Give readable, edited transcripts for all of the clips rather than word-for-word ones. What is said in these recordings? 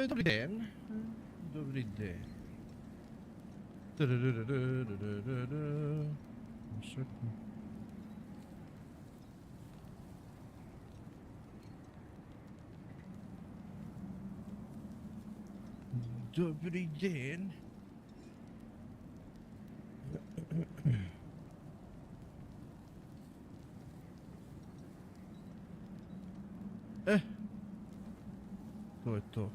Dobry den. Dobry den. Dobry den. To je to.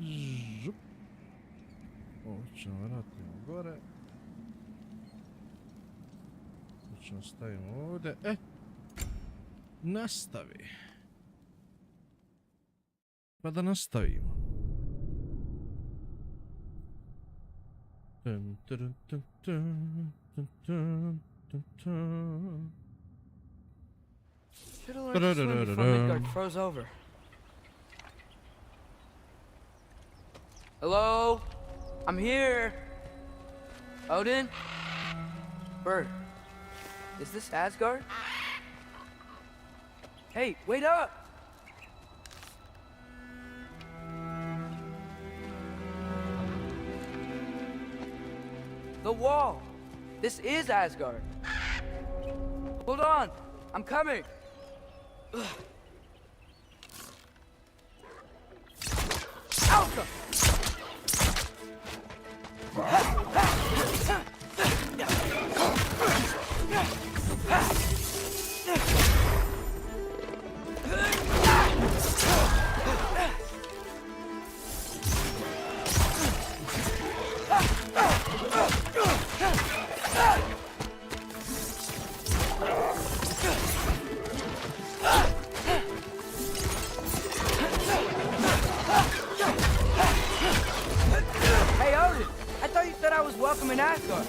Žup. Ovo ćemo vratimo gore. To ćemo stavimo ovdje. Nastavi. Pa da nastavimo. Dun, dun, dun, dun, dun, dun, dun, dun. Should've learned to swim before Midgard froze over. Hello? I'm here. Odin? Bird. Is this Asgard? Hey, wait up! The wall! This is Asgard! Hold on! I'm coming! Alka! Hey Odin, I thought you said I was welcome in Asgard.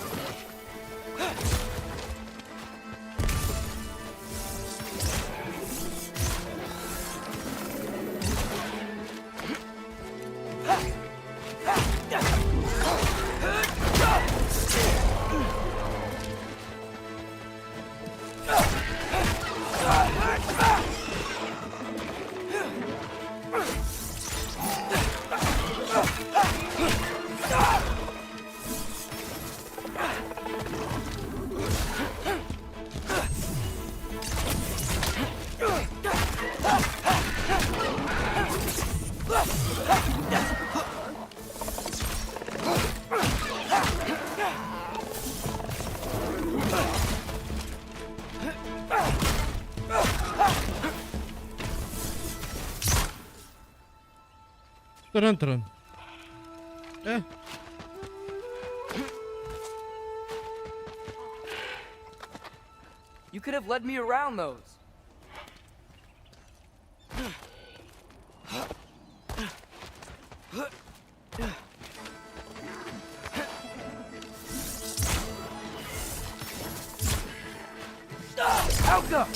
Trun. You could have led me around those. Alka!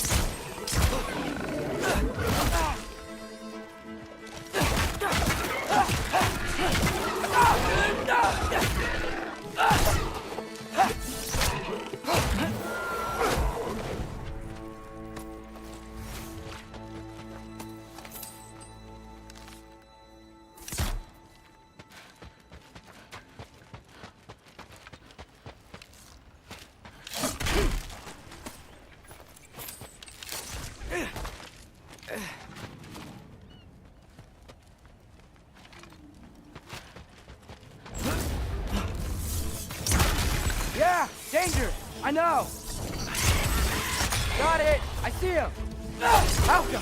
Yeah, danger! I know! Got it! I see him! Alka!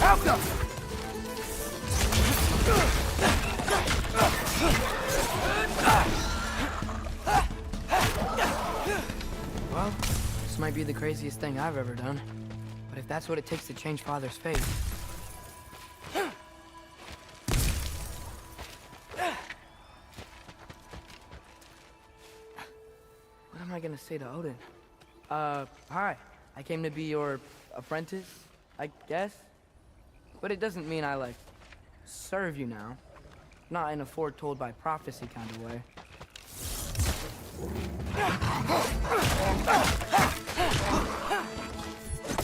Alka! Well, this might be the craziest thing I've ever done. But if that's what it takes to change Father's fate... What am I gonna say to Odin? Hi. I came to be your apprentice, I guess. But it doesn't mean I, like, serve you now. Not in a foretold by prophecy kind of way.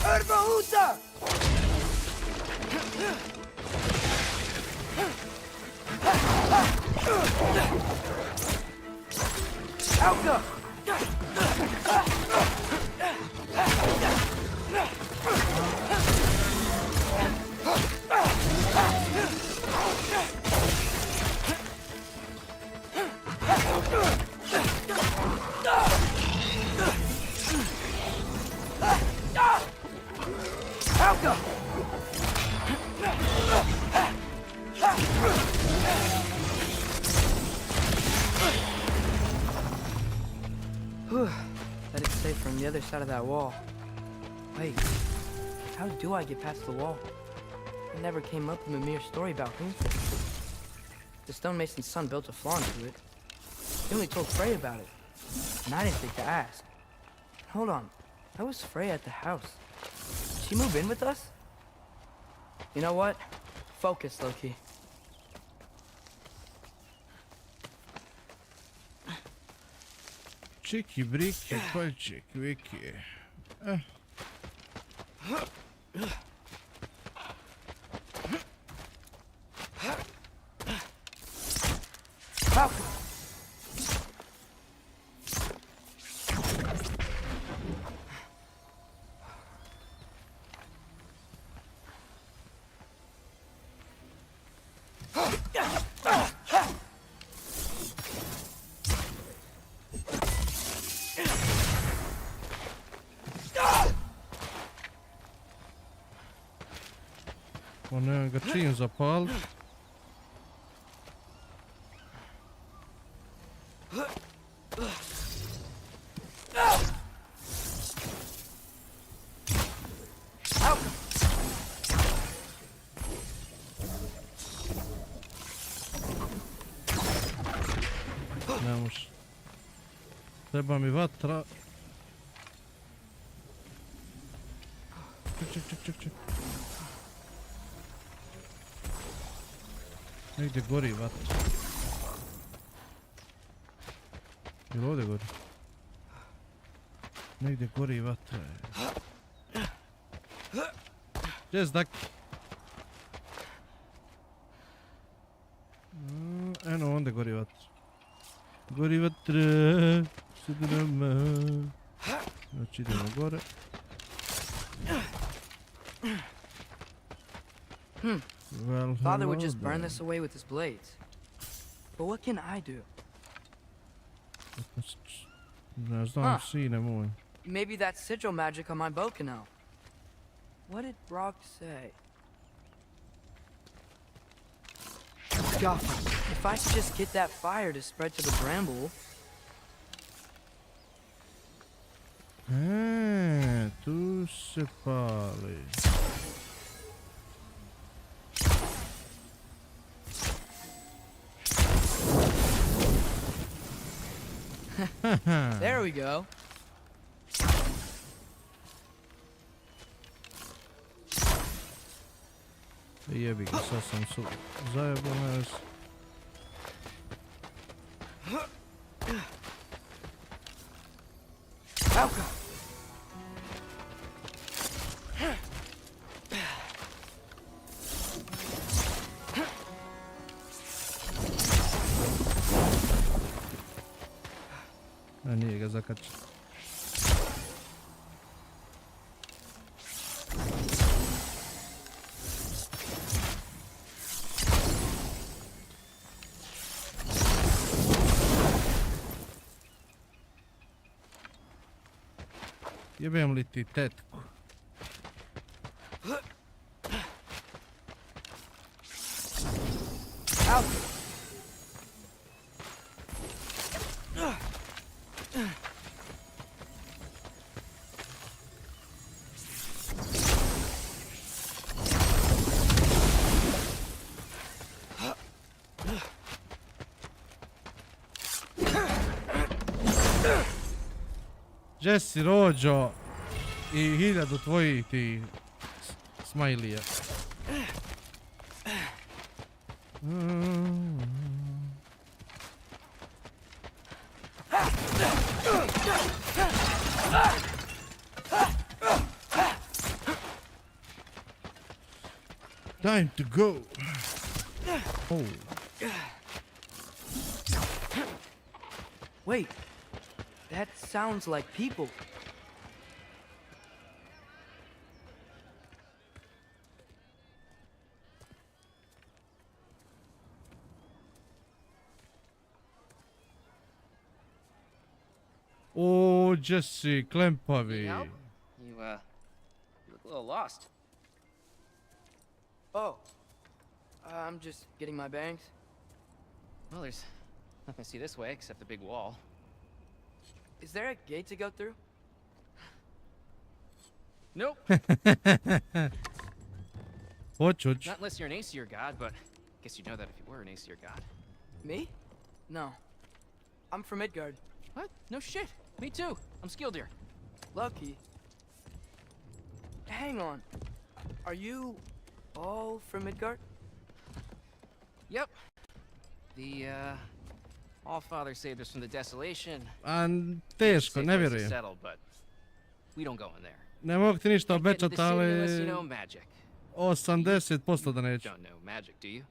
Erbahuta! Alka! Alka! That is safe from the other side of that wall. Wait, how do I get past the wall? It never came up in Mimir's story about Hoonfit. The stonemason's son built a flaw into it. He only told Frey about it, and I didn't think to ask. Hold on, how was Frey at the house? Did she move in with us? You know what? Focus, Loki. Čiki, briki, palčik, viki. Ona ga čim zapali. Ne može. Treba mi vatra. Ček. Negdje gori vatra. Jel ovdje gori? Negdje gori vatra. Gdje zdak? Eno, onda gori vatra. Gori vatra. Sidrama. Znači idemo gore. Well, Father would just burn this away with his blades. But what can I do? Ne znam, sine moj. Maybe that's sigil magic on my boat canal. What did Brock say? God, if I could just get that fire to spread to the bramble. Tu se pali. There we go. Jebi ga, sad sam su zajebao nas. A nije ga zakačio. Jebem li ti tetku? Gdje si rođo i 1000 tvojih ti smajlije. Time to go. Oh. Wait, that sounds like people. O, Jesse, klempavi. You look a little lost. Oh, I'm just getting my bearings. Well, there's nothing to see this way except the big wall. Is there a gate to go through? Nope. Hoć. Not unless you're an Aesir god, but I guess you'd know that if you were an Aesir god. Me? No. I'm from Midgard. What? No shit. Me too. I'm Skildir. Lucky. Hang on. Are you all from Midgard? Yep. The Allfather saved us from the desolation. Teško, ne Safe place to vjerujem. settle, but we don't go in there. Ne mogu ti ništa Can't get into obećati, the city ali unless you know magic. 80% da neću. Don't know magic, do you?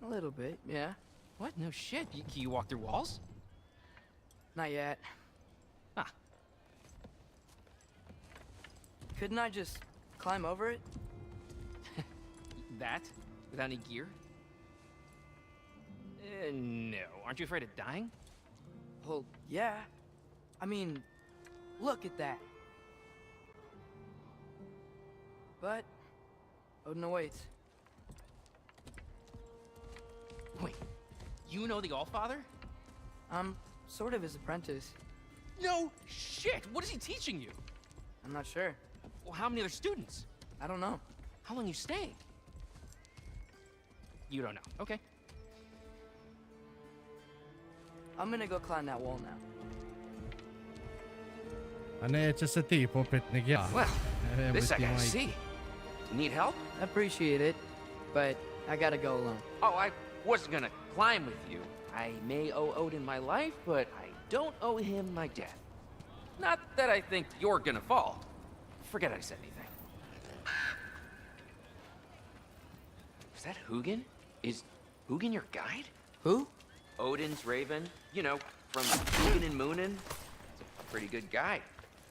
A little bit, yeah. What? No shit. Can you walk through walls? Not yet. Ah. Couldn't I just climb over it? That? Without any gear? No. Aren't you afraid of dying? Well, yeah. I mean, look at that. But Odin awaits. Wait, you know the Allfather? I'm sort of his apprentice. No shit! What is he teaching you? I'm not sure. Well, how many other students? I don't know. How long you staying? You don't know. Okay. I'm gonna go climb that wall now. A neće se ti popet nek ja. Well, Evo this I ti gotta majke. see. Need help? Appreciate it, but I gotta go alone. Oh, I wasn't gonna climb with you. I may owe Odin my life, but I don't owe him my death. Not that I think you're gonna fall. Forget I said anything. Is that Hugin? Is Hugin your guide? Who? Odin's raven, you know, from Hugin and Moonin. He's a pretty good guy,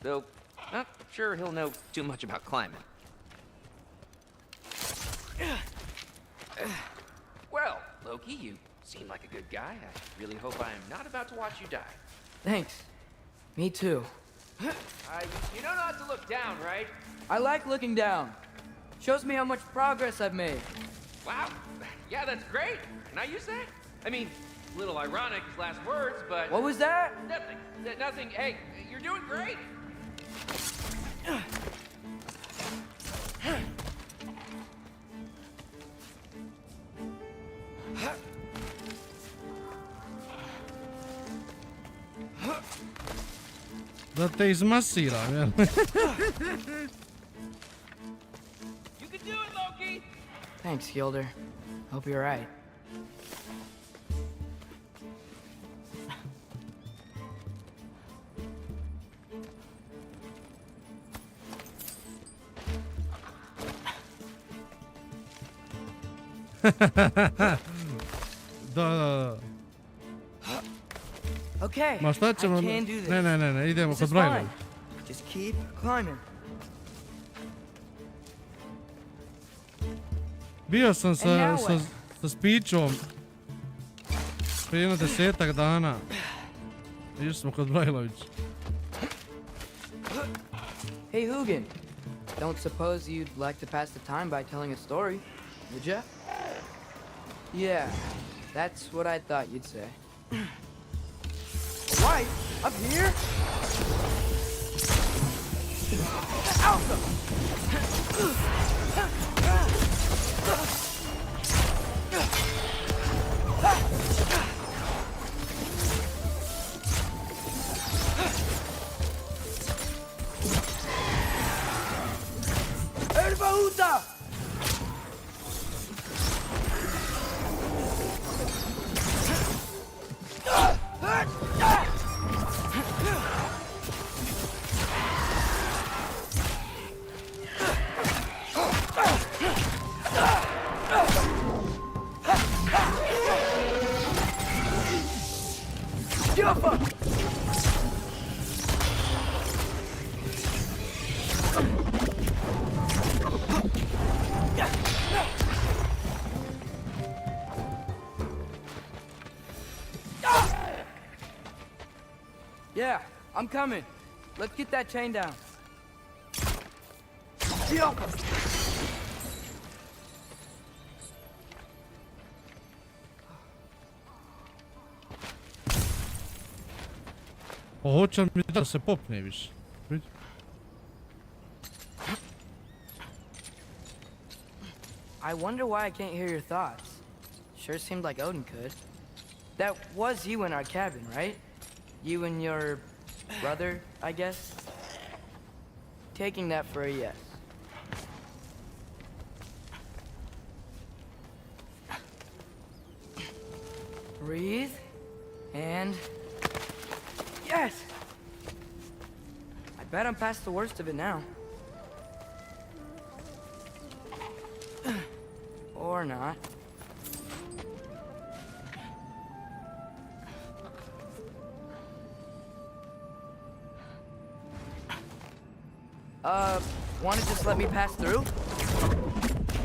though not sure he'll know too much about climbing. Well, Loki, you seem like a good guy. I really hope I am not about to watch you die. Thanks. Me too. You know not to look down, right? I like looking down. Shows me how much progress I've made. Wow. Yeah, that's great. Can I use that? I mean, a little ironic, his last words, but... What was that? Nothing. Nothing. Hey, you're doing great. Da te izmasiram, jel? You can do it, Loki. Thanks, Gilder. Hope you're right. Da. Okay, Ma šta ćemo? I can do this. Ne, idemo This kod is Pravila. fine. Just keep climbing. Bio sam And sa now what? Spičom prije 10 dana. Išli smo kod Brajlović. Hey, Hugin. Don't suppose you'd like to pass the time by telling a story, would ya? Yeah, that's what I thought you'd say. Right, up here? Alpha! puta! Yeah, I'm coming. Let's get that chain down. Hoće li mi da se popne više? Vidi. I wonder why I can't hear your thoughts. Sure seemed like Odin could. That was you in our cabin, right? You and your brother, I guess? Taking that for a yes. Breathe, and yes! I bet I'm past the worst of it now. Or not. Wanna just let me pass through?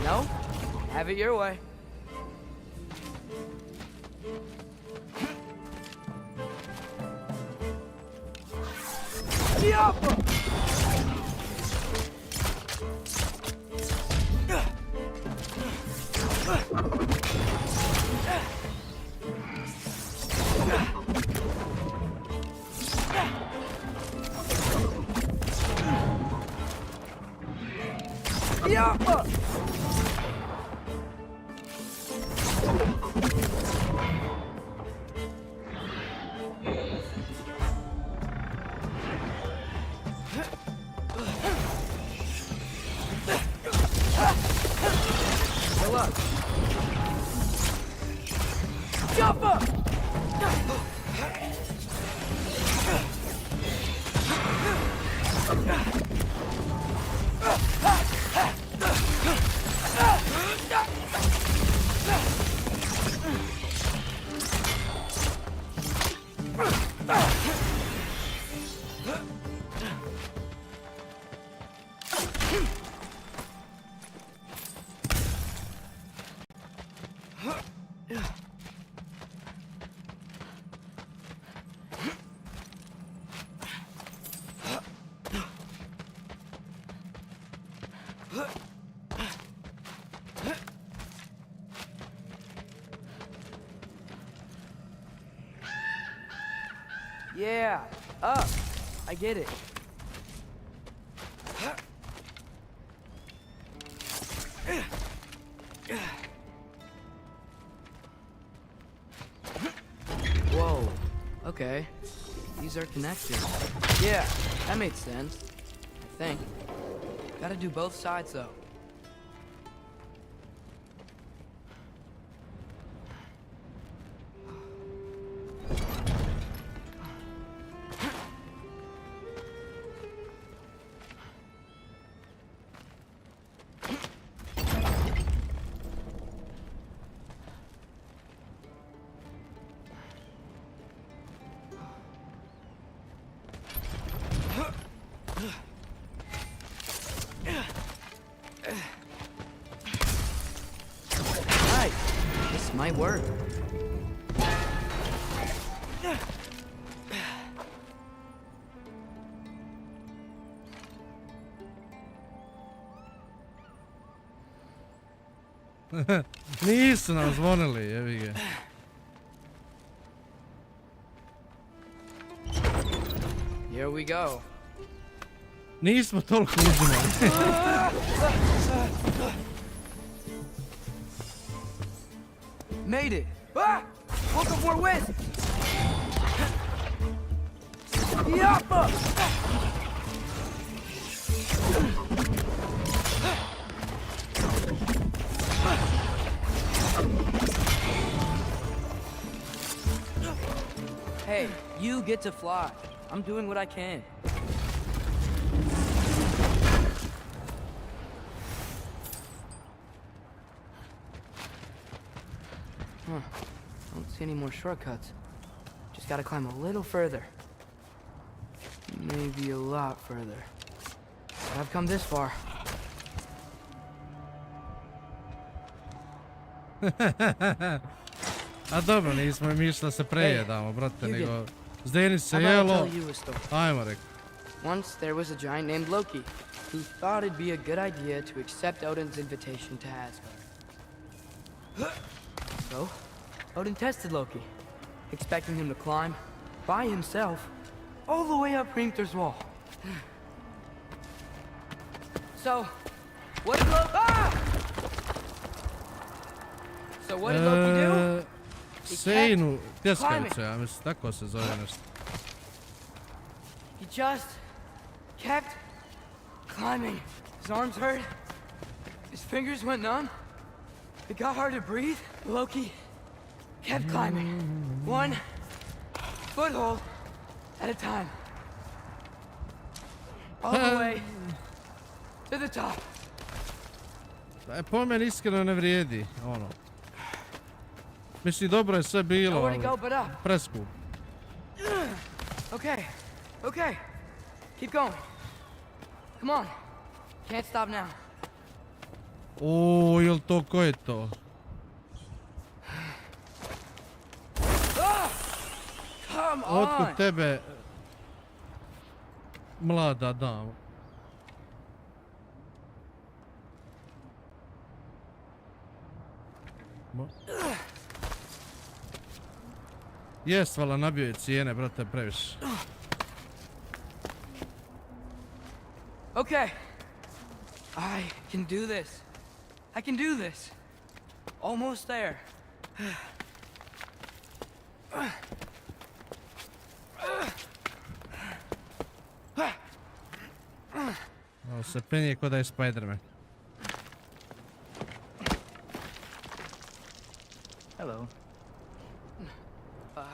No? Have it your way. Yeah, up. I get it. Whoa. Okay. These are connected. Yeah, that made sense. I think. Gotta do both sides though. Might work. Nisu nam zvonili, jevi ga. Here we go. Nismo toliko uzimali. Made it! Ah! Welcome for a win! Yappa! get to fly. I'm doing what I can. Huh. Don't see any more shortcuts. Just gotta climb a little further. Maybe a lot further. But I've come this far. A dobro, nismo mišli da se prejedamo, brate, Hugo, nego zdeni se How about I jelo, tell you a story? ajmo rek. Once there was a giant named Loki who thought it'd be a good idea to accept Odin's invitation to Asgard. So, Odin tested Loki, expecting him to climb by himself all the way up Hrimthur's wall. So, what did Loki do? Sejnu, tjeskavicu, ja mislim, tako se zove nešto. He just kept climbing. His arms hurt. His fingers went numb. It got hard to breathe. Loki kept climbing. One foothold at a time. All the way to the top. Po meni iskreno ne vrijedi, ono. Mislim, dobro je sve bilo, Nowhere to go but up. preskup. Okay, okay. Keep going. Come on. Can't stop now. O, jel to, ko je to? Come Otkud on. tebe, mlada dama? Jest, vala, nabio je cijene, brate, previše. Okay. I can do this. I can do this. Almost there. Ovo se penje ko da je Spider-Man. Hello.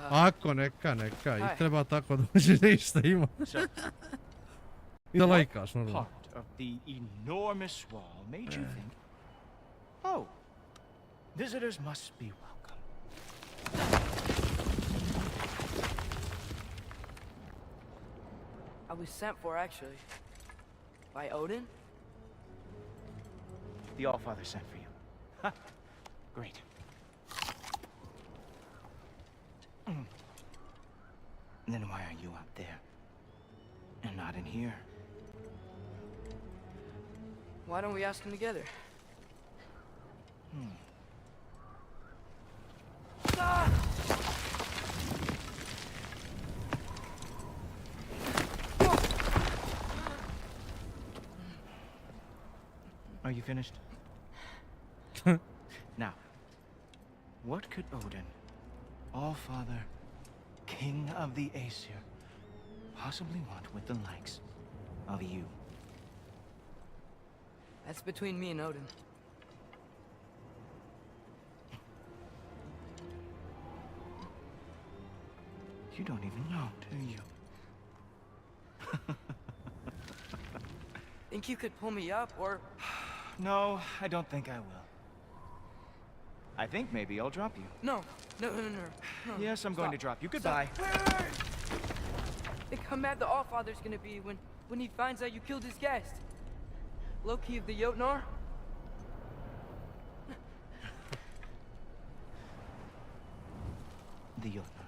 Ako, neka, i treba tako dođe ništa ima. I da lajkaš, normalno. Part of the enormous wall made you think, oh, visitors must be welcome. I was sent for, actually. By Odin? The Allfather sent for you. Ha! Great. Then why are you out there? And not in here? Why don't we ask him together? Are you finished? Now, what could Odin, Allfather, King of the Aesir, possibly want with the likes of you? That's between me and Odin. You don't even know, do you? Think you could pull me up, or... No, I don't think I will. I think maybe I'll drop you. No. Yes, I'm going to drop you. Goodbye. Wait. Think how mad the Allfather's gonna be when he finds out you killed his guest. Loki of the Jotnar? The Jotnar.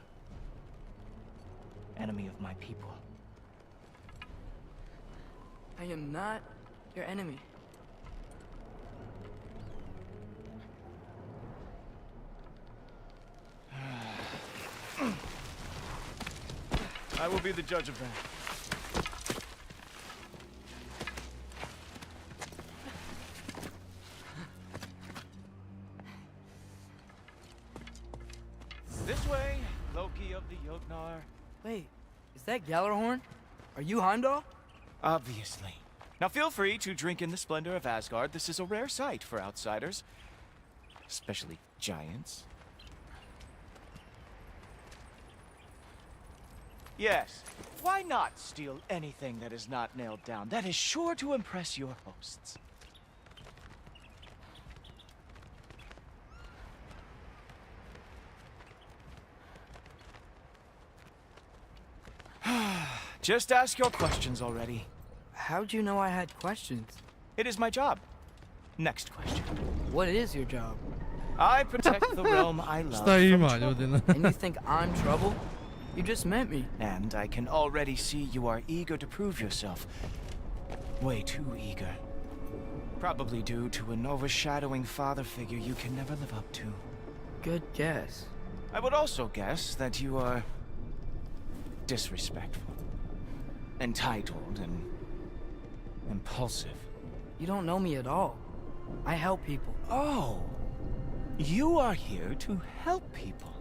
Enemy of my people. I am not your enemy. I will be the judge of that. This way, Loki of the Jotnar. Wait, is that Gjallarhorn? Are you Heimdall? Obviously. Now feel free to drink in the splendor of Asgard. This is a rare sight for outsiders. Especially giants. Yes. Why not steal anything that is not nailed down? That is sure to impress your hosts. Just ask your questions already. How'd you know I had questions? It is my job. Next question. What is your job? I protect the realm I love Šta from ima trouble. ljudi? And you think I'm trouble? You just met me. And I can already see you are eager to prove yourself. Way too eager. Probably due to an overshadowing father figure you can never live up to. Good guess. I would also guess that you are disrespectful, entitled, and impulsive. You don't know me at all. I help people. Oh, you are here to help people.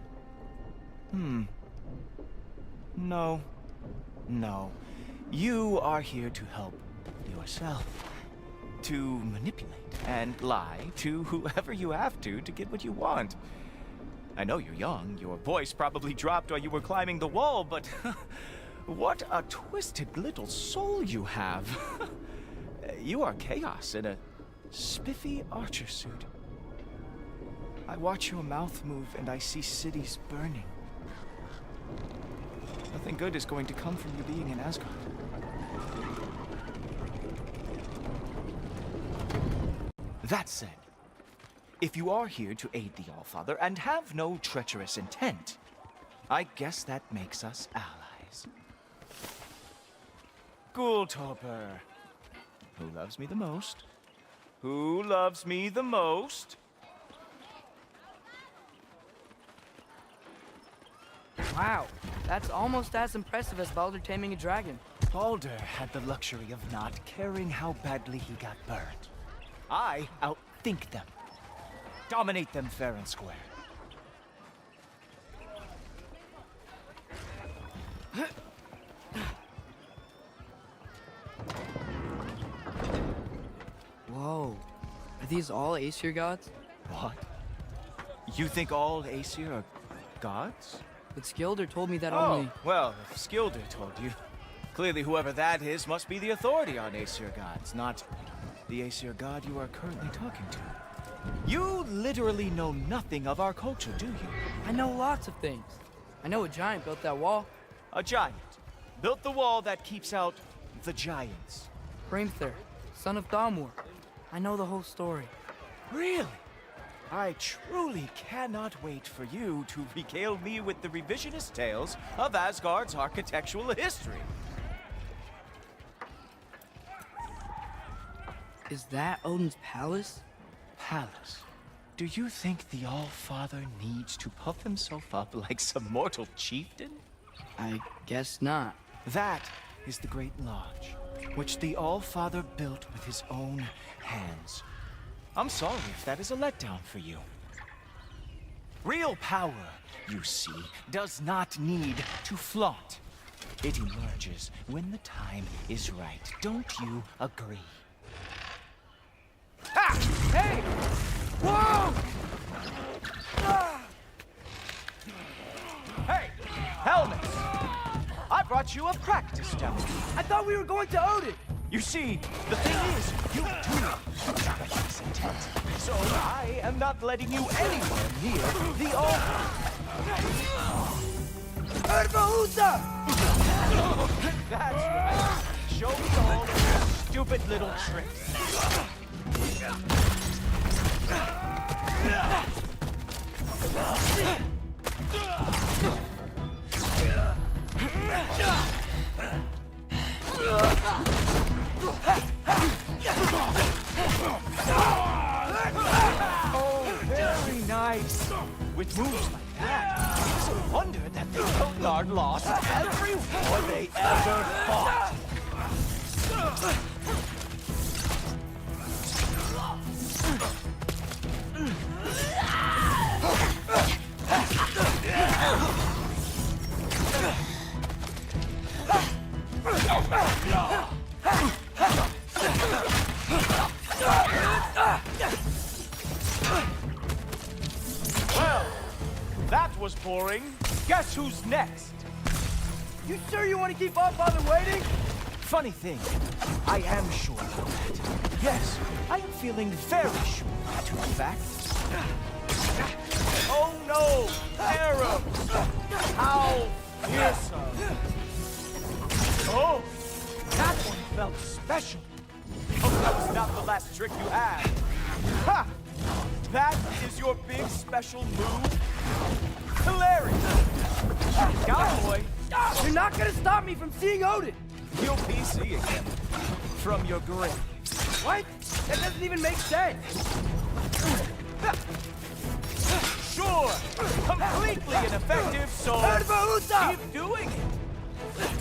No. You are here to help yourself. To manipulate and lie to whoever you have to get what you want. I know you're young, your voice probably dropped while you were climbing the wall, but what a twisted little soul you have. You are chaos in a spiffy archer suit. I watch your mouth move and I see cities burning. Nothing good is going to come from you being in Asgard. That said, if you are here to aid the Allfather and have no treacherous intent, I guess that makes us allies. Gultoper. Who loves me the most? Who loves me the most? Wow, that's almost as impressive as Baldur taming a dragon. Baldur had the luxury of not caring how badly he got burned. I outthink them. Dominate them fair and square. Whoa, are these all Aesir gods? What? You think all Aesir are gods? But Skilder told me that Oh, only... well, if Skilder told you. Clearly whoever that is must be the authority on Aesir gods, not the Aesir god you are currently talking to. You literally know nothing of our culture, do you? I know lots of things. I know a giant built that wall. A giant built the wall that keeps out the giants. Hrimthur, son of Thamur. I know the whole story. Really? I truly cannot wait for you to regale me with the revisionist tales of Asgard's architectural history. Is that Odin's palace? Palace? Do you think the All-Father needs to puff himself up like some mortal chieftain? I guess not. That is the Great Lodge, which the All-Father built with his own hands. I'm sorry if that is a letdown for you. Real power, you see, does not need to flaunt. It emerges when the time is right. Don't you agree? Ah! Hey! Whoa! Ah! Hey! Helmets! I brought you a practice demo. I thought we were going to Odin! You see, the thing is, you too have this intent. So I am not letting you anywhere near the altar. That's right. Show me all of your stupid little tricks. Oh, very nice. With moves like that, it's a wonder that the Kotlar lost every war they ever fought. Well, that was boring. Guess who's next? You sure you want to keep our father waiting? Funny thing, I am sure about that. Yes, I am feeling very sure, to in fact. Oh no! Arrows! How fearsome! Oh! That one felt special! Hope that was not the last trick you had. Ha! That is your big special move? Hilarious! Cowboy! You're not gonna stop me from seeing Odin! You'll be seeing him from your grave. What? That doesn't even make sense! Sure! Completely ineffective, so keep doing it!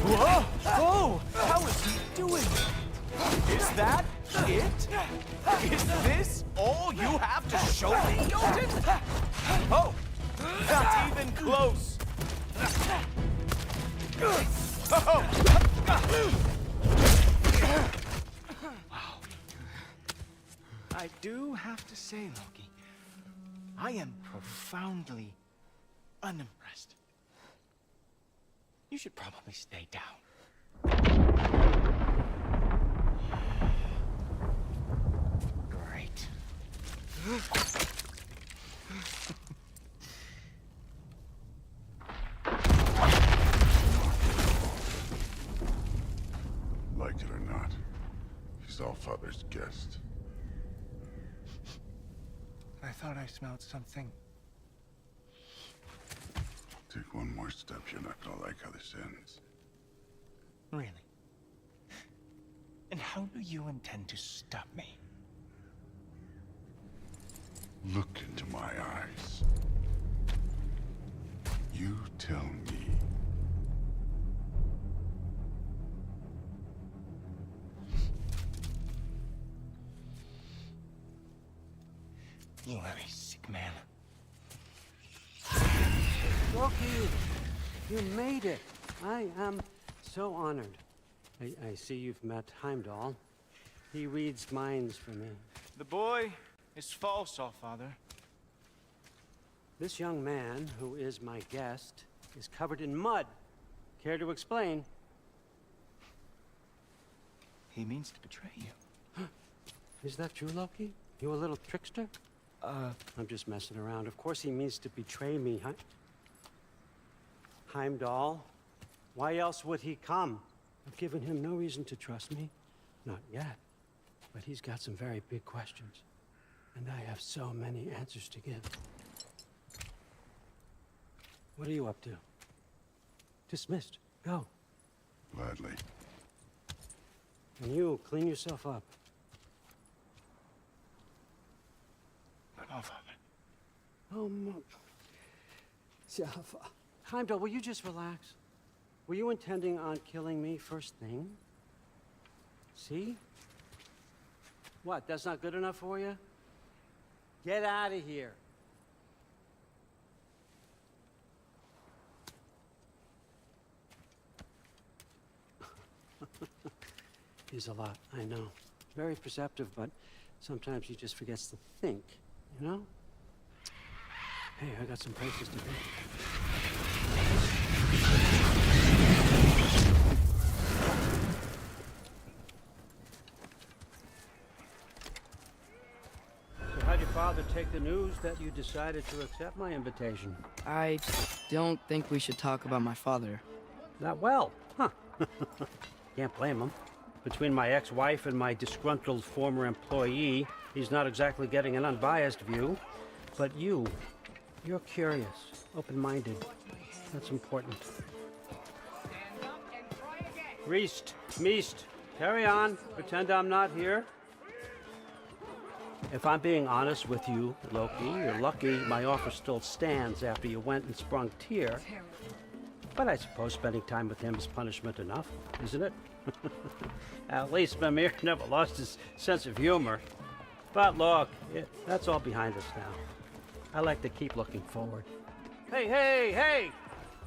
Whoa! Oh! How is he doing it? Is that it? Is this all you have to show me, Jotun? Oh! Not even close! Oh! Wow. I do have to say, Loki, I am profoundly unimpressed. You should probably stay down. Great. Like it or not, he's all Father's guest. I thought I smelled something. Take one more step, you're not gonna like how this ends. Really? And how do you intend to stop me? Look into my eyes. You tell me. You very sick man. Loki, you made it. I am so honored. I see you've met Heimdall. He reads minds for me. The boy is false, all father. This young man, who is my guest, is covered in mud. Care to explain? He means to betray you. Is that true, Loki? You a little trickster? I'm just messing around. Of course he means to betray me, huh? Heimdall? Why else would he come? I've given him no reason to trust me. Not yet. But he's got some very big questions. And I have so many answers to give. What are you up to? Dismissed. Go. Gladly. And you, clean yourself up. But all father. Oh, Jaffa. Heimdall, will you just relax? Were you intending on killing me first thing? See? What, that's not good enough for you? Get out of here. He's a lot, I know. Very perceptive, but sometimes he just forgets to think, you know? Hey, I got some places to be. So how'd your father take the news that you decided to accept my invitation? I don't think we should talk about my father. Not well, huh? Can't blame him. Between my ex-wife and my disgruntled former employee, he's not exactly getting an unbiased view. But you're curious, open-minded. That's important. Reist, meest, carry on. Pretend I'm not here. If I'm being honest with you, Loki, you're lucky my offer still stands after you went and sprung Tyr. But I suppose spending time with him is punishment enough, isn't it? At least Mimir never lost his sense of humor. But look, that's all behind us now. I like to keep looking forward. Hey, hey, hey!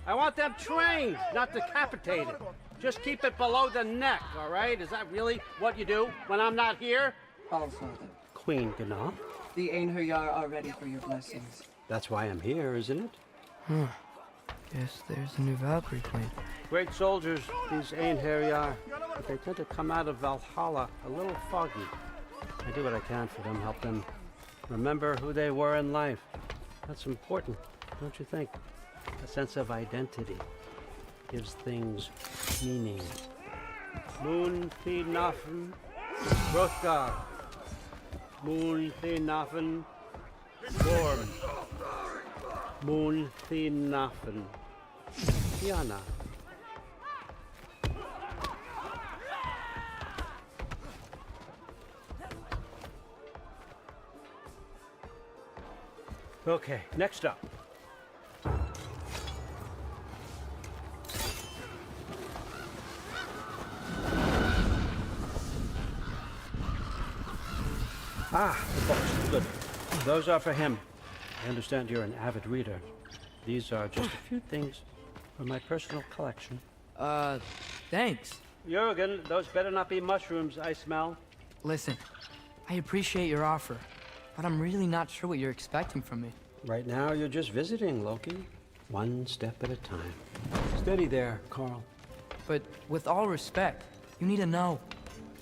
I want them trained, not decapitated. Just keep it below the neck, all right? Is that really what you do when I'm not here? All father. Queen Gná. The Einherjar are ready for your blessings. That's why I'm here, isn't it? Guess there's a new Valkyrie plane. Great soldiers, these Einherjar, but they tend to come out of Valhalla a little foggy. I do what I can for them, help them remember who they were in life. That's important, don't you think? A sense of identity gives things meaning. Moon thi nafen, Rothgar. Moon thi nafen, Gorm. Moon thi nafen, Diana. Okay, next up. Ah, the books. Good. Those are for him. I understand you're an avid reader. These are just a few things from my personal collection. Thanks. Jurgen, those better not be mushrooms I smell. Listen, I appreciate your offer, but I'm really not sure what you're expecting from me. Right now, you're just visiting, Loki. One step at a time. Steady there, Carl. But with all respect, you need to know.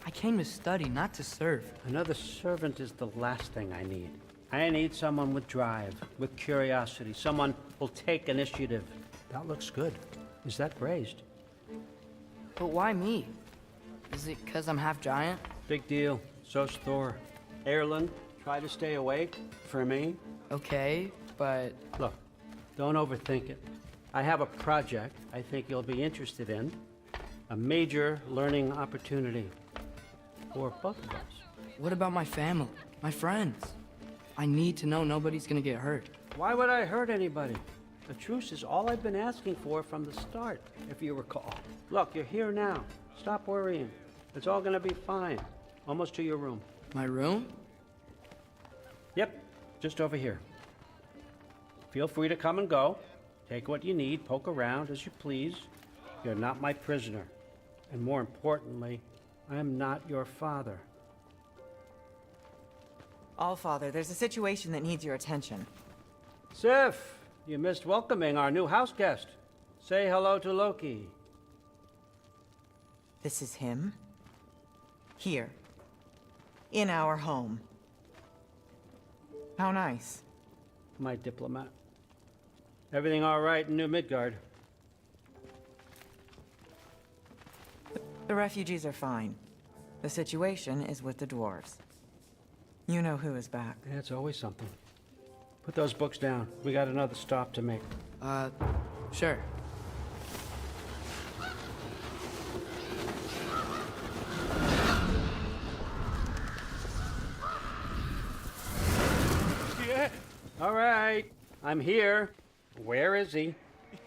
I came to study, not to serve. Another servant is the last thing I need. I need someone with drive, with curiosity, someone who'll take initiative. That looks good. Is that praised? But why me? Is it because I'm half giant? Big deal. So's Thor. Erlen, try to stay awake for me. Okay, but... Look, don't overthink it. I have a project I think you'll be interested in. A major learning opportunity for both of us. what about my family, my friends? I need to know nobody's gonna get hurt. Why would I hurt anybody? A truce is all I've been asking for from the start, if you recall. Look, you're here now. Stop worrying. It's all gonna be fine. Almost to your room. My room? Yep, just over here. Feel free to come and go. Take what you need, poke around as you please. You're not my prisoner. And more importantly, I'm not your father. Allfather, there's a situation that needs your attention. Sif, you missed welcoming our new house guest. Say hello to Loki. This is him? Here. In our home. How nice. My diplomat. Everything all right in New Midgard? The refugees are fine. The situation is with the dwarves. You know who is back. Yeah, it's always something. Put those books down. We got another stop to make. Sure. Yeah. All right, I'm here. Where is he?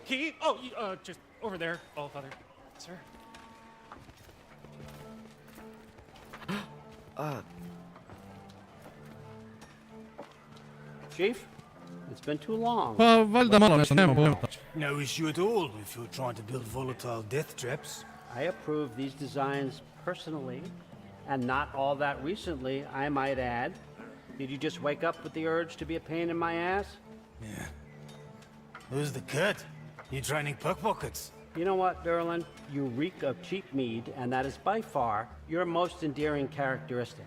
He? Oh, just over there, Allfather. Sir. Chief, it's been too long. Valjda malo nešto, nema pojma. No issue at all if you're trying to build volatile death traps. I approve these designs personally, and not all that recently, I might add. Did you just wake up with the urge to be a pain in my ass? Yeah. Who's the cut? You training pickpockets? You know what, Derlin? You reek of cheap mead, and that is by far your most endearing characteristic.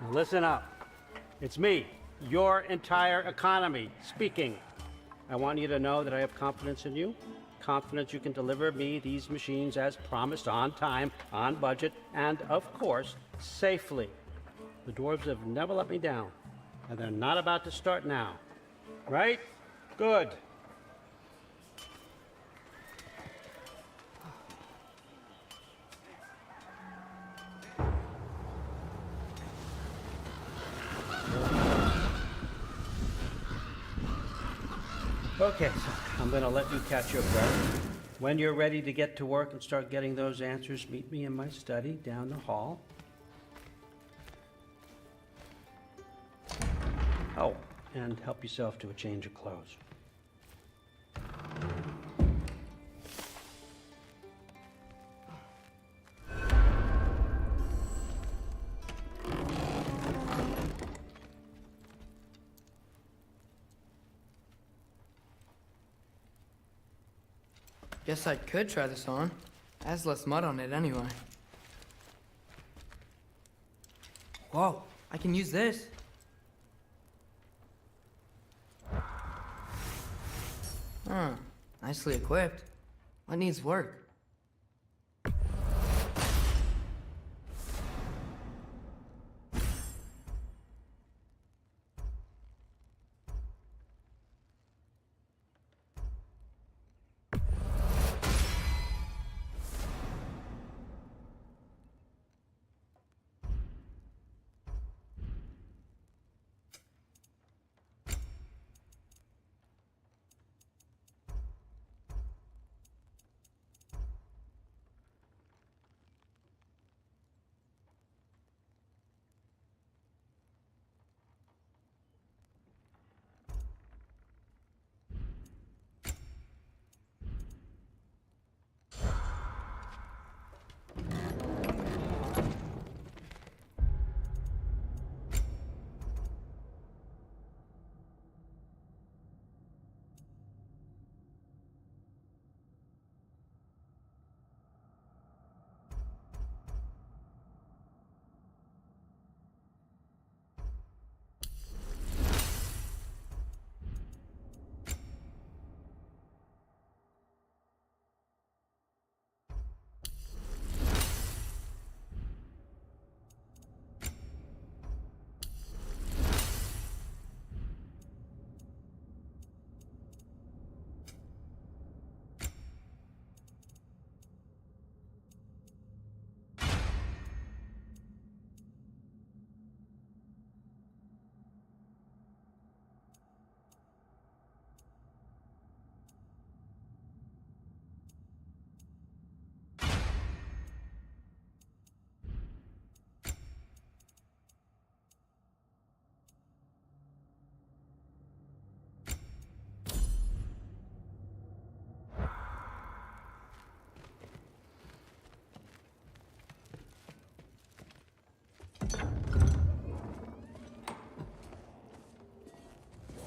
Now listen up. It's me, your entire economy, speaking. I want you to know that I have confidence in you. Confidence you can deliver me these machines as promised, on time, on budget, and of course, safely. The dwarves have never let me down, and they're not about to start now. Right? Good. Okay, so I'm gonna let you catch your breath. When you're ready to get to work and start getting those answers, meet me in my study down the hall. Oh, and help yourself to a change of clothes. Guess I could try this on. Has less mud on it anyway. Whoa, I can use this. Huh, nicely equipped. What needs work?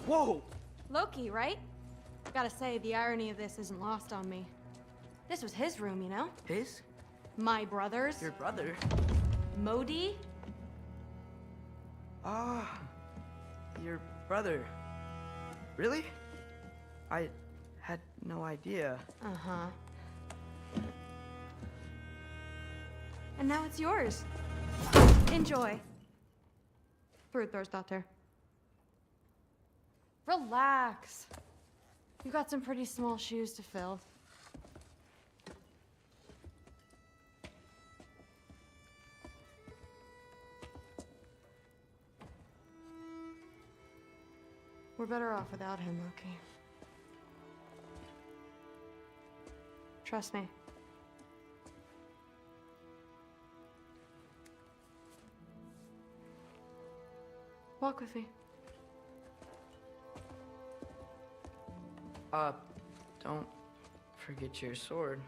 Whoa! Loki, right? Gotta say, the irony of this isn't lost on me. This was his room, you know? His? My brother's. Your brother? Modi? Ah, your brother. Really? I had no idea. Uh-huh. And now it's yours. Enjoy. Brudthorstdotter. Relax. You got some pretty small shoes to fill. We're better off without him, Loki. Trust me. Walk with me. Don't forget your sword.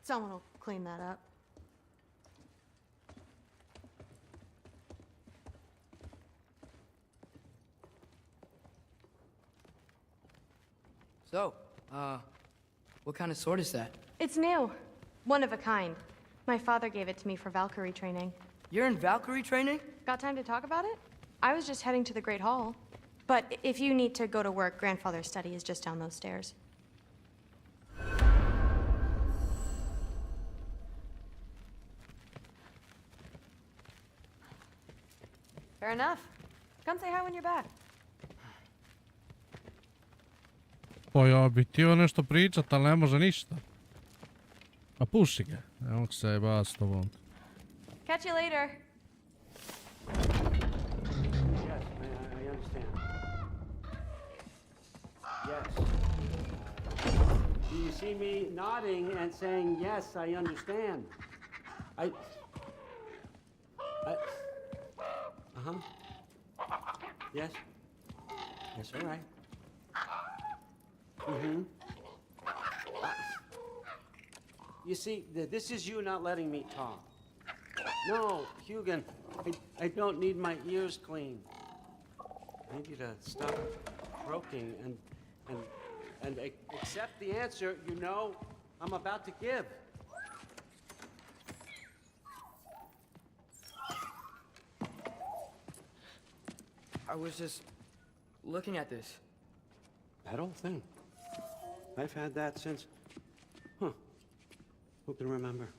Someone will clean that up. So, what kind of sword is that? It's new. One of a kind. My father gave it to me for Valkyrie training. You're in Valkyrie training? Got time to talk about it? I was just heading to the Great Hall. But if you need to go to work, Grandfather's study is just down those stairs. Fair enough. Come say hi when you're back. Pa bi htio nešto pričat, ali ne može ništa. A puši ga. Evo se je bas s tobom. Catch you later. Yes, I understand. Yes. Do you see me nodding and saying, yes, I understand? Uh-huh. Yes. Yes, all right. Mm-hmm. You see, this is you not letting me talk. No, Hugan, I don't need my ears cleaned. I need you to stop croaking and accept the answer you know I'm about to give. I was just looking at this. That old thing. I've had that since... Huh. Who can remember?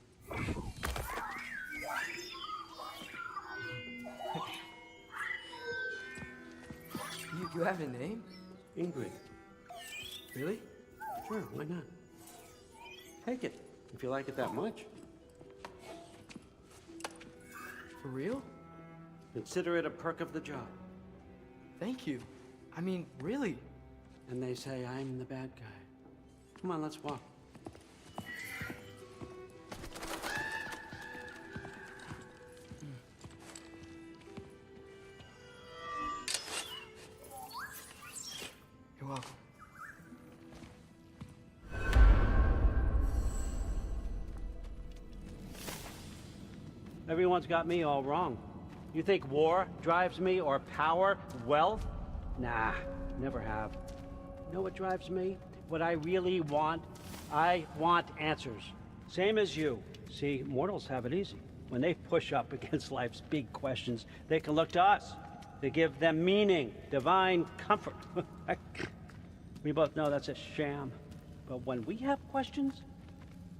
You have a name? Ingrid. Really? Sure, why not? Take it, if you like it that much. For real? Consider it a perk of the job. Thank you. I mean, really. And they say I'm the bad guy. Come on, let's walk. You're welcome. Everyone's got me all wrong. You think war drives me, or power, wealth? Nah, never have. You know what drives me? What I really want? I want answers. Same as you. See, mortals have it easy. When they push up against life's big questions, they can look to us to give them meaning, divine comfort. We both know that's a sham. But when we have questions,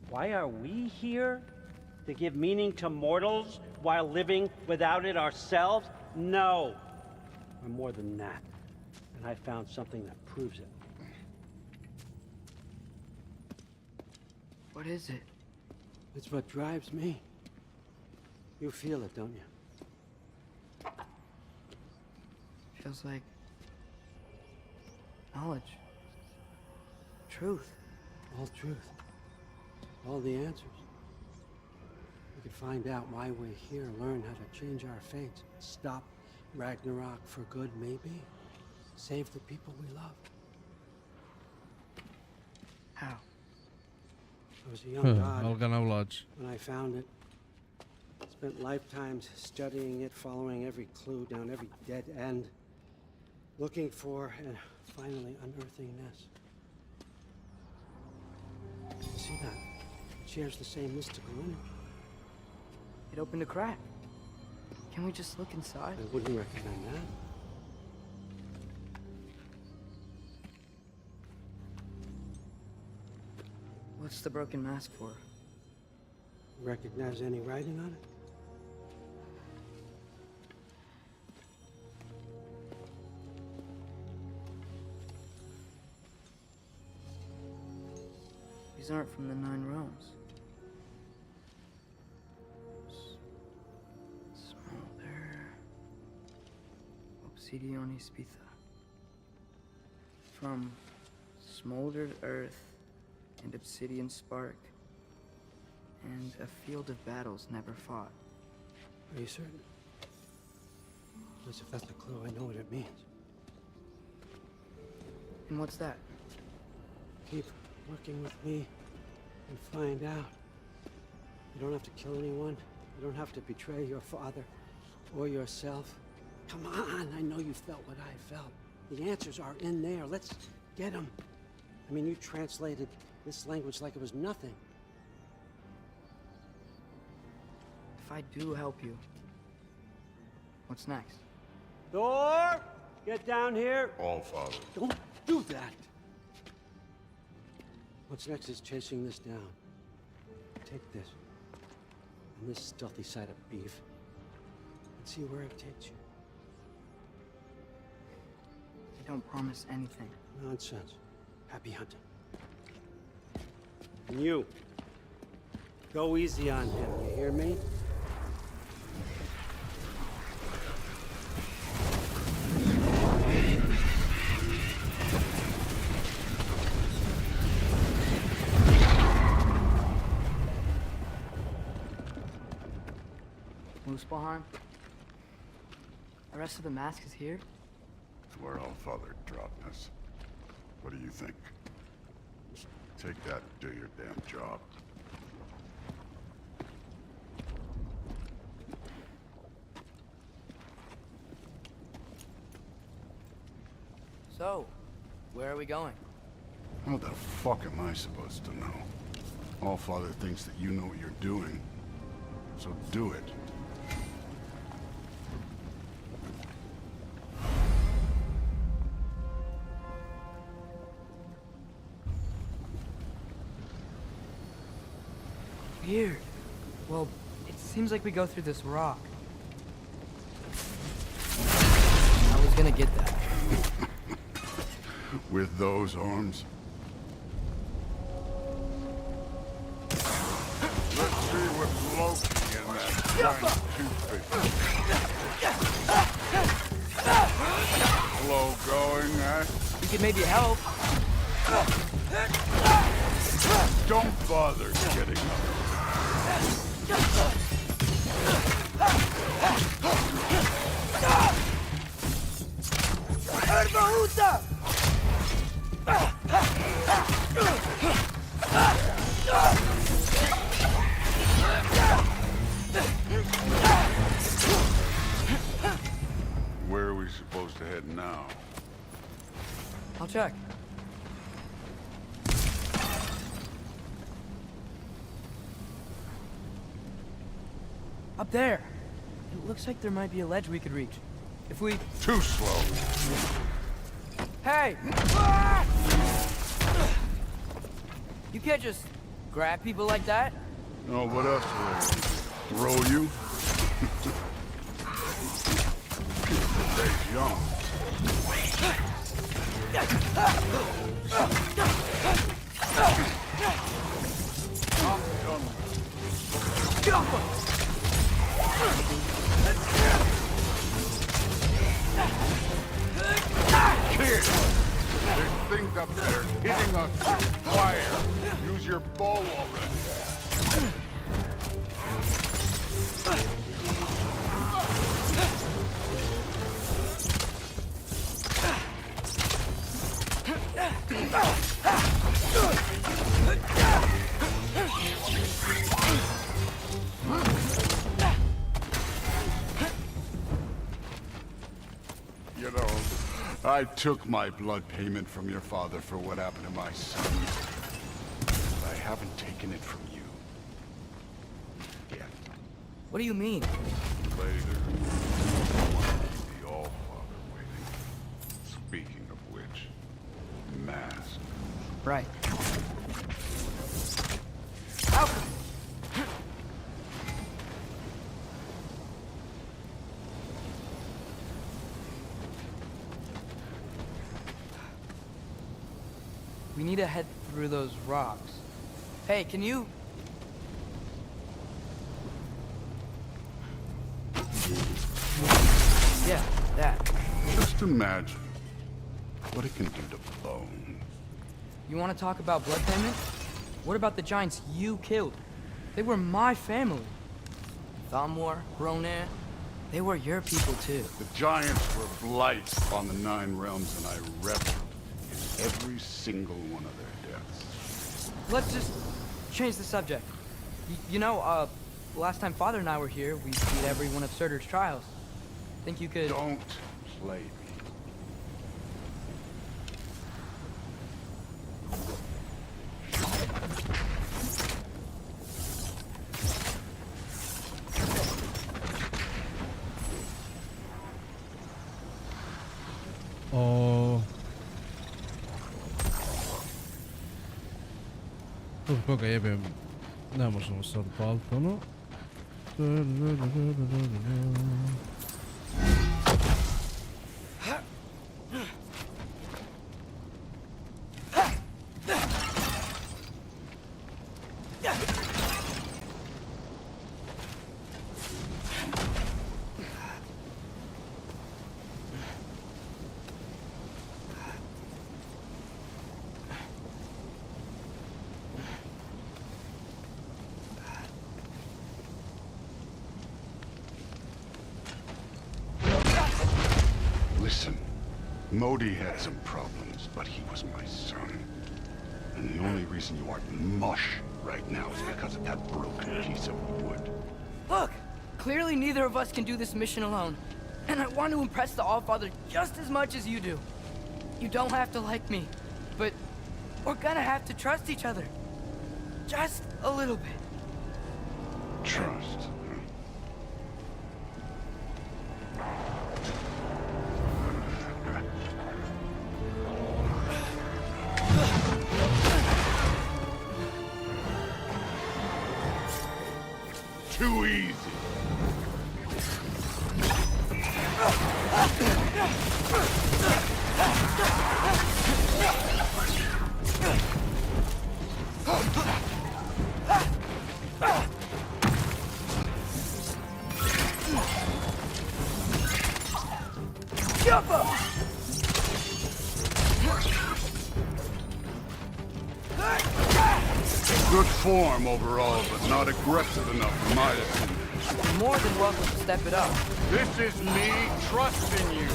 why are we here? To give meaning to mortals while living without it ourselves? No. We're more than that. And I found something that proves it. What is it? It's what drives me. You feel it, don't you? Feels like knowledge. Truth. All truth. All the answers. We could find out why we're here, learn how to change our fates, stop Ragnarok for good, maybe. Save the people we love. How? I was a young god knowledge. when I found it. Spent lifetimes studying it, following every clue down every dead end, looking for and finally unearthing this. You see that? It shares the same mystical energy. It opened a crack. Can we just look inside? I wouldn't recommend that. What's the broken mask for? Recognize any writing on it? These aren't from the 9 realms. Smolder. Obsidione Spitha. From smoldered earth and obsidian spark, and a field of battles never fought. Are you certain? Because if that's a clue, I know what it means. And what's that? Keep working with me and find out. You don't have to kill anyone. You don't have to betray your father or yourself. Come on, I know you felt what I felt. The answers are in there. Let's get them. I mean, you translated this language like it was nothing. If I do help you, what's next? Thor! Get down here! All father. Don't do that! What's next is chasing this down. Take this, and this stealthy side of beef, and see where it takes you. I don't promise anything. Nonsense. Happy hunting. And you, go easy on him, you hear me? Muspelheim? The rest of the mask is here? It's where all father dropped us. What do you think? Just take that and do your damn job. So, where are we going? How the fuck am I supposed to know? Allfather thinks that you know what you're doing. So do it. Weird. Well, it seems like we go through this rock. I was gonna get that. With those arms? Let's see what's Loki in that giant toothpick. Slow going, eh? You could maybe help. Don't bother getting up. Where are we supposed to head now? I'll check. Up there. It looks like there might be a ledge we could reach. If we... Too slow. Hey! You can't just grab people like that. Oh, what else will they throw you? Stay young. Get off him! Kid! There's things up there hitting us with fire. Use your bow already. You know, I took my blood payment from your father for what happened to my son. But I haven't taken it from you. Yet. What do you mean? Later. The Allfather waiting. Speaking of which, mask. Right. Out! We need to head through those rocks. Hey, can you... Yeah, that. Just imagine what it can do to bone. You want to talk about blood payment? What about the giants you killed? They were my family. Thamor, Ronan, they were your people too. The giants were blight on the 9 realms, and I reveled in every single one of their deaths. Let's just change the subject. You know, last time Father and I were here, we beat every one of Surtur's trials. Think you could... Don't play me. O... Koga jebem, ne možemo sad paliti ono. Listen, Modi had some problems, but he was my son. And the only reason you aren't mush right now is because of that broken piece of wood. Look! Clearly neither of us can do this mission alone. And I want to impress the Allfather just as much as you do. You don't have to like me, but we're gonna have to trust each other. Just a little bit. Trust. Too easy. Good form overall, but not aggressive enough in my opinion. You're more than welcome to step it up. This is me trusting you.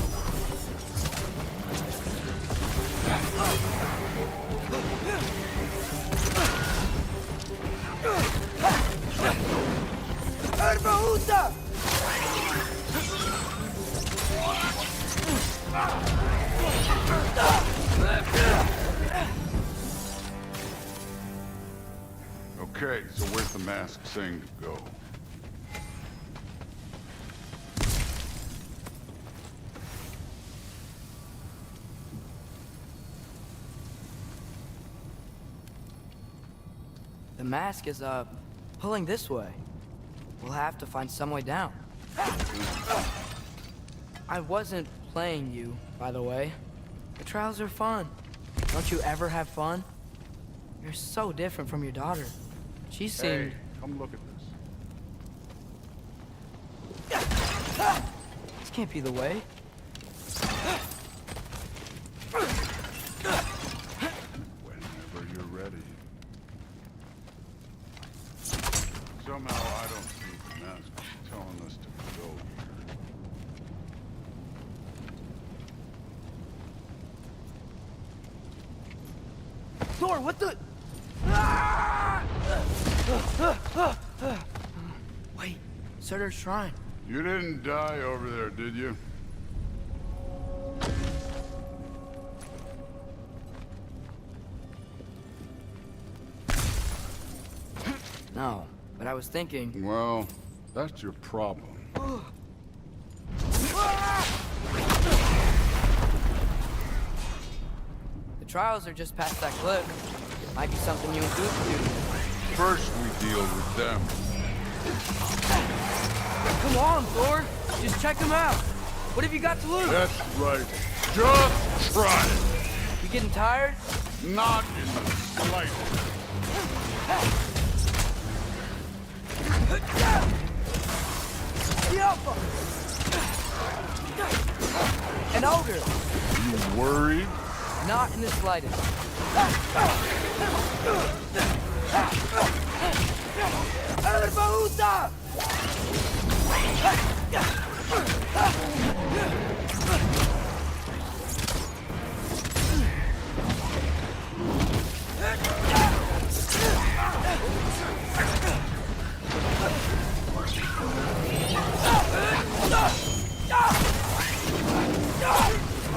Okay, so where's the mask saying to go? The mask is, pulling this way. We'll have to find some way down. I wasn't playing you, by the way. The trials are fun. Don't you ever have fun? You're so different from your daughter. She seemed... Hey, come look at this. This can't be the way. Whenever you're ready. Somehow I don't think the mask is telling us to go here. Thor, what the... Wait, Surtur's shrine. You didn't die over there, did you? No, but I was thinking... Well, that's your problem. The trials are just past that cliff. Might be something you and Goose do. First we deal with them. Come on, Thor. Just check them out. What have you got to lose? That's right. Just try it. You getting tired? Not in the slightest. An ogre. You worried? Not in the slightest.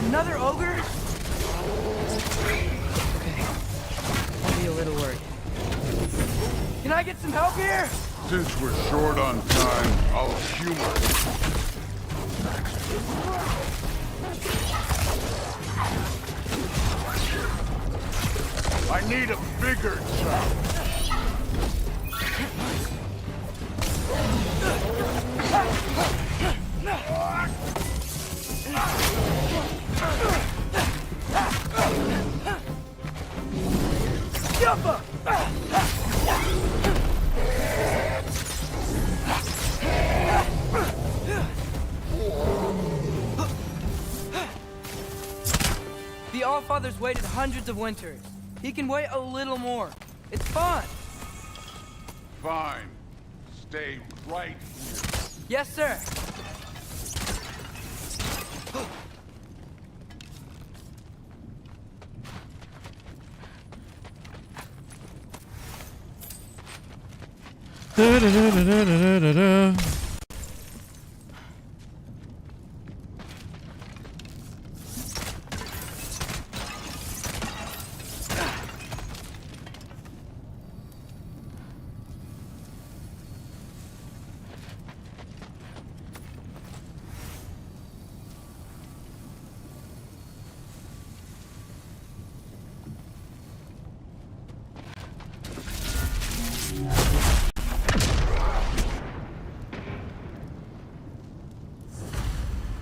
Another ogre? Okay. I'll be a little worried. Can I get some help here? Since we're short on time, I'll humor it. I need a bigger chop. The Allfather's waited hundreds of winters. He can wait a little more. It's fun. Fine. Stay right here. Yes, sir.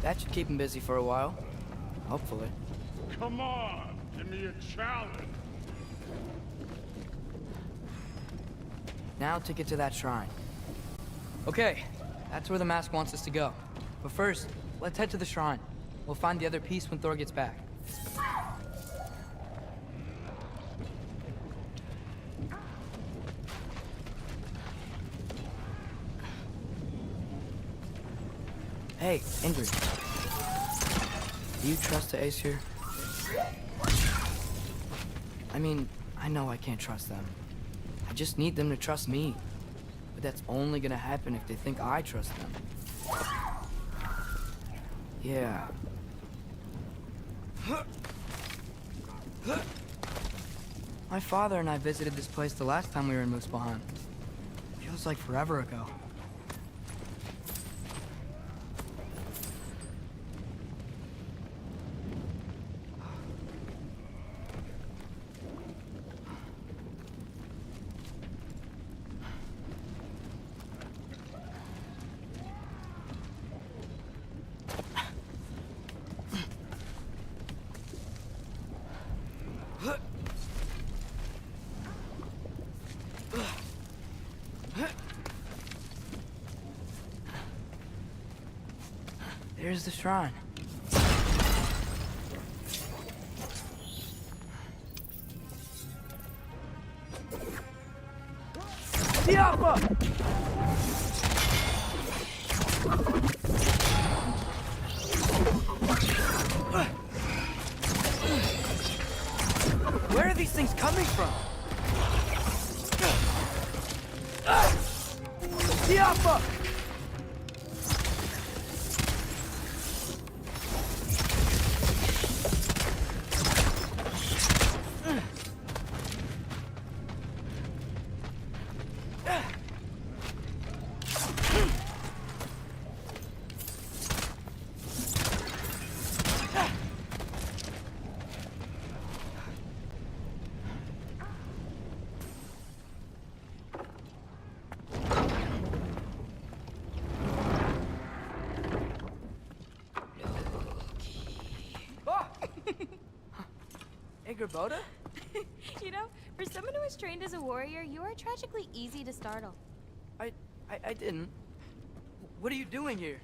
That should keep him busy for a while. Hopefully. Come on, give me a challenge. Now to get to that shrine. Okay, that's where the mask wants us to go. But first, let's head to the shrine. We'll find the other piece when Thor gets back. Hey, Ingrid. Do you trust the Aesir? I mean, I know I can't trust them. I just need them to trust me. But that's only gonna happen if they think I trust them. Yeah. My father and I visited this place the last time we were in Muspelheim. Feels like forever ago. There's the shrine. Diablo! Where are these things coming from? Diablo! Igramo? You know, for someone who was trained as a warrior, you are tragically easy to startle. I didn't. What are you doing here?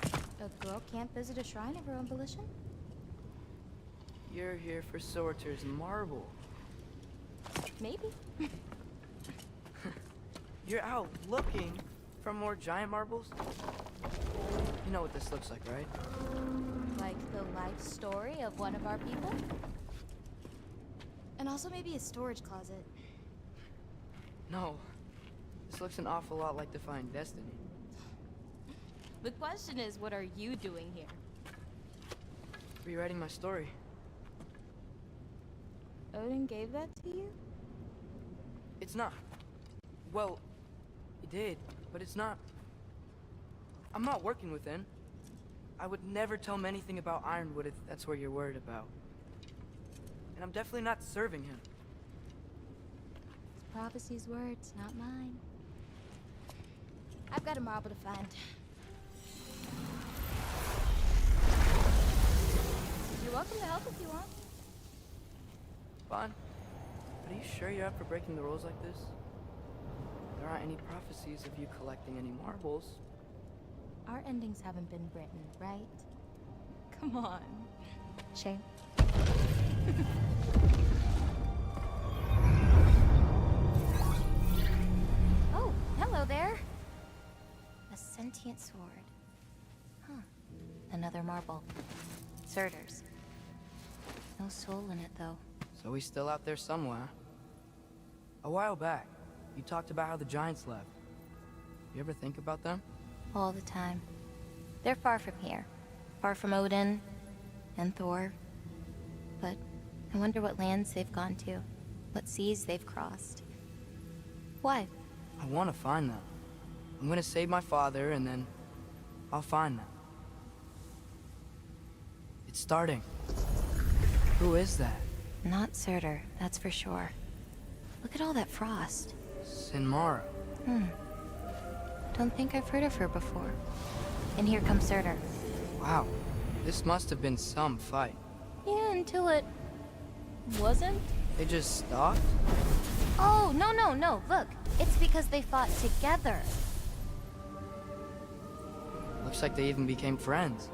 A girl can't visit a shrine of her own volition? You're here for Sorter's marble. Maybe. You're out looking for more giant marbles? You know what this looks like, right? Like the life story of one of our people? And also maybe a storage closet. No. This looks an awful lot like Defying Destiny. The question is, what are you doing here? Rewriting my story. Odin gave that to you? It's not. Well, he did, but it's not. I'm not working with him. I would never tell him anything about Ironwood if that's what you're worried about. And I'm definitely not serving him. It's prophecy's words, not mine. I've got a marble to find. You're welcome to help if you want. Fine. But are you sure you're up for breaking the rules like this? There aren't any prophecies of you collecting any marbles. Our endings haven't been written, right? Come on. Shame. Oh, hello there. A sentient sword. Huh. Another marble. Surtur's. No soul in it, though. So he's still out there somewhere. A while back, you talked about how the giants left. You ever think about them? All the time. They're far from here. Far from Odin and Thor. But I wonder what lands they've gone to. What seas they've crossed. Why? I want to find them. I'm gonna save my father, and then I'll find them. It's starting. Who is that? Not Surtur, that's for sure. Look at all that frost. Sinmara. Don't think I've heard of her before. and here comes Surtur. Wow, this must have been some fight. Yeah, until it wasn't. They just stopped? Oh, no, look. It's because they fought together. Looks like they even became friends.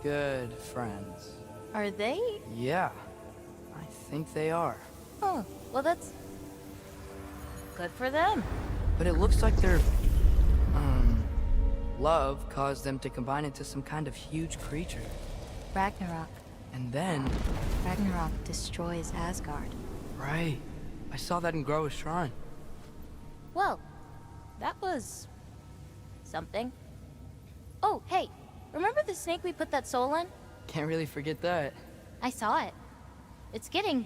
Good friends. Are they? Yeah, I think they are. Oh, well that's good for them. But it looks like their, love caused them to combine into some kind of huge creature. Ragnarok. And then... Ragnarok destroys Asgard. Right. I saw that in Groa's shrine. Well, that was... something. Oh, hey, remember the snake we put that soul in? Can't really forget that. I saw it. It's getting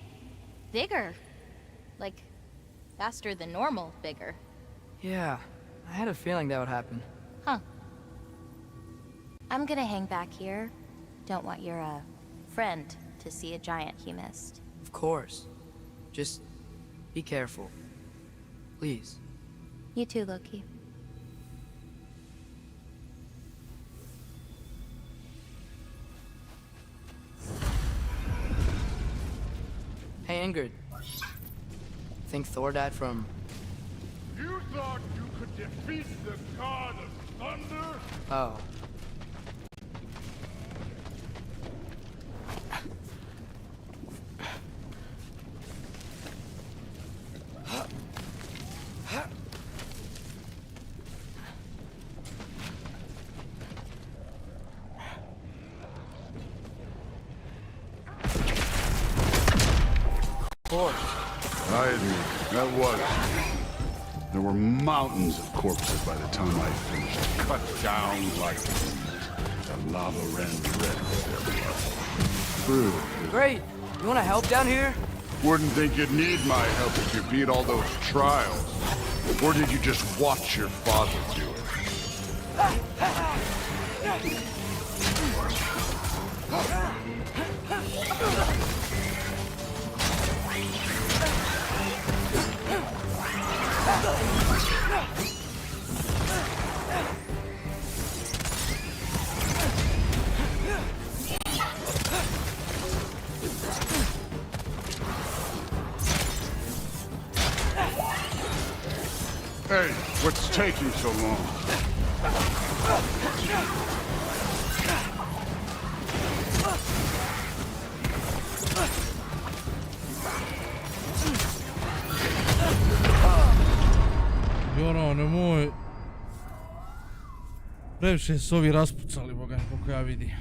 bigger. Like, faster than normal bigger. Yeah, I had a feeling that would happen. Huh. I'm gonna hang back here. Don't want your, friend to see a giant he missed. Of course. Just be careful. Please. You too, Loki. Hey, Ingrid. Think Thor died from... You thought you could defeat the god of thunder? Oh. I admit, that was. There were mountains of corpses by the time I finished, cut down like weeds. The lava ran red with their blood. Great! You wanna help down here? Wouldn't think you'd need my help if you beat all those trials. Or did you just watch your father do it? Hey, what's taking so long? Joro, nemoj. Previše su ovi raspucali, boga mi, koliko ja vidim.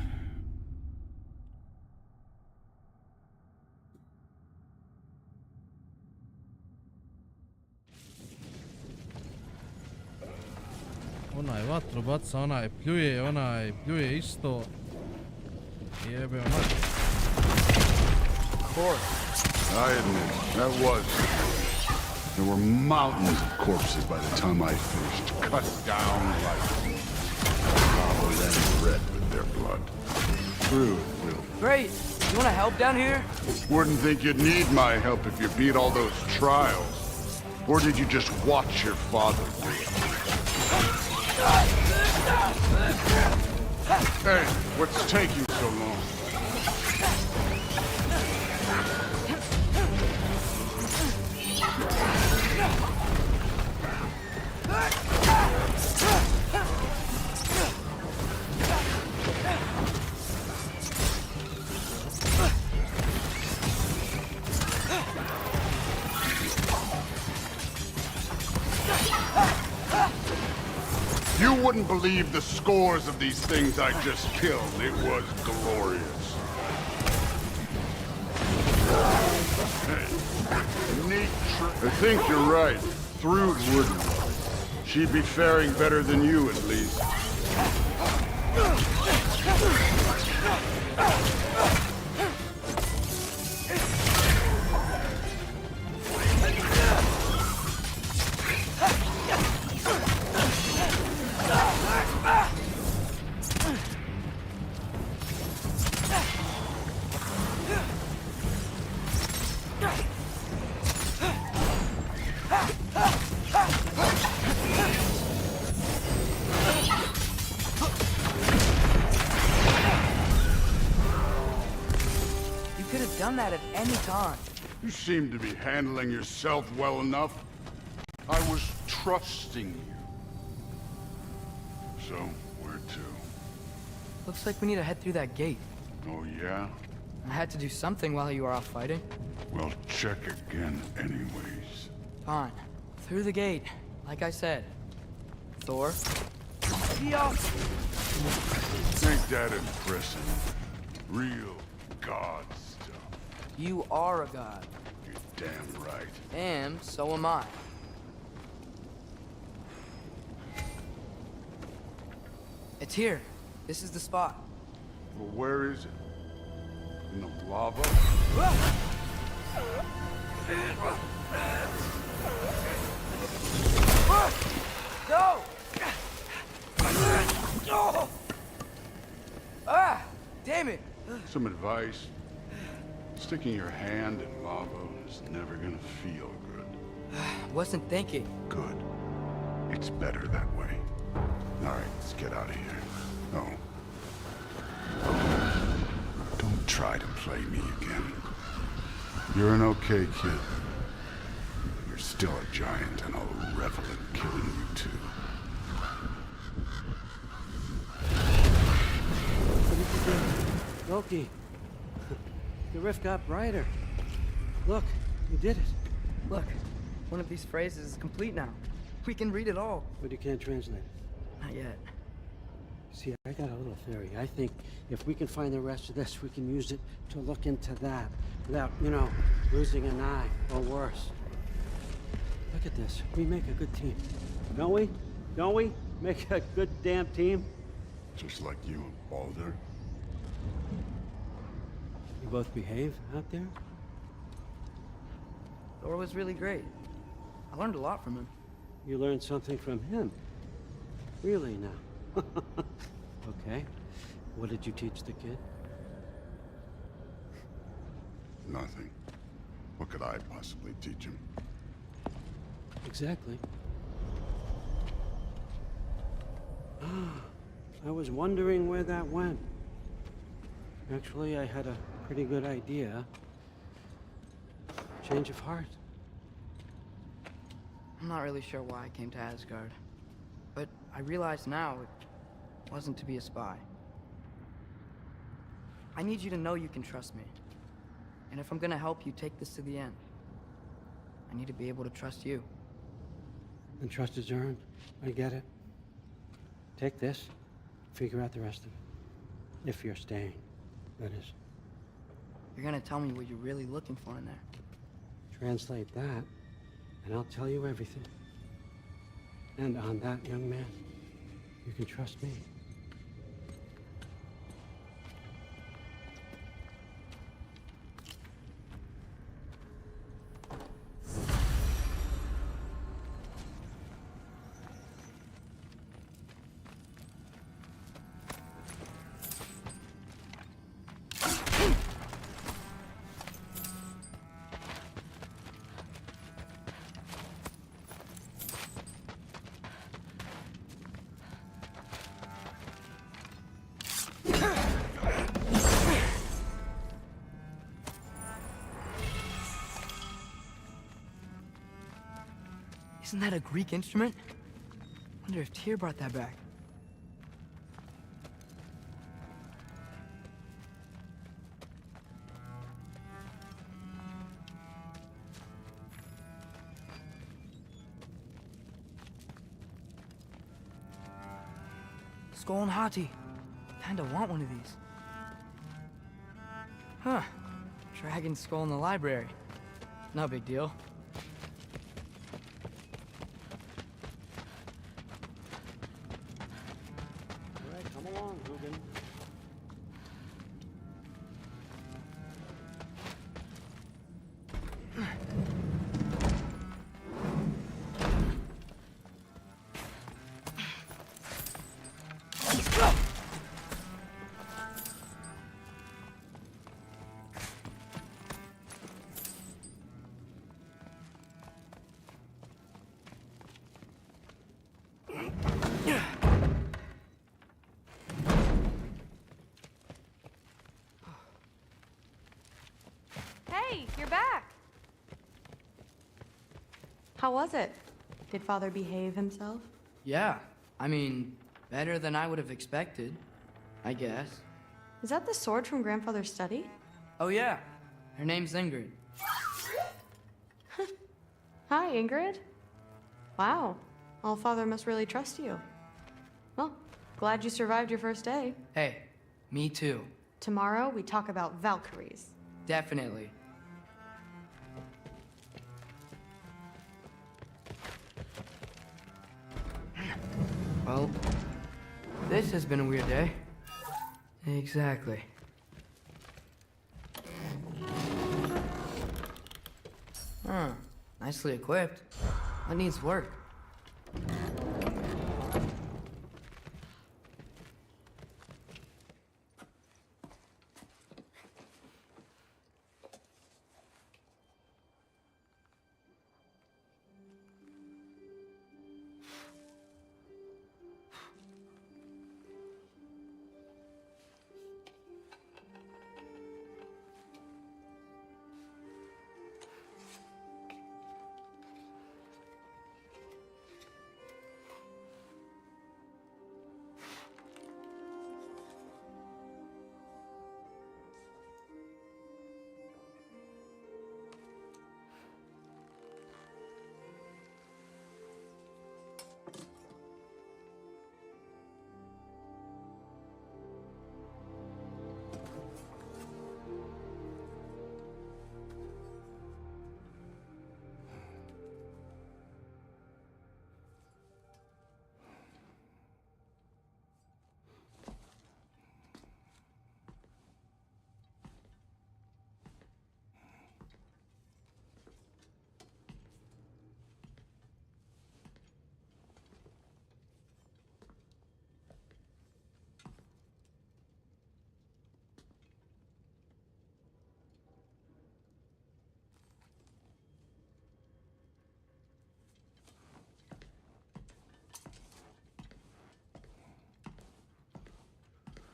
Onaj vatru baca, onaj pljuje isto. Jebe onaj. I admit, that was. There were mountains of corpses by the time I finished, cut down like lava ran red with their blood. True, Will. Great! You wanna help down here? Wouldn't think you'd need my help if you beat all those trials. Or did you just watch your father do it? Hey, what's taking so long? You wouldn't believe the scores of these things I just killed. It was glorious. Hey, neat I think you're right. Thrud wouldn't. She'd be faring better than you, at least. done that at any time. You seem to be handling yourself well enough. I was trusting you. So, where to? Looks like we need to head through that gate. Oh, yeah? I had to do something while you were off fighting. Well, check again anyways. Fine. Through the gate, like I said. Thor. Yo! Ain't that impressive? Real god stuff. You are a god. You're damn right. And so am I. It's here. This is the spot. Well, where is it? In the lava? No! Ah! Damn it! Some advice. Sticking your hand in lava is never gonna feel good. Wasn't thinking. Good. It's better that way. Alright, let's get out of here. Oh. Don't try to play me again. You're an okay kid. You're still a giant, and I'll revel in killing you too. What did you do? Loki, the rift got brighter. Look, you did it. Look, one of these phrases is complete now. We can read it all. But you can't translate. Not yet. See, I got a little theory. I think if we can find the rest of this, we can use it to look into that without, you know, losing an eye or worse. Look at this. We make a good team. Don't we? Don't we? Make a good damn team? Just like you and Baldur. You both behave out there? Thor was really great. I learned a lot from him. You learned something from him? Really now? Okay. What did you teach the kid? Nothing. What could I possibly teach him? Exactly. I was wondering where that went. Actually, I had a pretty good idea. Change of heart. I'm not really sure why I came to Asgard. But I realize now it wasn't to be a spy. I need you to know you can trust me. And if I'm gonna help you take this to the end, I need to be able to trust you. And trust is earned. I get it. Take this, figure out the rest of it. If you're staying, that is. You're gonna tell me what you're really looking for in there. Translate that, and I'll tell you everything. And on that, young man, you can trust me. Isn't that a Greek instrument? Wonder if Tyr brought that back. Skull and Hati. Kinda want one of these. Huh. Dragon skull in the library. No big deal. All right, come along, Hugin. back. How was it? Did Father behave himself? Yeah, I mean, better than I would have expected, I guess. Is that the sword from Grandfather's study? Oh yeah, her name's Ingrid. Hi, Ingrid. Wow, Allfather must really trust you. Well, glad you survived your first day. Hey, me too. Tomorrow, we talk about Valkyries. Definitely. Well, this has been a weird day. Exactly. Huh. Nicely equipped. What needs work?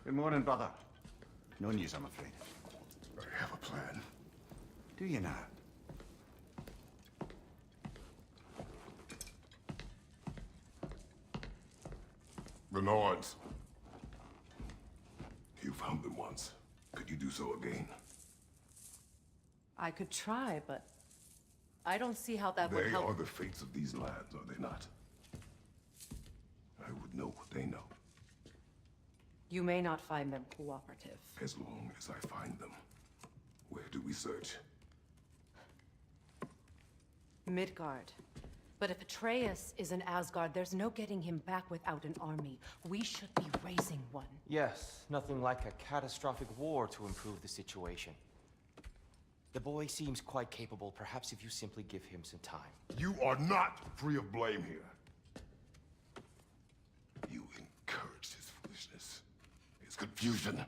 Good morning, brother. No news, I'm afraid. I have a plan. Do you now? The Nords. You found them once. Could you do so again? I could try, but I don't see how that would They help. are the fates of these lands, are they not? I would know what they know. You may not find them cooperative. As long as I find them. Where do we search? Midgard. But if Atreus is in Asgard, there's no getting him back without an army. We should be raising one. Yes, nothing like a catastrophic war to improve the situation. The boy seems quite capable. Perhaps if you simply give him some time. You are not free of blame here. You encouraged his foolishness, his confusion.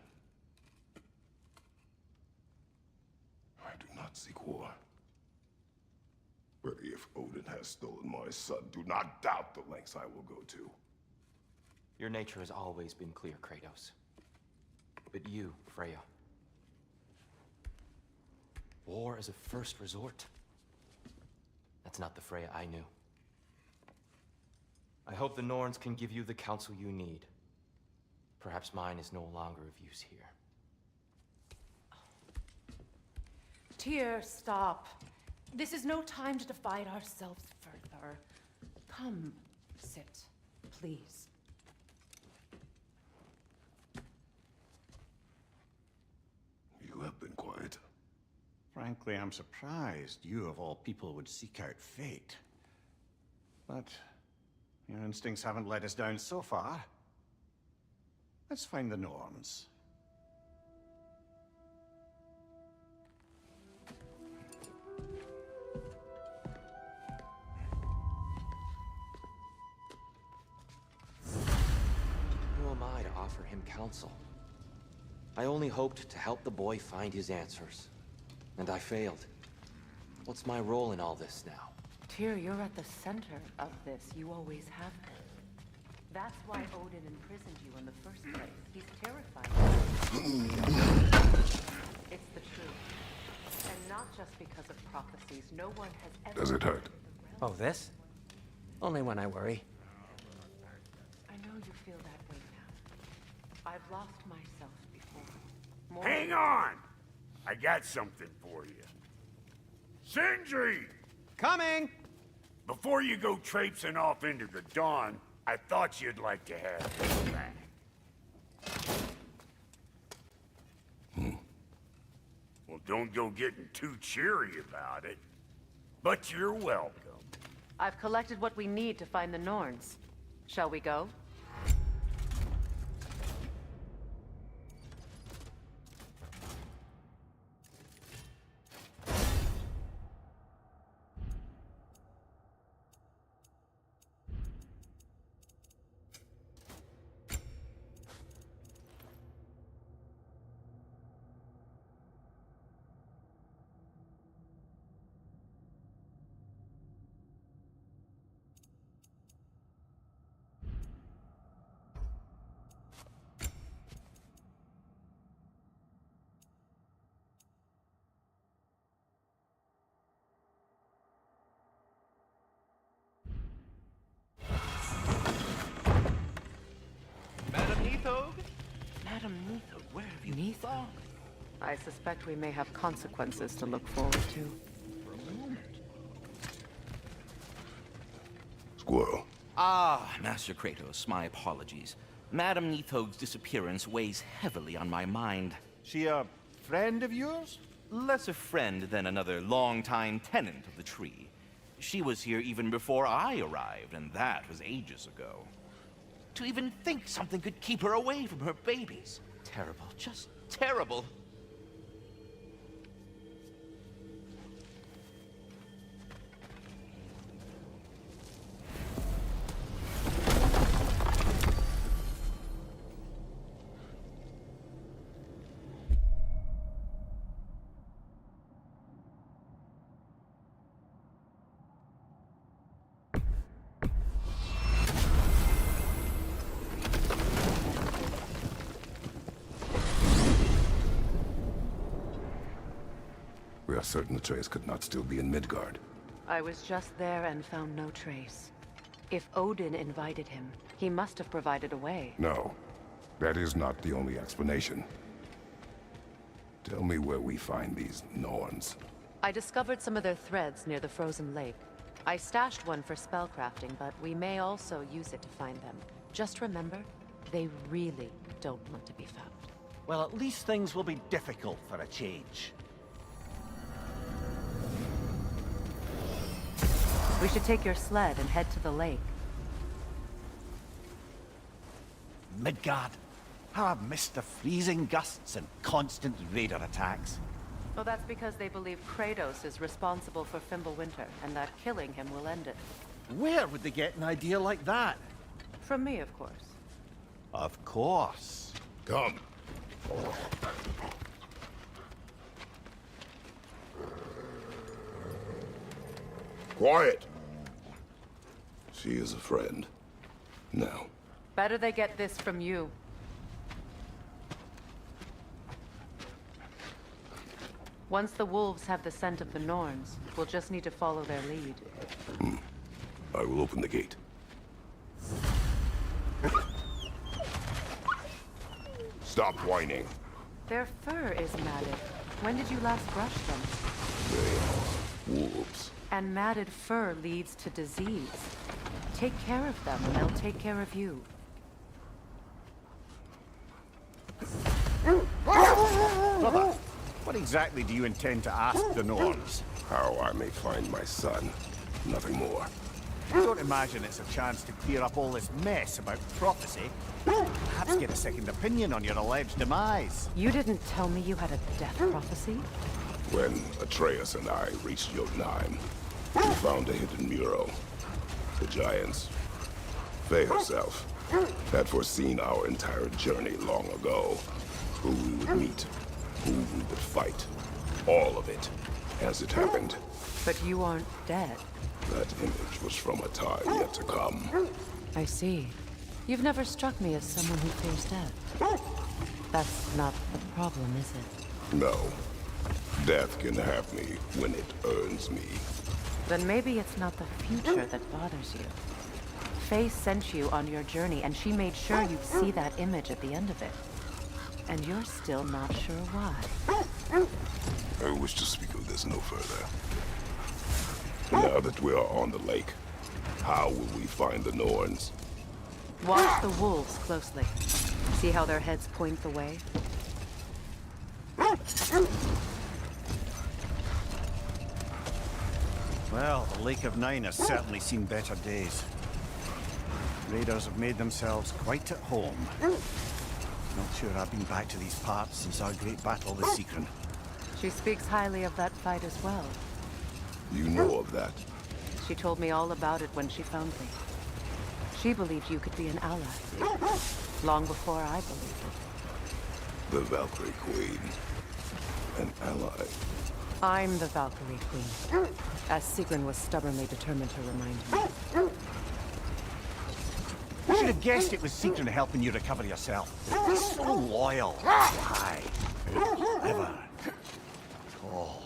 I do not seek war. But if Odin has stolen my son, do not doubt the lengths I will go to. Your nature has always been clear, Kratos. But you, Freya. War as a first resort. That's not the Freya I knew. I hope the Norns can give you the counsel you need. Perhaps mine is no longer of use here. Tyr, stop. This is no time to divide ourselves further. Come, sit, please. You have been quiet. Frankly, I'm surprised you, of all people, would seek out fate. But your instincts haven't let us down so far. Let's find the Norns. Who am I to offer him counsel? I only hoped to help the boy find his answers. And I failed. What's my role in all this now? Tyr, you're at the center of this. You always have been. That's why Odin imprisoned you in the first place. He's terrified of you. It's the truth. And not just because of prophecies. No one has ever... Does it hurt? Oh, this? Only when I worry. I know you feel that way now. I've lost myself before. Hang on! I got something for you. Sindri! Coming! Before you go traipsing off into the dawn, I thought you'd like to have this back. Well, don't go getting too cheery about it. But you're welcome. I've collected what we need to find the Norns. Shall we go? Madam Neathog, where have you gone? I suspect we may have consequences to look forward to. Squirrel. Ah, Master Kratos, my apologies. Madam Neathog's disappearance weighs heavily on my mind. She a friend of yours? Less a friend than another longtime tenant of the tree. She was here even before I arrived, and that was ages ago. To even think something could keep her away from her babies. Terrible, just terrible. We are certain the trace could not still be in Midgard. I was just there and found no trace. If Odin invited him, he must have provided a way. No, that is not the only explanation. Tell me where we find these Norns. I discovered some of their threads near the frozen lake. I stashed one for spellcrafting, but we may also use it to find them. Just remember, they really don't want to be found. Well, at least things will be difficult for a change. We should take your sled and head to the lake. Midgard. How I've missed the freezing gusts and constant raider attacks. Well, that's because they believe Kratos is responsible for Fimbulwinter, and that killing him will end it. Where would they get an idea like that? From me, of course. Of course. Come. Quiet! She is a friend. Now. Better they get this from you. Once the wolves have the scent of the Norns, we'll just need to follow their lead. I will open the gate. Stop whining. Their fur is matted. When did you last brush them? They are wolves. And matted fur leads to disease. Take care of them, and they'll take care of you. Brother, what exactly do you intend to ask the Norns? How I may find my son. Nothing more. I don't imagine it's a chance to clear up all this mess about prophecy. Perhaps get a second opinion on your alleged demise. You didn't tell me you had a death prophecy? When Atreus and I reached Jotunheim, we found a hidden mural. The giants, Faye herself, had foreseen our entire journey long ago. Who we would meet, who we would fight. All of it, as it happened. But you aren't dead. That image was from a time yet to come. I see. You've never struck me as someone who fears death. That's not the problem, is it? No. Death can have me when it earns me. Then maybe it's not the future that bothers you. Faye sent you on your journey, and she made sure you'd see that image at the end of it. And you're still not sure why. I wish to speak of this no further. Now that we are on the lake, how will we find the Norns? Watch the wolves closely. See how their heads point the way? Well, the Lake of Nine has certainly seen better days. Raiders have made themselves quite at home. Not sure I've been back to these parts since our great battle with Secret. She speaks highly of that fight as well. You know of that? She told me all about it when she found me. She believed you could be an ally. Long before I believed it. The Valkyrie Queen. An ally. I'm the Valkyrie Queen, as Sigrun was stubbornly determined to remind me. I should have guessed it was Secret helping you recover yourself. So loyal. Aye. Ever. Oh.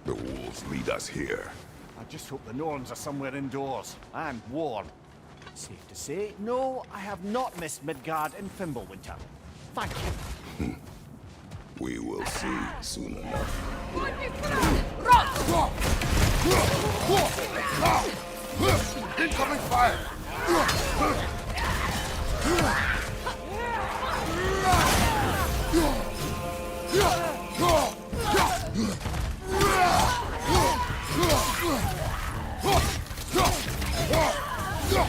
The wolves lead us here. I just hope the Norns are somewhere indoors and warm. Safe to say, no, I have not missed Midgard in Fimbulwinter. Thank you. We will see soon enough. Incoming fire!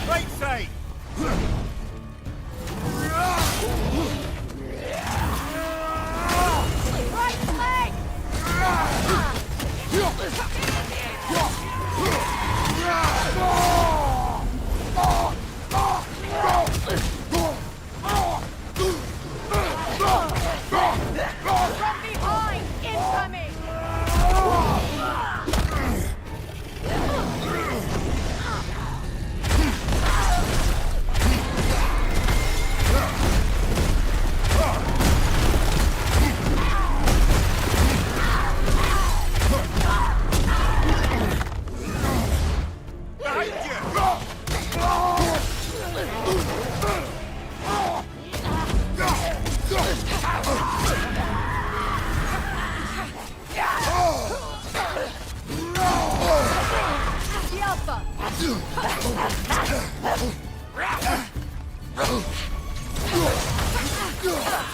Right side! From behind! Incoming!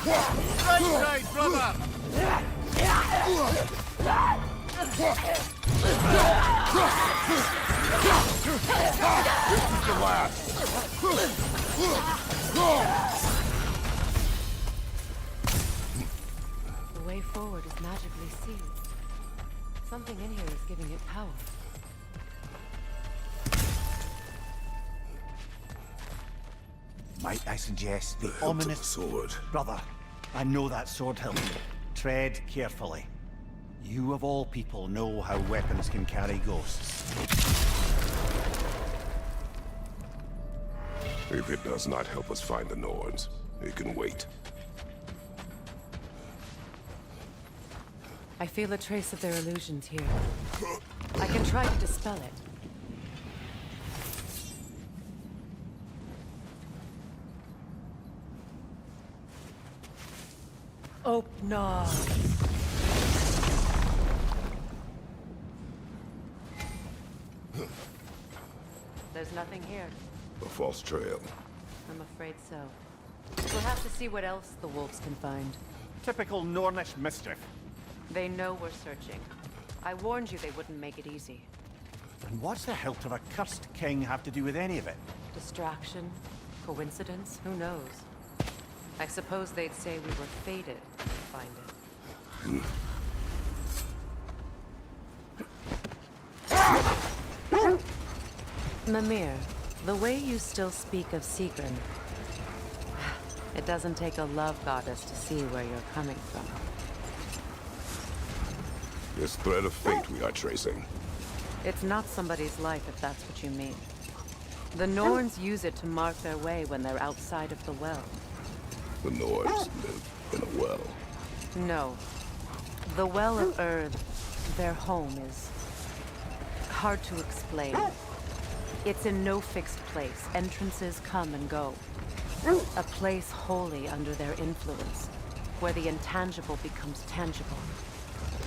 Right side, brother! This is the last. The way forward is magically sealed. Something in here is giving it power. Might I suggest the hilt of ominous the sword? Brother, I know that sword hilt. Tread carefully. You of all people know how weapons can carry ghosts. If it does not help us find the Norns, it can wait. I feel a trace of their illusions here. I can try to dispel it. Open. There's nothing here. A false trail. I'm afraid so. We'll have to see what else the wolves can find. Typical Nornish mischief. They know we're searching. I warned you they wouldn't make it easy. And what's the hilt of a cursed king have to do with any of it? Distraction? Coincidence? Who knows? I suppose they'd say we were fated to find it. Mimir, the way you still speak of Sigrun, it doesn't take a love goddess to see where you're coming from. This thread of fate we are tracing. It's not somebody's life, if that's what you mean. The Norns use it to mark their way when they're outside of the well. The Norns live in a well. No. The Well of Earth, their home, is hard to explain. It's in no fixed place. Entrances come and go. A place wholly under their influence, where the intangible becomes tangible.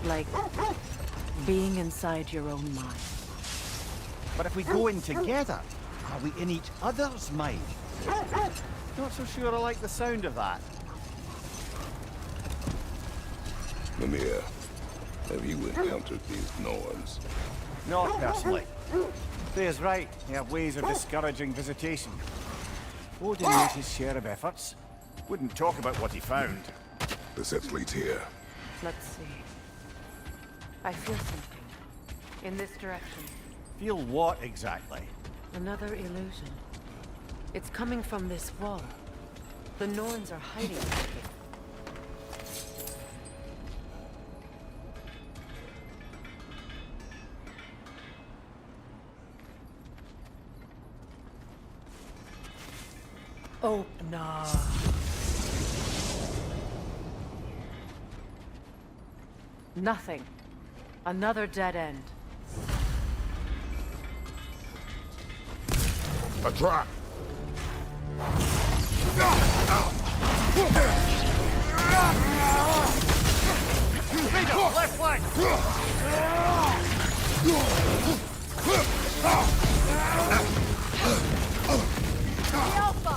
Like being inside your own mind. But if we go in together, are we in each other's mind? Not so sure I like the sound of that. Mimir, have you encountered these Norns? Not personally. Freya's right. They have ways of discouraging visitation. Odin made his share of efforts. Wouldn't talk about what he found. The set leads here. Let's see. I feel something. In this direction. Feel what exactly? Another illusion. It's coming from this wall. The Norns are hiding something. Oh, nah. Nothing. Another dead end. A trap! Vidu, left flank! The Alpha!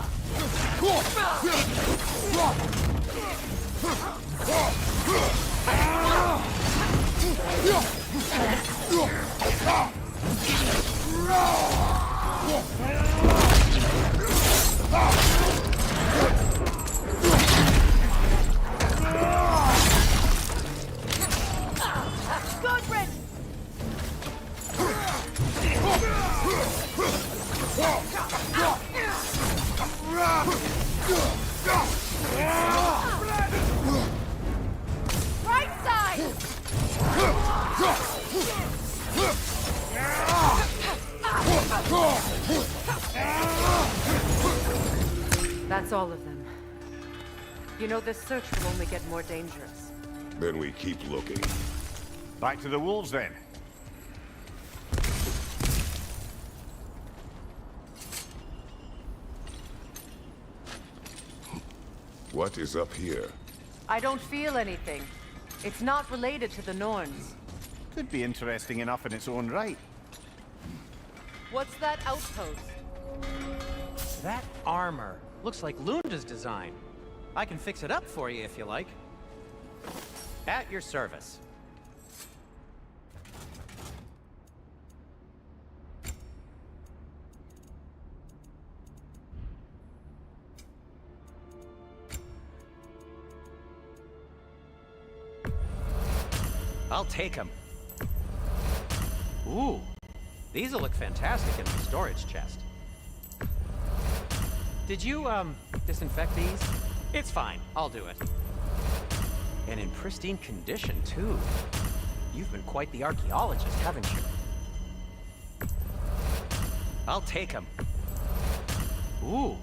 Godred! Right side! That's all of them. You know, this search will only get more dangerous. Then we keep looking. Back to the wolves then. What is up here? I don't feel anything. It's not related to the Norns. Could be interesting enough in its own right. What's that outpost? That armor looks like Lunda's design. I can fix it up for you if you like. At your service. I'll take them. Ooh, these'll look fantastic in my storage chest. Did you, disinfect these? It's fine, I'll do it. And in pristine condition, too. You've been quite the archaeologist, haven't you? I'll take them. Ooh,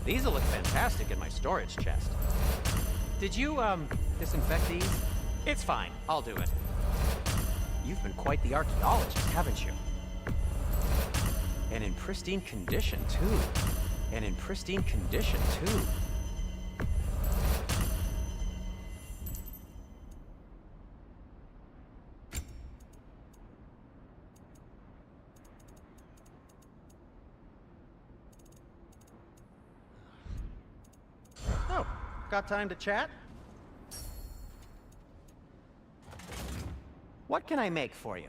these'll look fantastic in my storage chest. Did you, disinfect these? It's fine, I'll do it. You've been quite the archaeologist, haven't you? And in pristine condition, too. And in pristine condition, too. Oh, got time to chat? What can I make for you?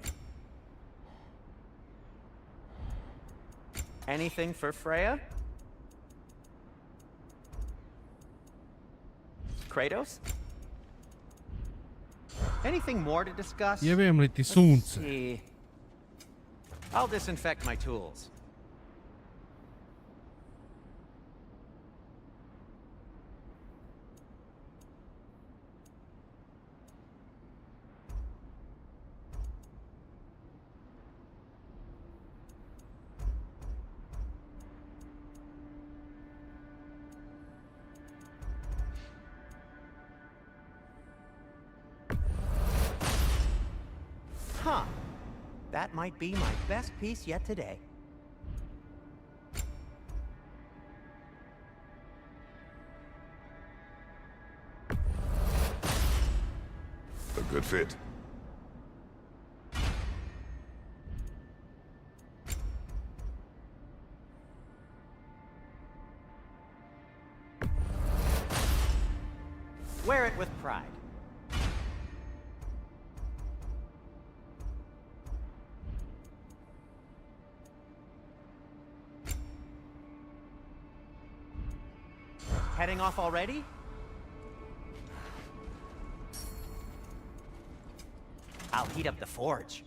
Anything for Freya? Kratos? Anything more to discuss? Jebem li ti Let's sunce. see. I'll disinfect my tools. that might be my best piece yet today. A good fit. Wear it with pride. Heading off already? I'll heat up the forge.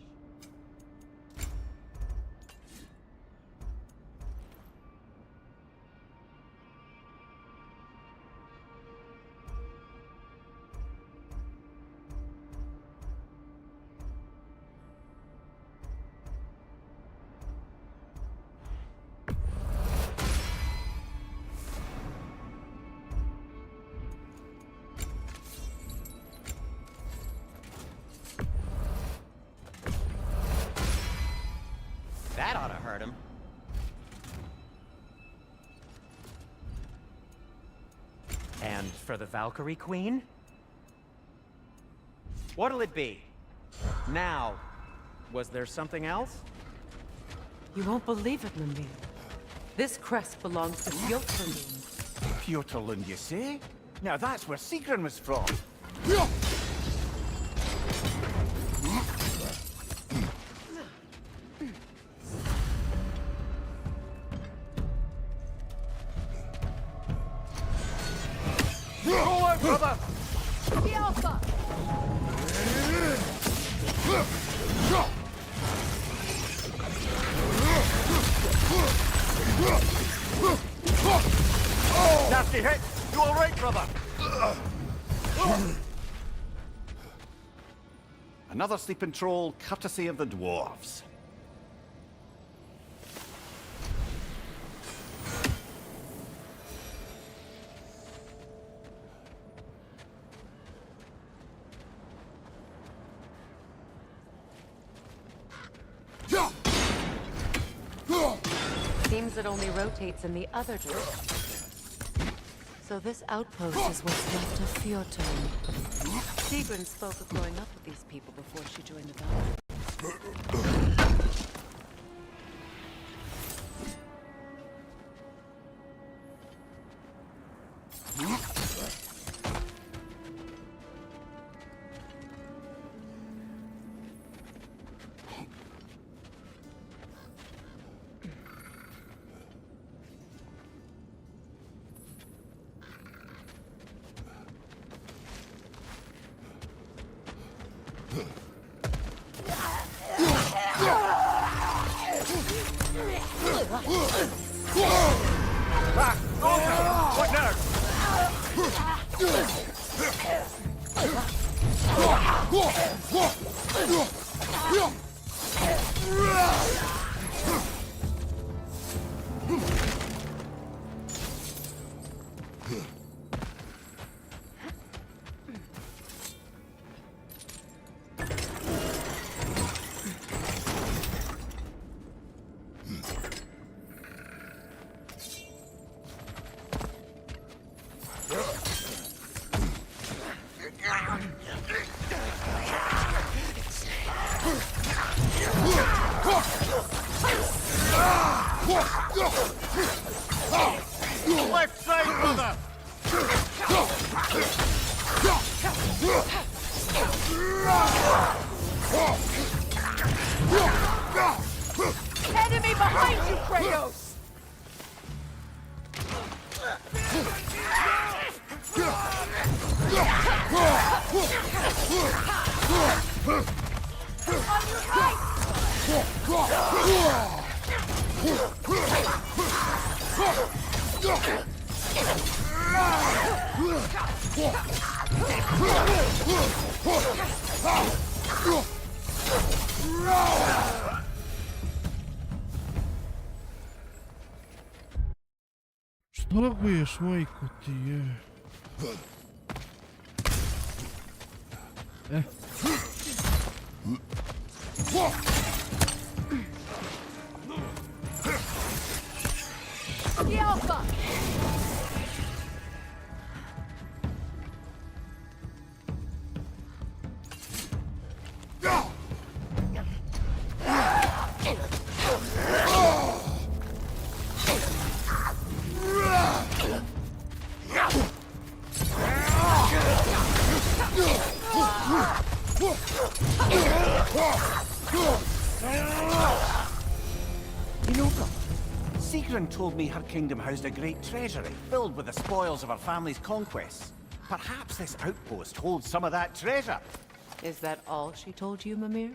That ought to hurt him. And for the Valkyrie Queen? What'll it be? Now, was there something else? You won't believe it, Mimir. This crest belongs to Fjötterlund. Fjötterlund, you say? Now that's where Sigrun was from. Brother! The Alpha! Nasty hit! You alright, brother? Another sleeping troll, courtesy of the dwarves. Seems it only rotates in the other direction. So this outpost is what's left of Fjötterlund. Sigrun spoke of growing up with these people before she joined the Valkyrie. What now? Left side, brother! Enemy behind you, Kratos! On your right! Što laguješ, majko ti je? The Alpha! Sigrun told me her kingdom housed a great treasury filled with the spoils of her family's conquests. Perhaps this outpost holds some of that treasure. Is that all she told you, Mimir?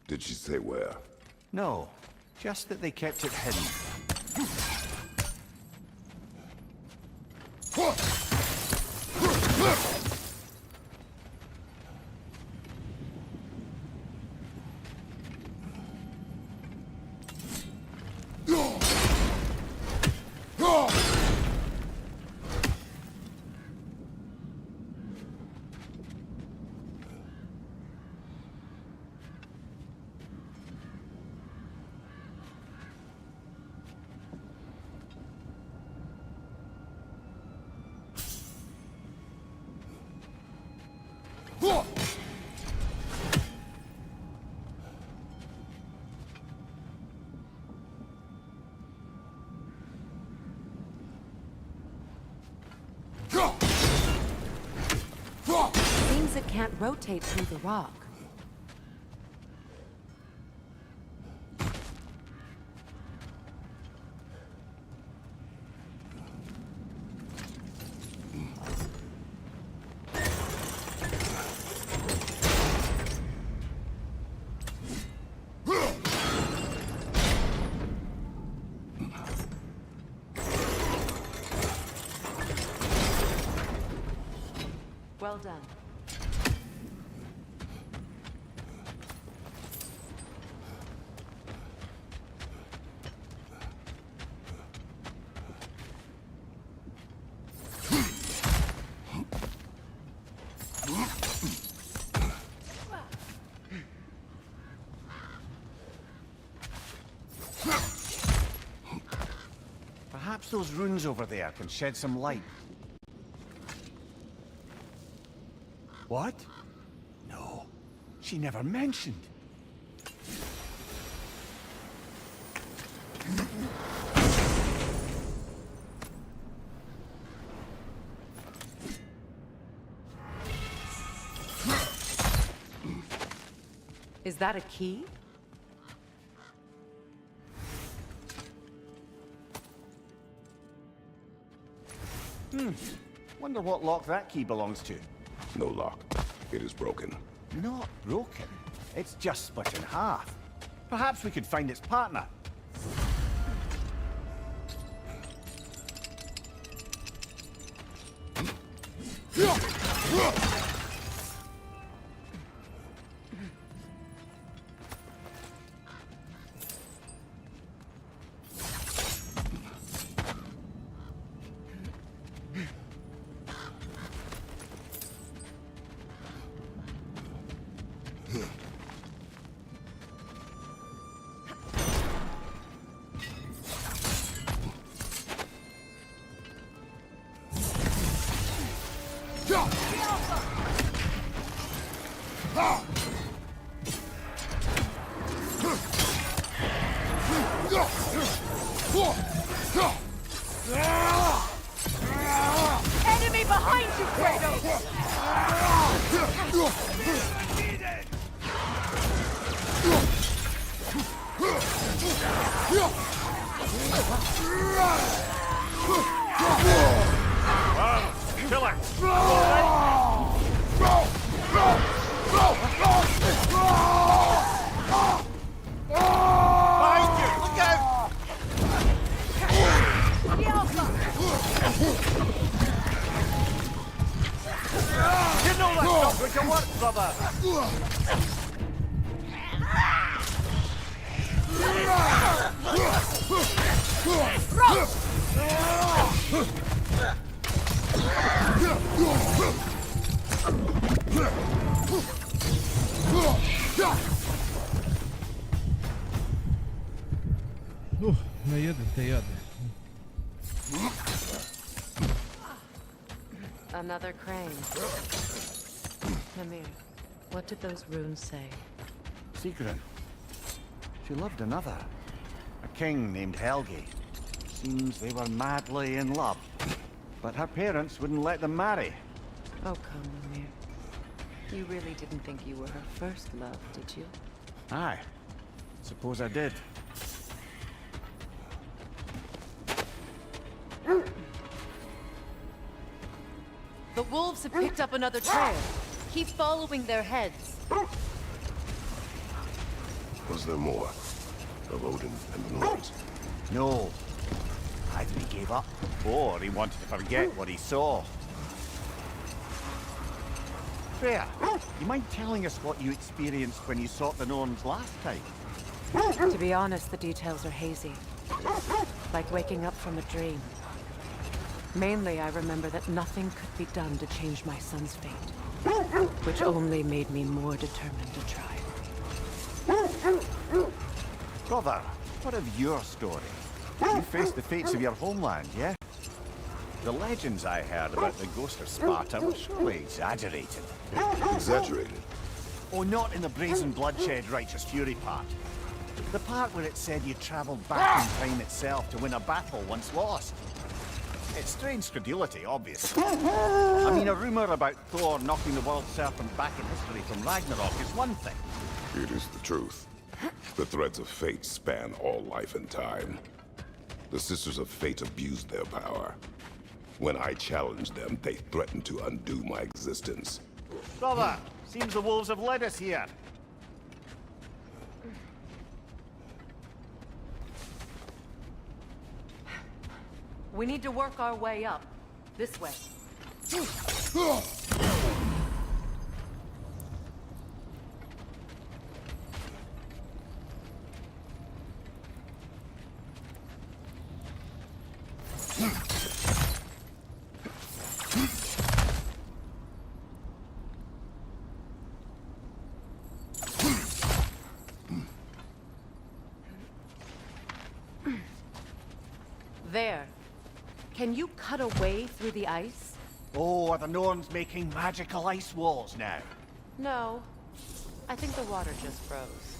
Did she say where? No, just that they kept it hidden. Seems it can't rotate through the rock. Well done. Perhaps those runes over there can shed some light. What? No, she never mentioned. Is that a key? Wonder what lock that key belongs to. No lock. It is broken. Not broken. It's just split in half. Perhaps we could find its partner. Enemy behind you, Kratos! Kill her! Behind you! Look out! The Alpha! You know that's not going to work, brother! Ne jedete, jade. Another crane. Mimir, what did those runes say? Sigrun. She loved another. A king named Helgi. Seems they were madly in love. But her parents wouldn't let them marry. Oh, come, Mimir. You really didn't think you were her first love, did you? Aye. Suppose I did. The wolves have picked up another trail. Keep following their heads. Was there more? Of Odin and the Norns? No. Either he gave up, or he wanted to forget what he saw. Freya, you mind telling us what you experienced when you sought the Norns last time? To be honest, the details are hazy. Like waking up from a dream. Mainly, I remember that nothing could be done to change my son's fate. Which only made me more determined to try. Brother, what of your story? You faced the fates of your homeland, yeah? The legends I heard about the ghost of Sparta were surely exaggerated. Exaggerated? Oh, not in the brazen bloodshed righteous fury part. The part where it said you travelled back in time itself to win a battle once lost. It's strange credulity, obviously. I mean, a rumour about Thor knocking the world serpent back in history from Ragnarok is one thing. It is the truth. The threads of fate span all life and time. The Sisters of Fate abused their power. When I challenged them, they threatened to undo my existence. Brother, seems the wolves have led us here. We need to work our way up. This way. There. Can you cut a way through the ice? Oh, are the Norns making magical ice walls now? No. I think the water just froze.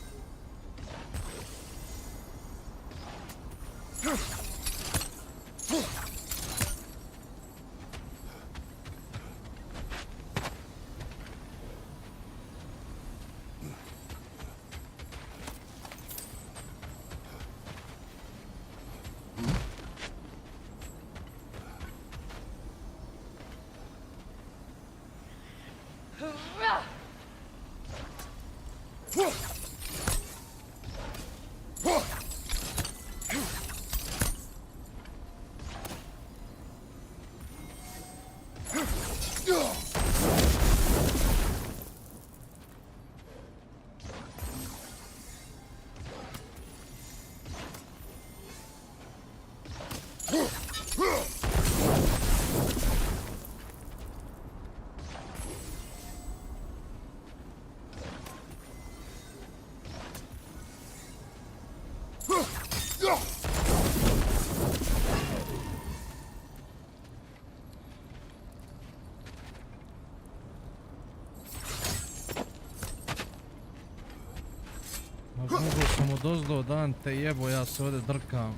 Mogu sam odozdo dan te jebo, ja se ovdje drkam.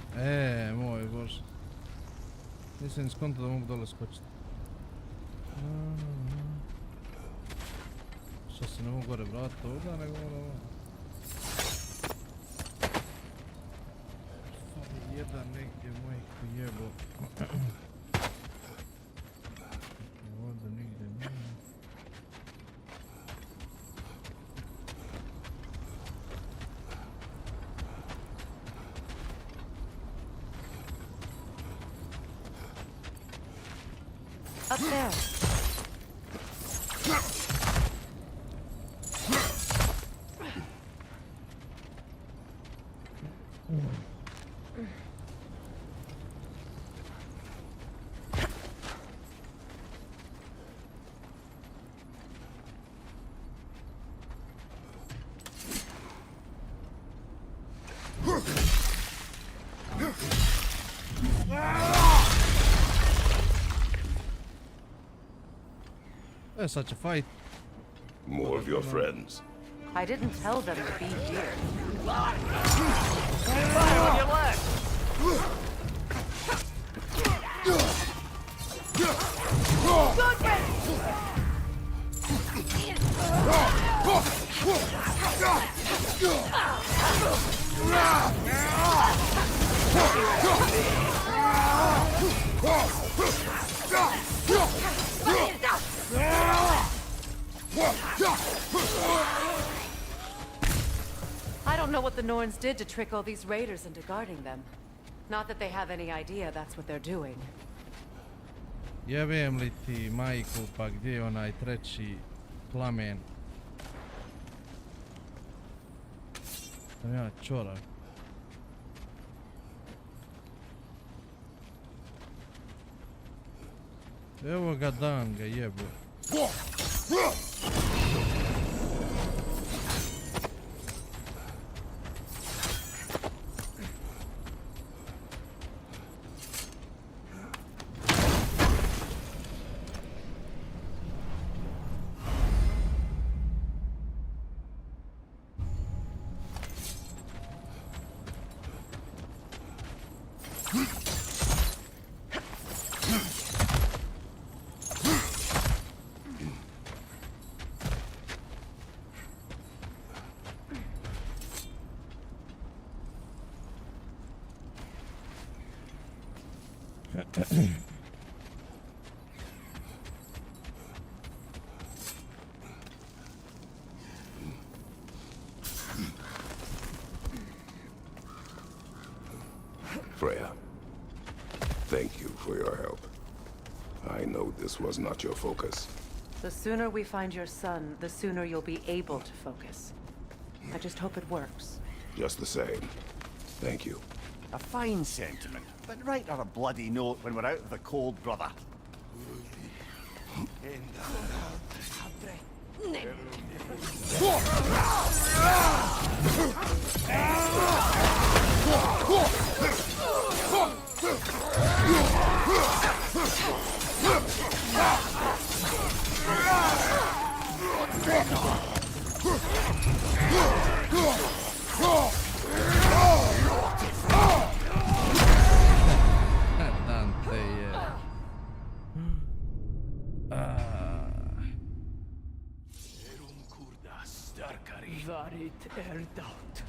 Moj bože. Nisam iskontao da mogu dole skočiti. Što se ne mogu gore vratiti ovdje, nego ono... Jedan negdje mojih jebo. Ovdje nigdje nema. Up there. Sad će fight. More of your friends. I didn't tell them to be here. Fire on your left! I don't know what the Norns did to trick all these raiders into guarding them. Not that they have any idea that's what they're doing. Jebem li ti majku, pa gdje je onaj treći plamen? Sam ja čorak. Evo ga dan ga jebe. Freya, thank you for your help. I know this was not your focus. The sooner we find your son, the sooner you'll be able to focus. I just hope it works. Just the same, thank you. A fine sentiment, but write her a bloody note when we're out of the cold, brother. Varit erdaut.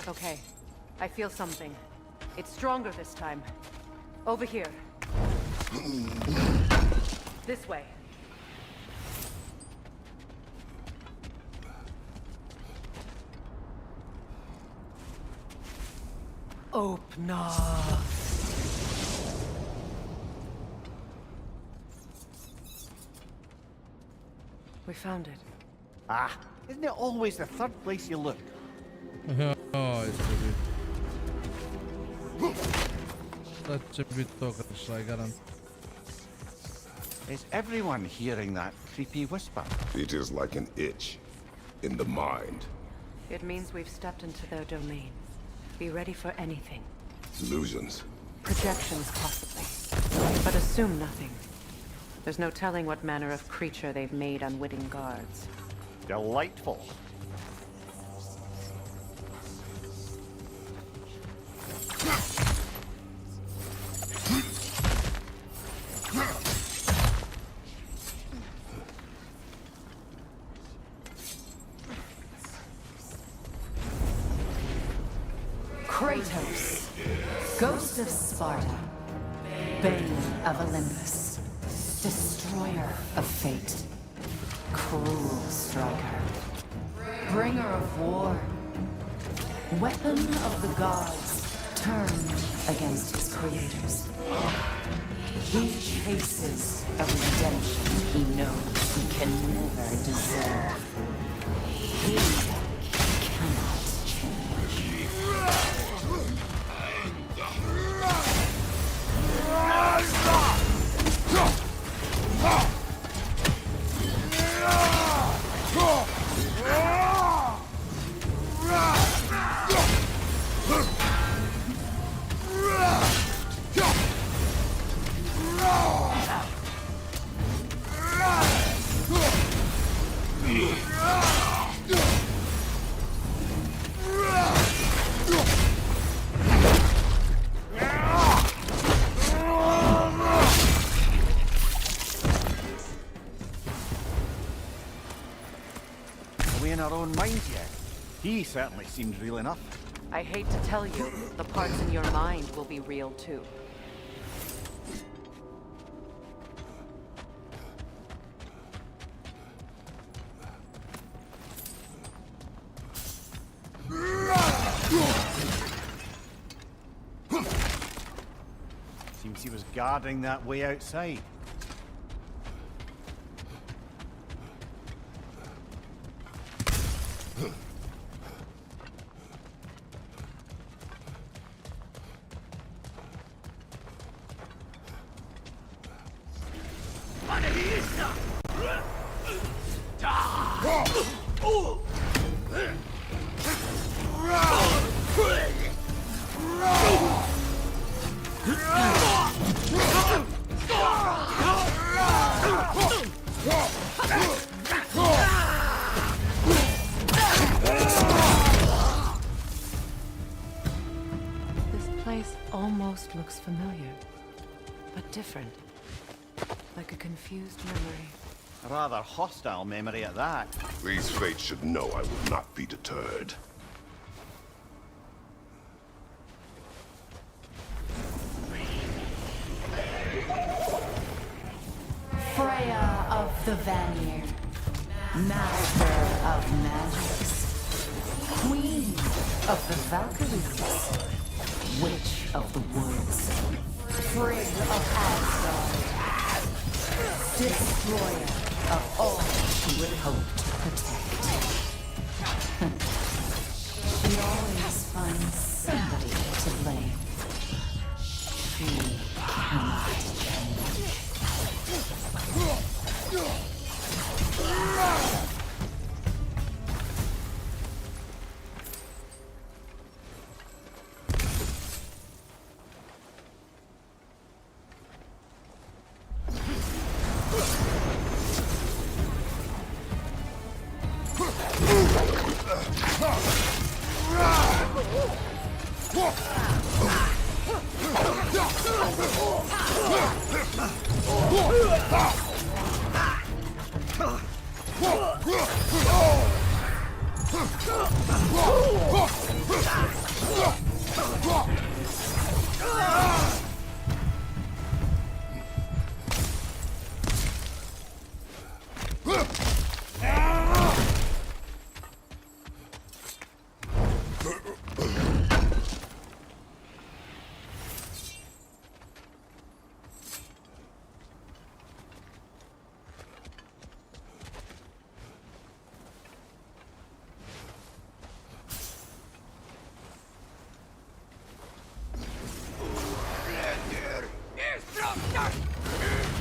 Okay, I feel something. It's stronger this time. Over here. This way. Open up. We found it. Ah, isn't it always the third place you look? Oh, it's such a bit talkers, I garant. Is everyone hearing that creepy whisper? It is like an itch in the mind. It means we've stepped into their domain. Be ready for anything. Illusions. Projections, possibly. But assume nothing. There's no telling what manner of creature they've made unwitting guards. Delightful. of Sparta, bane of Olympus, destroyer of fate, cruel striker, bringer of war, weapon of the gods turned against his creators. He chases a redemption he knows he can never deserve. He cannot change. Our own minds yet. He certainly seems real enough. I hate to tell you, the parts in your mind will be real too. Seems he was guarding that way outside. Almost looks familiar, but different. Like a confused memory. A rather hostile memory at that. These fates should know I will not be deterred. Freya of the Vanir, master of magics, queen of the Valkyries, witch of the woods, Frigg of Asgard, destroyer of all she would hope to protect. She always finds somebody to blame. She cannot change.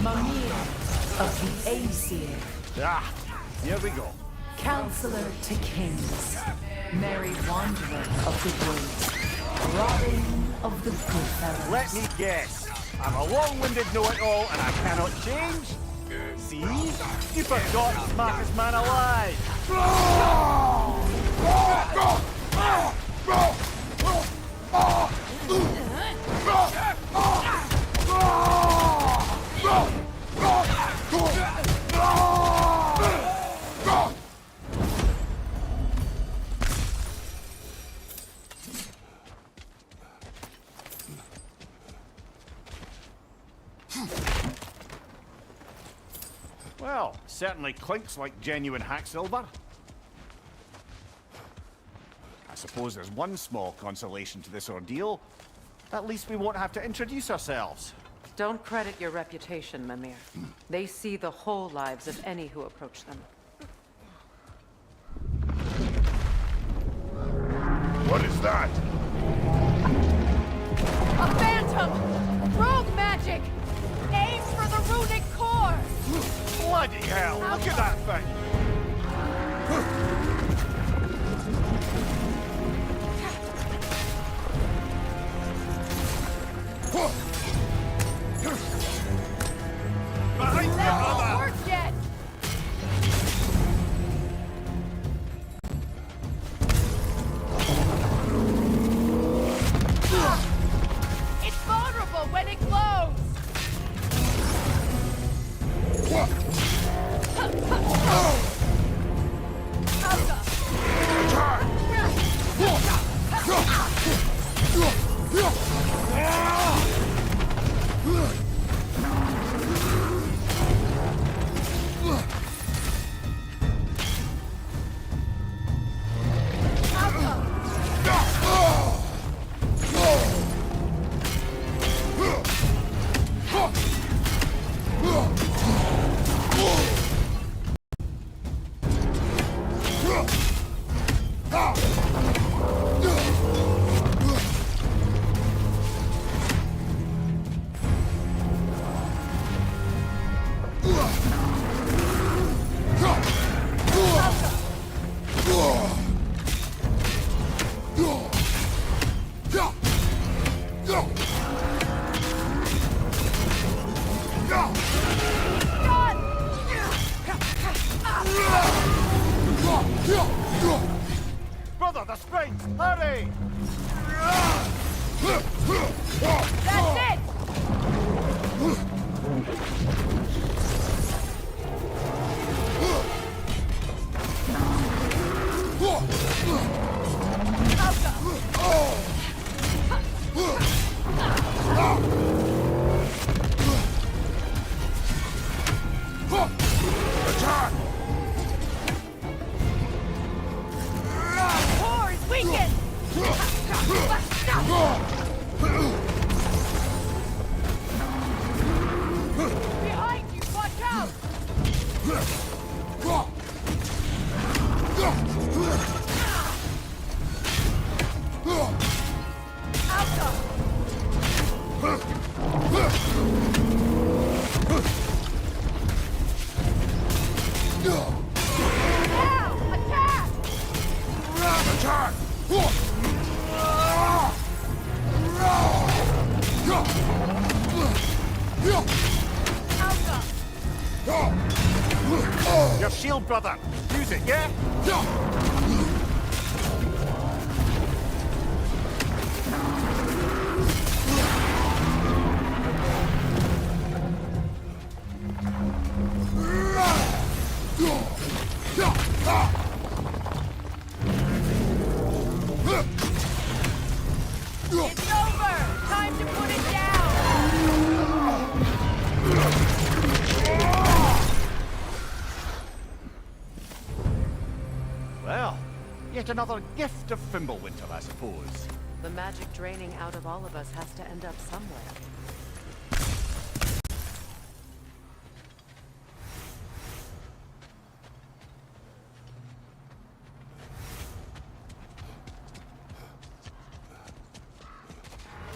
Mimir of the Aesir. Ah, here we go. Counselor to kings, merry wanderer of the woods, Robin of the good fellows. Let me guess. I'm a long-winded know-it-all and I cannot change? See? You forgot smartest man alive! Well, certainly clinks like genuine hack silver. I suppose there's one small consolation to this ordeal. At least we won't have to introduce ourselves. Don't credit your reputation, Mimir. They see the whole lives of any who approach them. What is that? A phantom! Rogue magic! Aims for the runic core! Bloody hell, look at that thing! Behind you, brother! Work yet! It's vulnerable when it glows! Brother, the springs! Hurry! That's it! Attack! Core is weakened! Behind you, watch out! Now, attack! Attack! Your shield, brother! Use it, yeah? It's over! Time to put it down! Well, yet another gift of Fimbulwinter, I suppose. The magic draining out of all of us has to end up somewhere.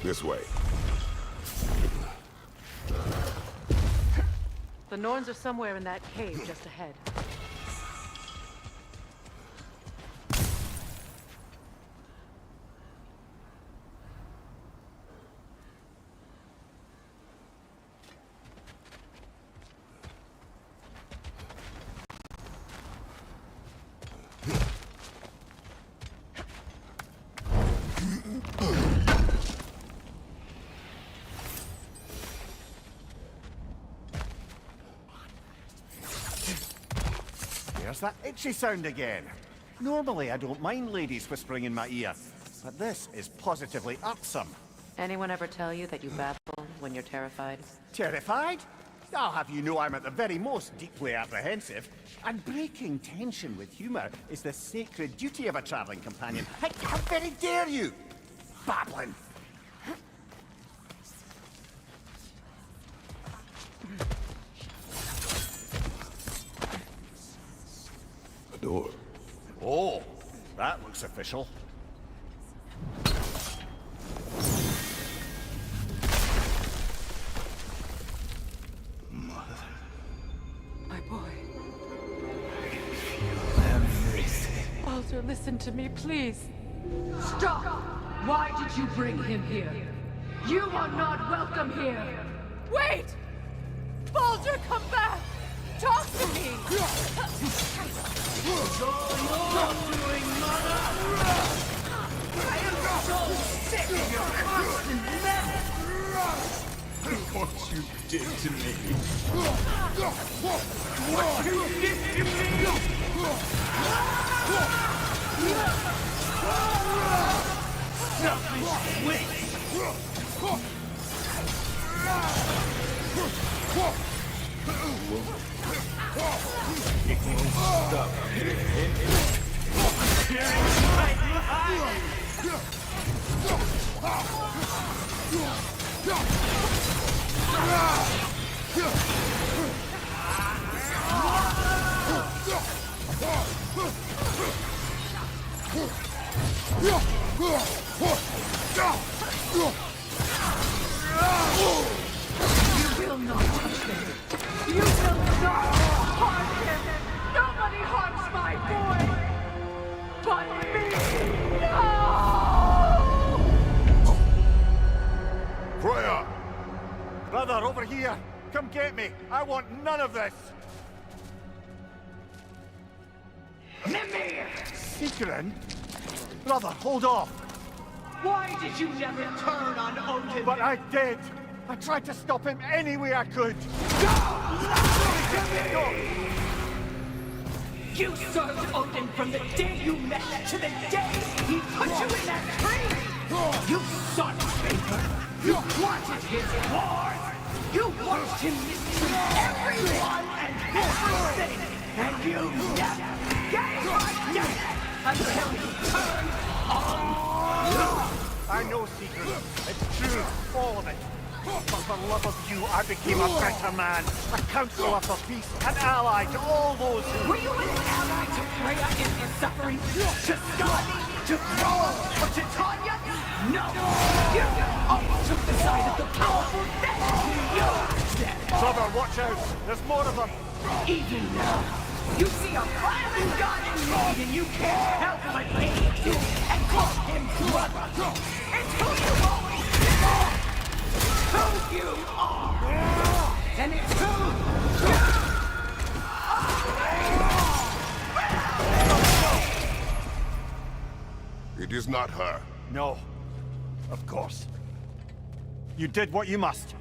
This way. The Norns are somewhere in that cave just ahead. There's that itchy sound again. Normally I don't mind ladies whispering in my ear, but this is positively irksome. Anyone ever tell you that you babble when you're terrified? Terrified? I'll have you know I'm at the very most deeply apprehensive. And breaking tension with humour is the sacred duty of a travelling companion. How very dare you! Babbling! A door. Oh, that looks official. My boy. Everything. Baldur, listen to me, please. Stop! Why did you bring him here? You are not welcome here! Wait! Baldur, come back! Talk to me! I am so sick of your constant mess! What you did to me. What you did to me! Selfish witch! It won't stop. You will not touch him! You will not harm him! Nobody harms my boy! But me! No! Freya! Brother, over here! Come get me! I want none of this! Mimir! Secret? Brother, hold off! Why did you never turn on Odin? But I did! I tried to stop him any way I could! You served Odin from the day you met to the day he put you in that tree! You sought favor! You wanted his wars! You watched him mistreat everyone and everything! And you never gave a damn until he turned on you! I know, Secret. It's true. All of it. But for love of you, I became a better man. A counselor for peace. An ally to all those who... Were you an ally to Freya in her suffering? To Skadi? To Thrall? Or to Tanya? No! You almost took the side of the powerful dead! You dead! Brother, watch out! There's more of them! Even now, you see a violent god in need and you can't help but hate him and call him brother! It's who you always been! Who you are! And it's who you are! It is not her. No. Of course. You did what you must.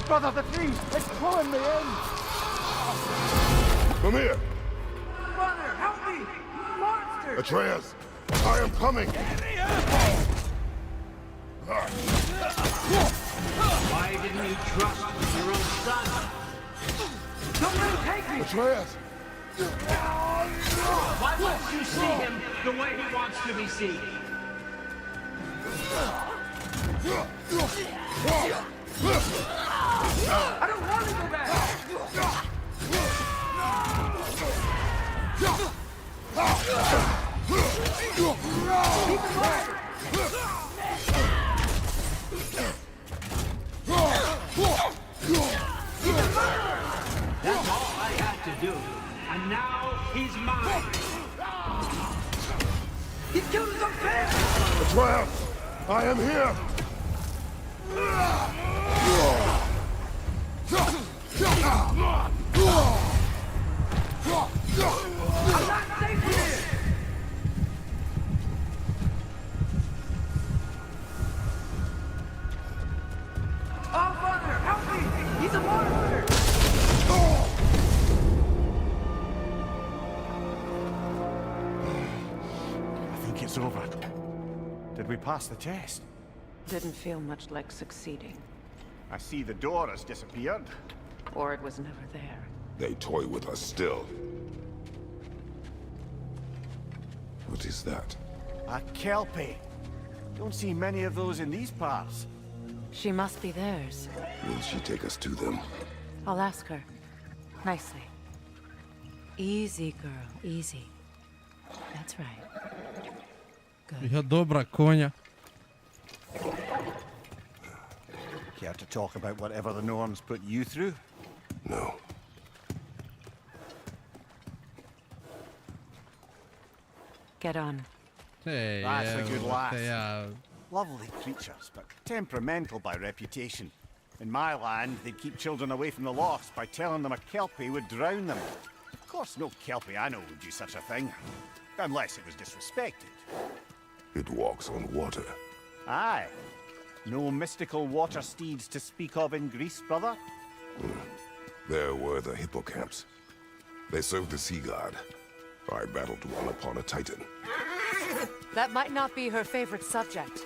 Brother, the tree! It's pulling me in! Come here! Brother, help me! Monster! Atreus! I am coming! Why didn't you trust your own son? Don't let him take me! Atreus! Why won't you see him the way he wants to be seen? I don't want to go back! That's all I had to do. And now he's mine. He killed his own family! Atreus! I am here! I'm not safe here! Oh, Father, help me! He's a monster! I think it's over. Did we pass the test? Didn't feel much like succeeding. I see the door has disappeared. Or it was never there. They toy with us still. What is that? A kelpie. Don't see many of those in these parts. She must be theirs. Will she take us to them? I'll ask her. Nicely. Easy, girl. Easy. That's right. Ja, dobra konja. Care to talk about whatever the norms put you through? No. Get on. Hey, That's a good lass. ja. Lovely creatures, but temperamental by reputation. In my land, they'd keep children away from the lost by telling them a kelpie would drown them. Of course, no kelpie I know would do such a thing. Unless it was disrespected. It walks on water. Aye. No mystical water steeds to speak of in Greece, brother? There were the hippocamps. They served the sea god. I battled one upon a titan. That might not be her favorite subject.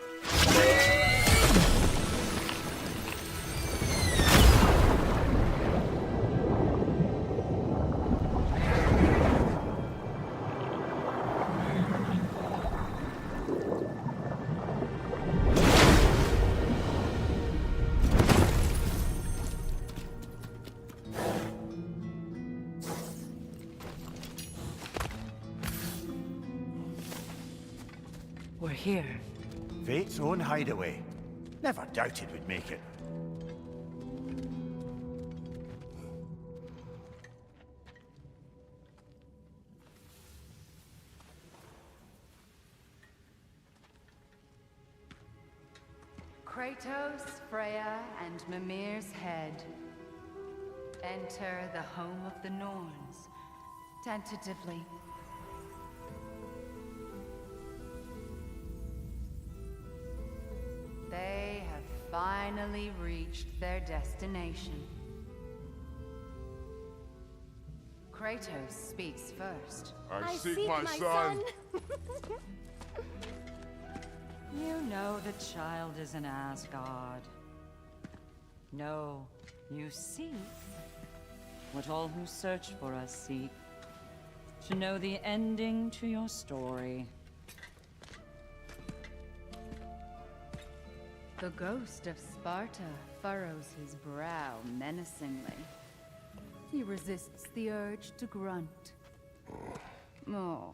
We're here. Fate's own hideaway. Never doubted we'd make it. Kratos, Freya, and Mimir's head. Enter the home of the Norns, tentatively. They have finally reached their destination. Kratos speaks first. I seek my son. You know the child is in Asgard. No, you seek what all who search for us seek. To know the ending to your story. The ghost of Sparta furrows his brow menacingly. He resists the urge to grunt. Oh,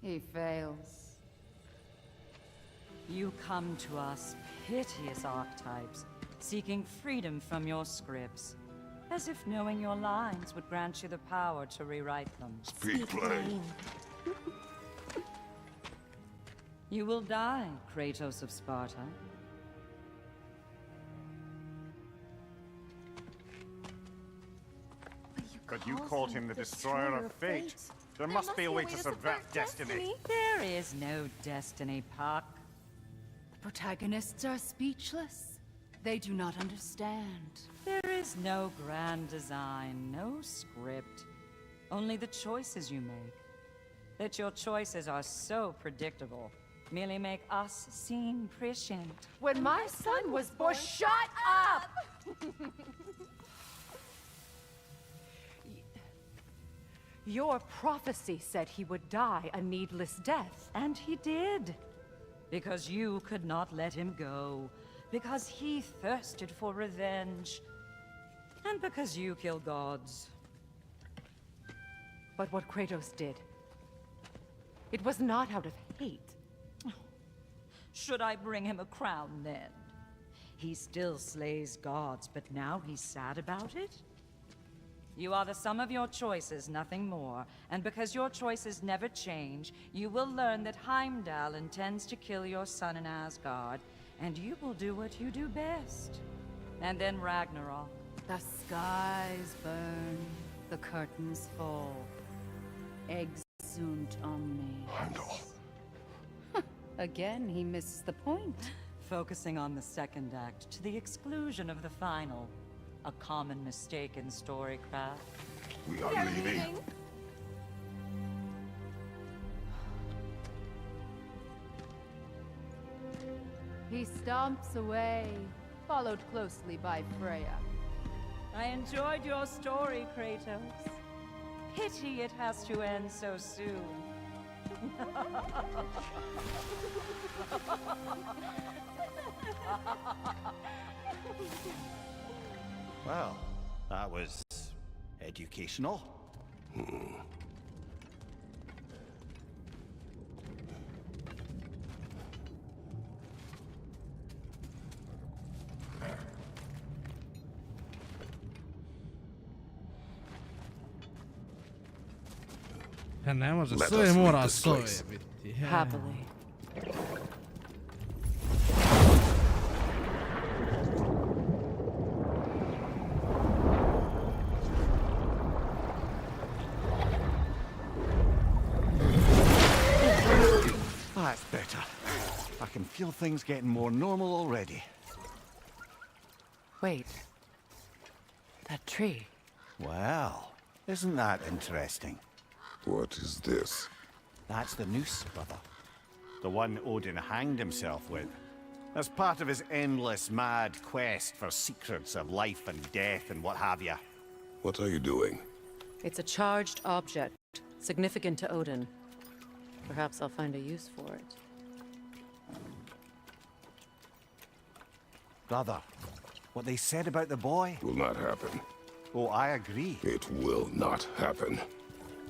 he fails. You come to us, piteous archetypes, seeking freedom from your scripts. As if knowing your lines would grant you the power to rewrite them. Speak plain. You will die, Kratos of Sparta. But you called him the destroyer of fate. There must be a way to subvert destiny. There is no destiny, Puck. The protagonists are speechless. They do not understand. There is no grand design, no script. Only the choices you make. That your choices are so predictable, merely make us seem prescient. When my son was born, shut up! Your prophecy said he would die a needless death. And he did. Because you could not let him go. Because he thirsted for revenge. And because you kill gods. But what Kratos did, it was not out of hate. Should I bring him a crown then? He still slays gods, but now he's sad about it? You are the sum of your choices, nothing more. And because your choices never change, you will learn that Heimdall intends to kill your son in Asgard, and you will do what you do best. And then Ragnarok. The skies burn, the curtains fall. Exunt omnes. Heimdall. Again, he misses the point. Focusing on the second act to the exclusion of the final. A common mistake in storycraft. We are leaving. He stomps away, followed closely by Freya. I enjoyed your story, Kratos. Pity it has to end so soon. Well, that was educational. Ne može, Let sve us leave mora this stoje place. biti. Happily. That's better. I can feel things getting more normal already. Wait. That tree. Well, isn't that interesting? What is this? That's the noose, brother. The one Odin hanged himself with. As part of his endless, mad quest for secrets of life and death and what have you. What are you doing? It's a charged object, significant to Odin. Perhaps I'll find a use for it. Brother, what they said about the boy? Will not happen. Oh, I agree. It will not happen.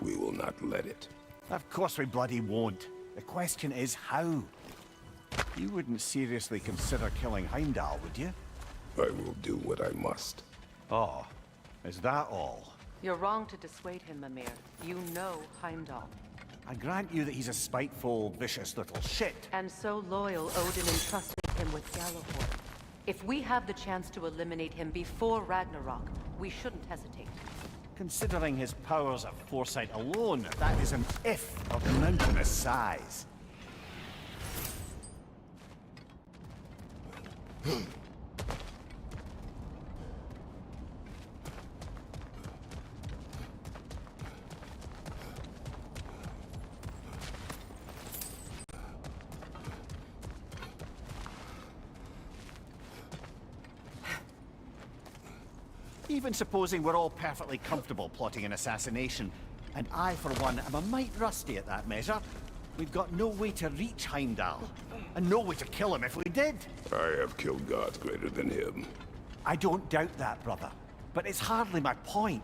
We will not let it. Of course we bloody won't. The question is how. You wouldn't seriously consider killing Heimdall, would you? I will do what I must. Oh, is that all? You're wrong to dissuade him, Mimir. You know Heimdall. I grant you that he's a spiteful, vicious little shit. And so loyal, Odin entrusted him with Gjallarhorn. If we have the chance to eliminate him before Ragnarok, we shouldn't hesitate. Considering his powers of foresight alone, that is an if of mountainous size. Even supposing we're all perfectly comfortable plotting an assassination, and I, for one, am a mite rusty at that measure, we've got no way to reach Heimdall, and no way to kill him if we did. I have killed gods greater than him. I don't doubt that, brother, but it's hardly my point.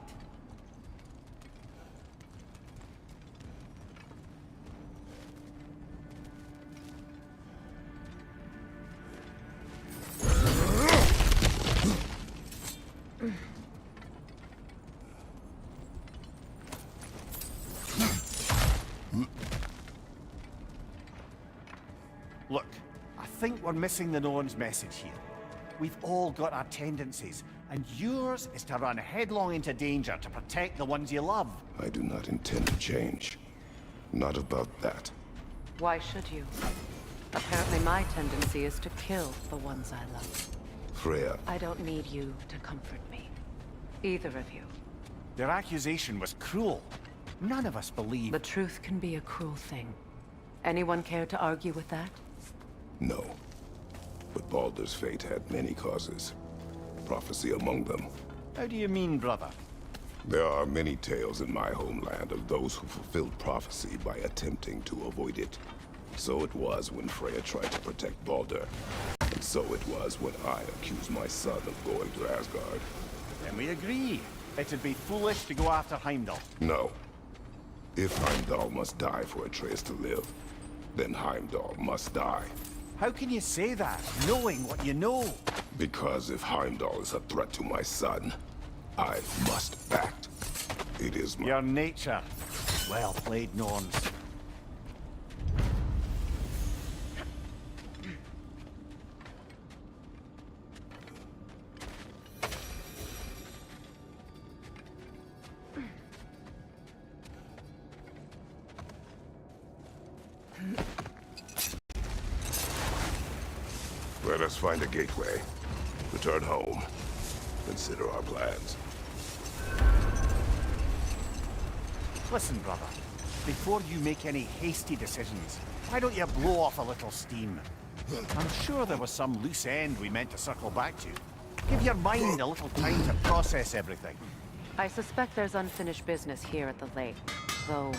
Look, I think we're missing the Norn's message here. We've all got our tendencies, and yours is to run headlong into danger to protect the ones you love. I do not intend to change. Not about that. Why should you? Apparently my tendency is to kill the ones I love. Freya. I don't need you to comfort me. Either of you. Their accusation was cruel. None of us believe. The truth can be a cruel thing. Anyone care to argue with that? No. But Baldur's fate had many causes. Prophecy among them. How do you mean, brother? There are many tales in my homeland of those who fulfilled prophecy by attempting to avoid it. So it was when Freya tried to protect Baldur. And so it was when I accused my son of going to Asgard. Then we agree. It'd be foolish to go after Heimdall. No. If Heimdall must die for Atreus to live, then Heimdall must die. How can you say that, knowing what you know? Because if Heimdall is a threat to my son, I must act. It is my... Your nature. Well played, Norns. Let us find a gateway. Return home. Consider our plans. Listen, brother. Before you make any hasty decisions, why don't you blow off a little steam? I'm sure there was some loose end we meant to circle back to. Give your mind a little time to process everything. I suspect there's unfinished business here at the lake, though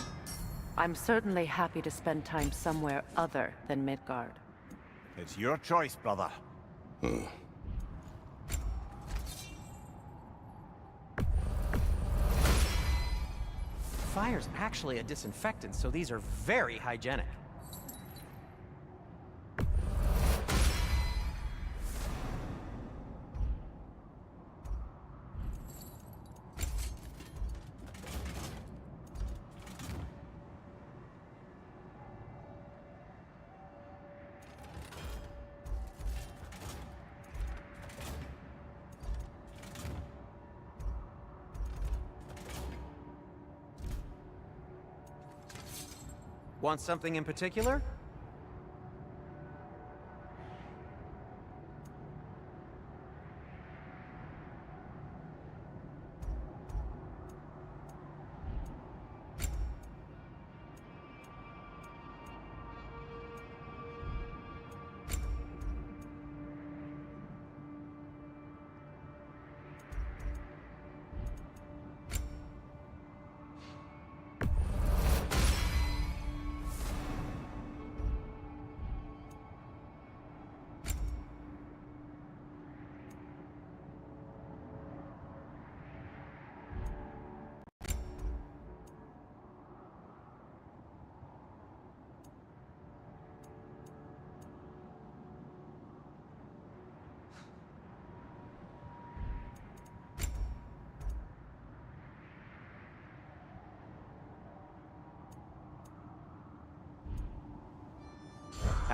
I'm certainly happy to spend time somewhere other than Midgard. It's your choice, brother. Fire's actually a disinfectant, so these are very hygienic. Want something in particular?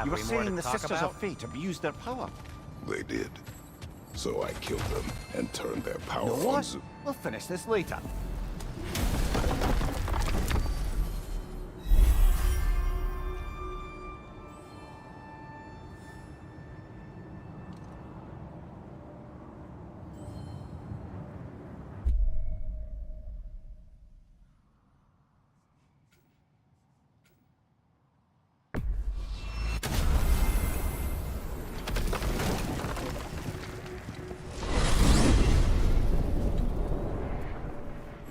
You were saying the Sisters of Fate abused their power. They did. So I killed them and turned their power You know on. what? We'll finish this later.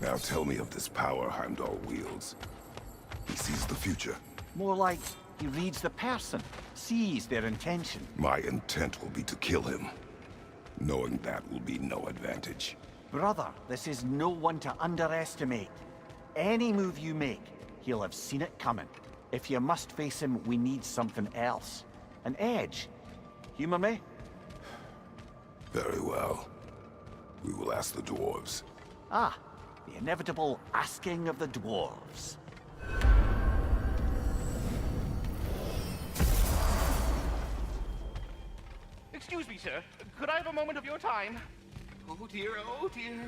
Now tell me of this power Heimdall wields. He sees the future. More like he reads the person, sees their intention. My intent will be to kill him. Knowing that will be no advantage. Brother, this is no one to underestimate. Any move you make, he'll have seen it coming. If you must face him, we need something else. An edge. Humor me? Very well. We will ask the dwarves. Ah, the inevitable asking of the dwarves. Excuse me, sir. Could I have a moment of your time? Oh dear,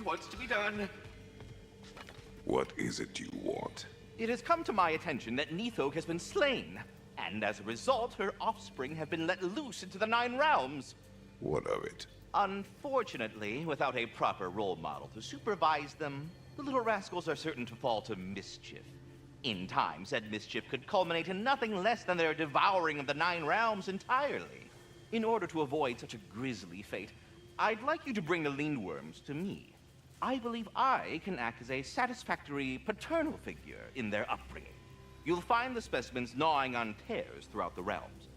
what's to be done? What is it you want? It has come to my attention that Nithog has been slain, and as a result, her offspring have been let loose into the Nine Realms. What of it? Unfortunately, without a proper role model to supervise them, the little rascals are certain to fall to mischief. In time, said mischief could culminate in nothing less than their devouring of the Nine Realms entirely. In order to avoid such a grisly fate, I'd like you to bring the Lindworms to me. I believe I can act as a satisfactory paternal figure in their upbringing. You'll find the specimens gnawing on tears throughout the realms.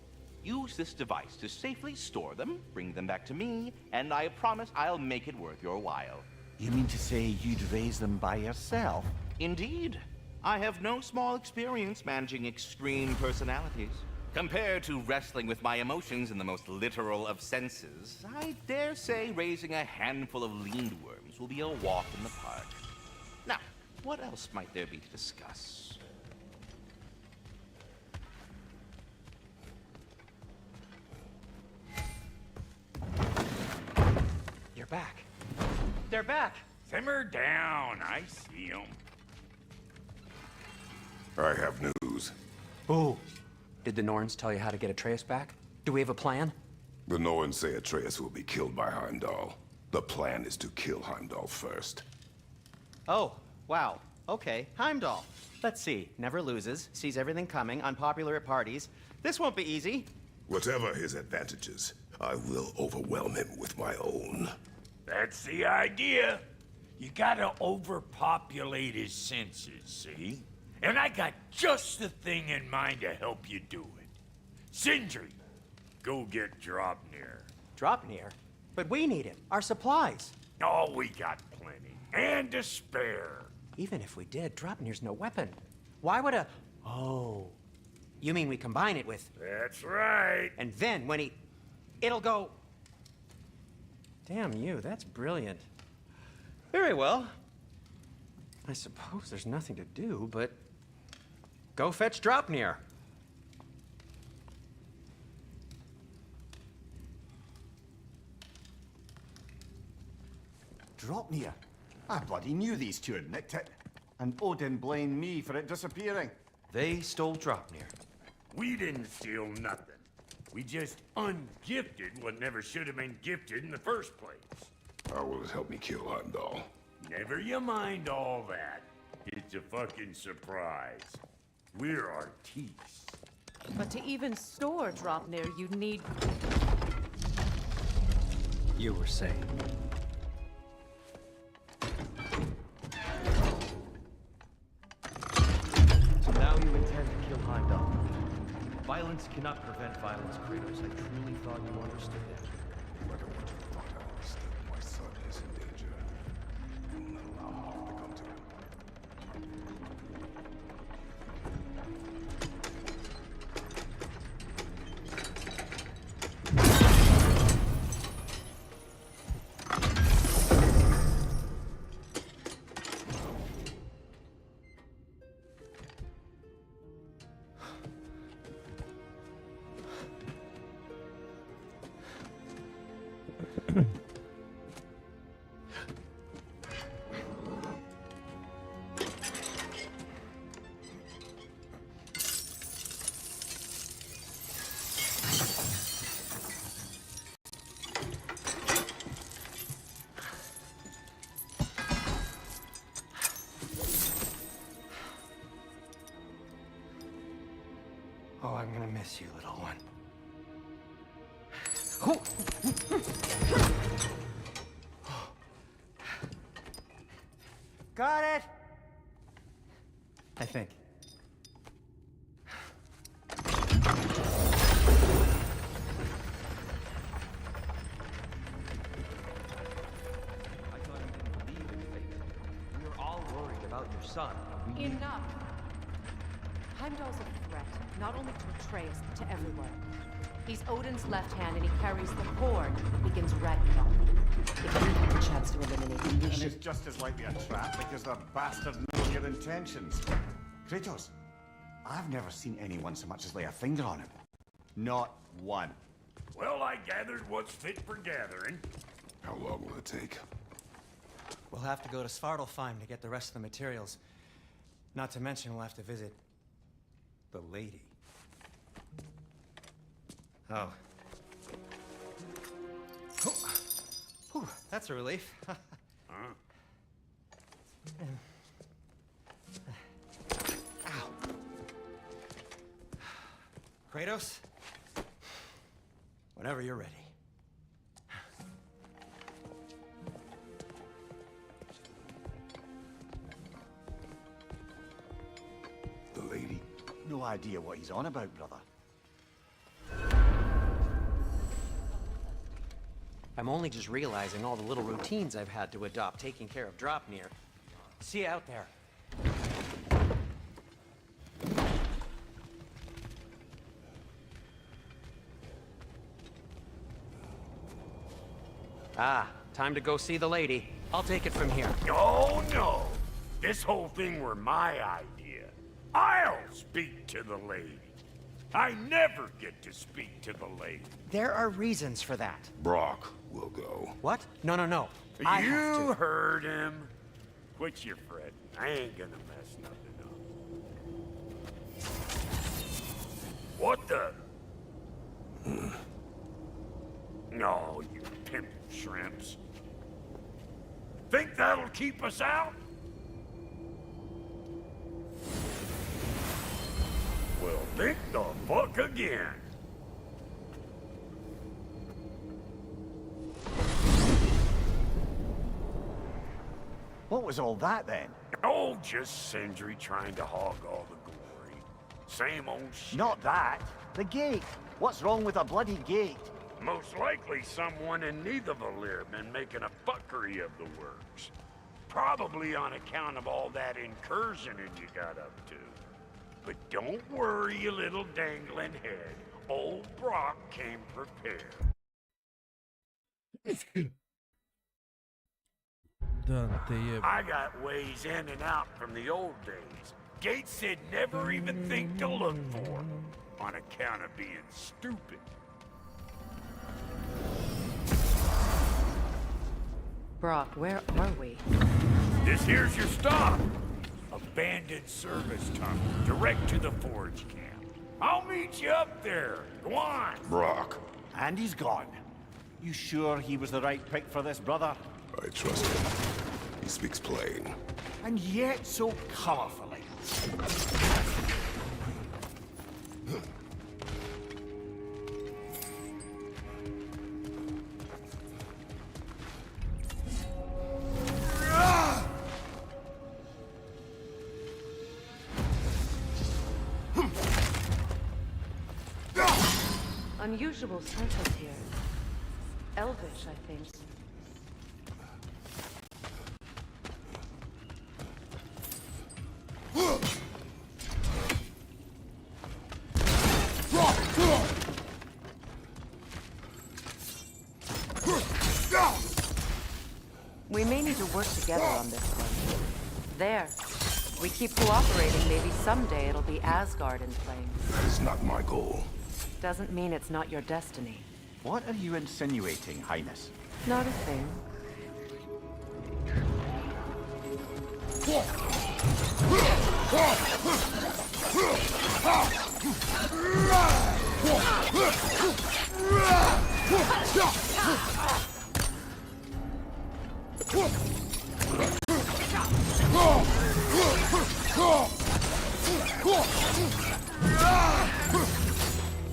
Use this device to safely store them, bring them back to me, and I promise I'll make it worth your while. You mean to say you'd raise them by yourself? Indeed. I have no small experience managing extreme personalities. Compared to wrestling with my emotions in the most literal of senses, I dare say raising a handful of Lindworms will be a walk in the park. Now, what else might there be to discuss? You're back. They're back. Simmer down. I see them. I have news. Oh. Did the Norns tell you how to get Atreus back? Do we have a plan? The Norns say Atreus will be killed by Heimdall. The plan is to kill Heimdall first. Oh, wow. Okay, Heimdall. Let's see. Never loses, sees everything coming, unpopular at parties. This won't be easy. Whatever his advantages, I will overwhelm him with my own. That's the idea. You gotta overpopulate his senses, see? And I got just the thing in mind to help you do it. Sindri, go get Dropnir. Dropnir? But we need him. Our supplies. Oh, we got plenty. And to spare. Even if we did, Dropnir's no weapon. Why would a... Oh. You mean we combine it with... That's right. And then when he... It'll go... Damn you, that's brilliant. Very well. I suppose there's nothing to do, but... Go fetch Dropnir. Dropnir? I bloody knew these two had nicked it. And Odin blamed me for it disappearing. They stole Dropnir. We didn't steal nothing. We just ungifted what never should have been gifted in the first place. How will it help me kill Heimdall? Never you mind all that. It's a fucking surprise. We're artistes. But to even store Dropnir, you'd need... You were saying... So now you intend to kill Heimdall. Violence cannot prevent violence, Kratos. I truly thought you understood that. Like I want you thought I understood. My son is in danger. I will not allow harm to come to him. Oh, I'm gonna miss you, little one. Got it! I think. We were all worried about your son. Enough! Heimdall's a threat, not only to Atreus, but to everyone. He's Odin's left hand, and he carries the horn that begins Ragnarok. If we have the chance to eliminate him, we And should... it's just as likely a trap because the bastard knows your intentions. Kratos, I've never seen anyone so much as lay a finger on him. Not one. Well, I gathered what's fit for gathering. How long will it take? We'll have to go to Svartalfheim to get the rest of the materials. Not to mention we'll have to visit... the lady. Oh. Whew, that's a relief. Ow. Kratos? Whenever you're ready. The lady? No idea what he's on about, brother. I'm only just realizing all the little routines I've had to adopt taking care of Dropnir. See you out there. Ah, time to go see the lady. I'll take it from here. Oh, no. This whole thing were my idea. I'll speak to the lady. I never get to speak to the lady. There are reasons for that. Brock will go. What? No. You heard him. Quit your fretting. I ain't gonna mess nothing up. What the? No, you pimp shrimps. Think that'll keep us out? Well, think the fuck again. What was all that then? Oh, just Sindri trying to hog all the glory. Same old shit. Not that. The gate. What's wrong with a bloody gate? Most likely someone in Nidavellir been making a fuckery of the works. Probably on account of all that incursioning you got up to. But don't worry, you little dangling head. Old Brock came prepared. I got ways in and out from the old days. Gates said never even think to look for 'em, on account of being stupid. Brock, where are we? This here's your stop. Abandoned service tunnel, direct to the forge camp. I'll meet you up there. Go on. Brock. And he's gone. You sure he was the right pick for this, brother? I trust him. He speaks plain. And yet so colorfully. Unusual surface here. Elvish, I think. We may need to work together on this one. There. We keep cooperating, maybe someday it'll be Asgard in flames. That is not my goal. Doesn't mean it's not your destiny. What are you insinuating, Highness? Not a thing.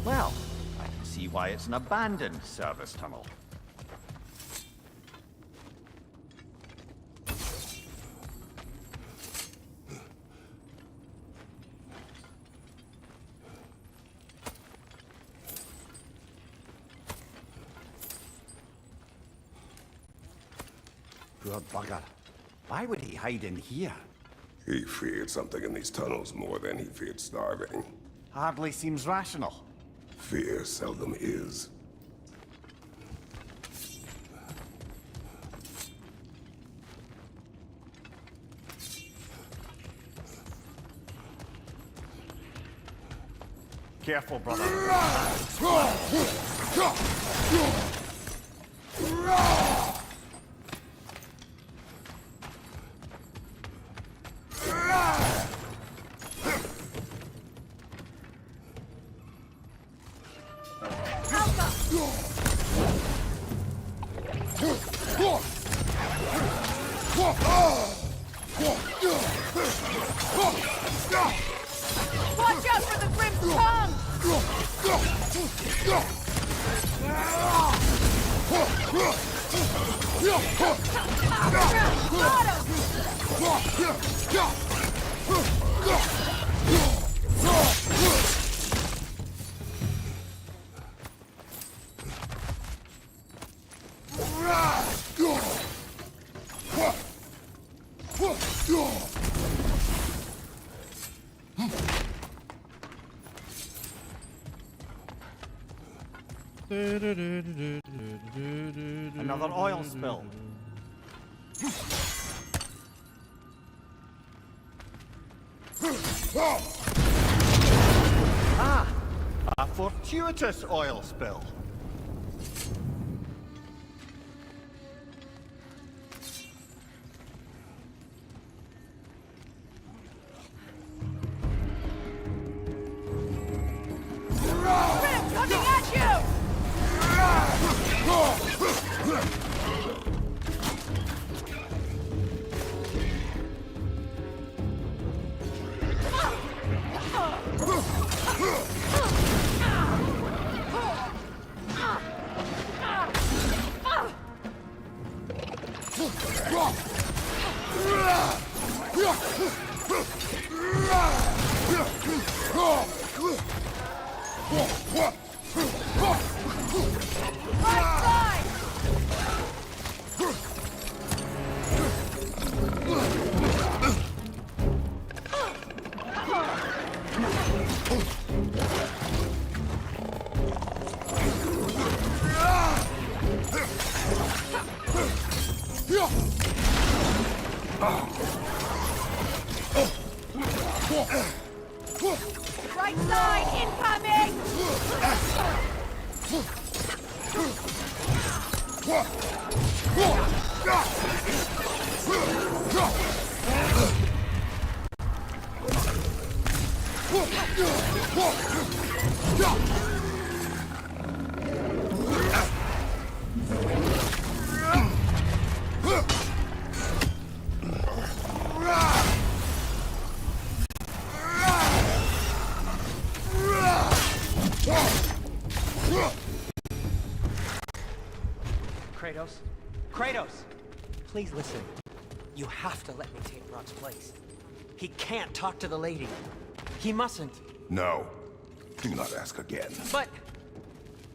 Well, I can see why it's an abandoned service tunnel. Poor bugger. Why would he hide in here? He feared something in these tunnels more than he feared starving. Hardly seems rational. Fear seldom is. Careful, brother. Watch out for the grim tongue! Another oil spill. Ah! A fortuitous oil spill. Coming at you! Right side, incoming! Kratos? Kratos! Please listen. You have to let me take Brock's place. He can't talk to the lady. He mustn't. No. Do not ask again. But...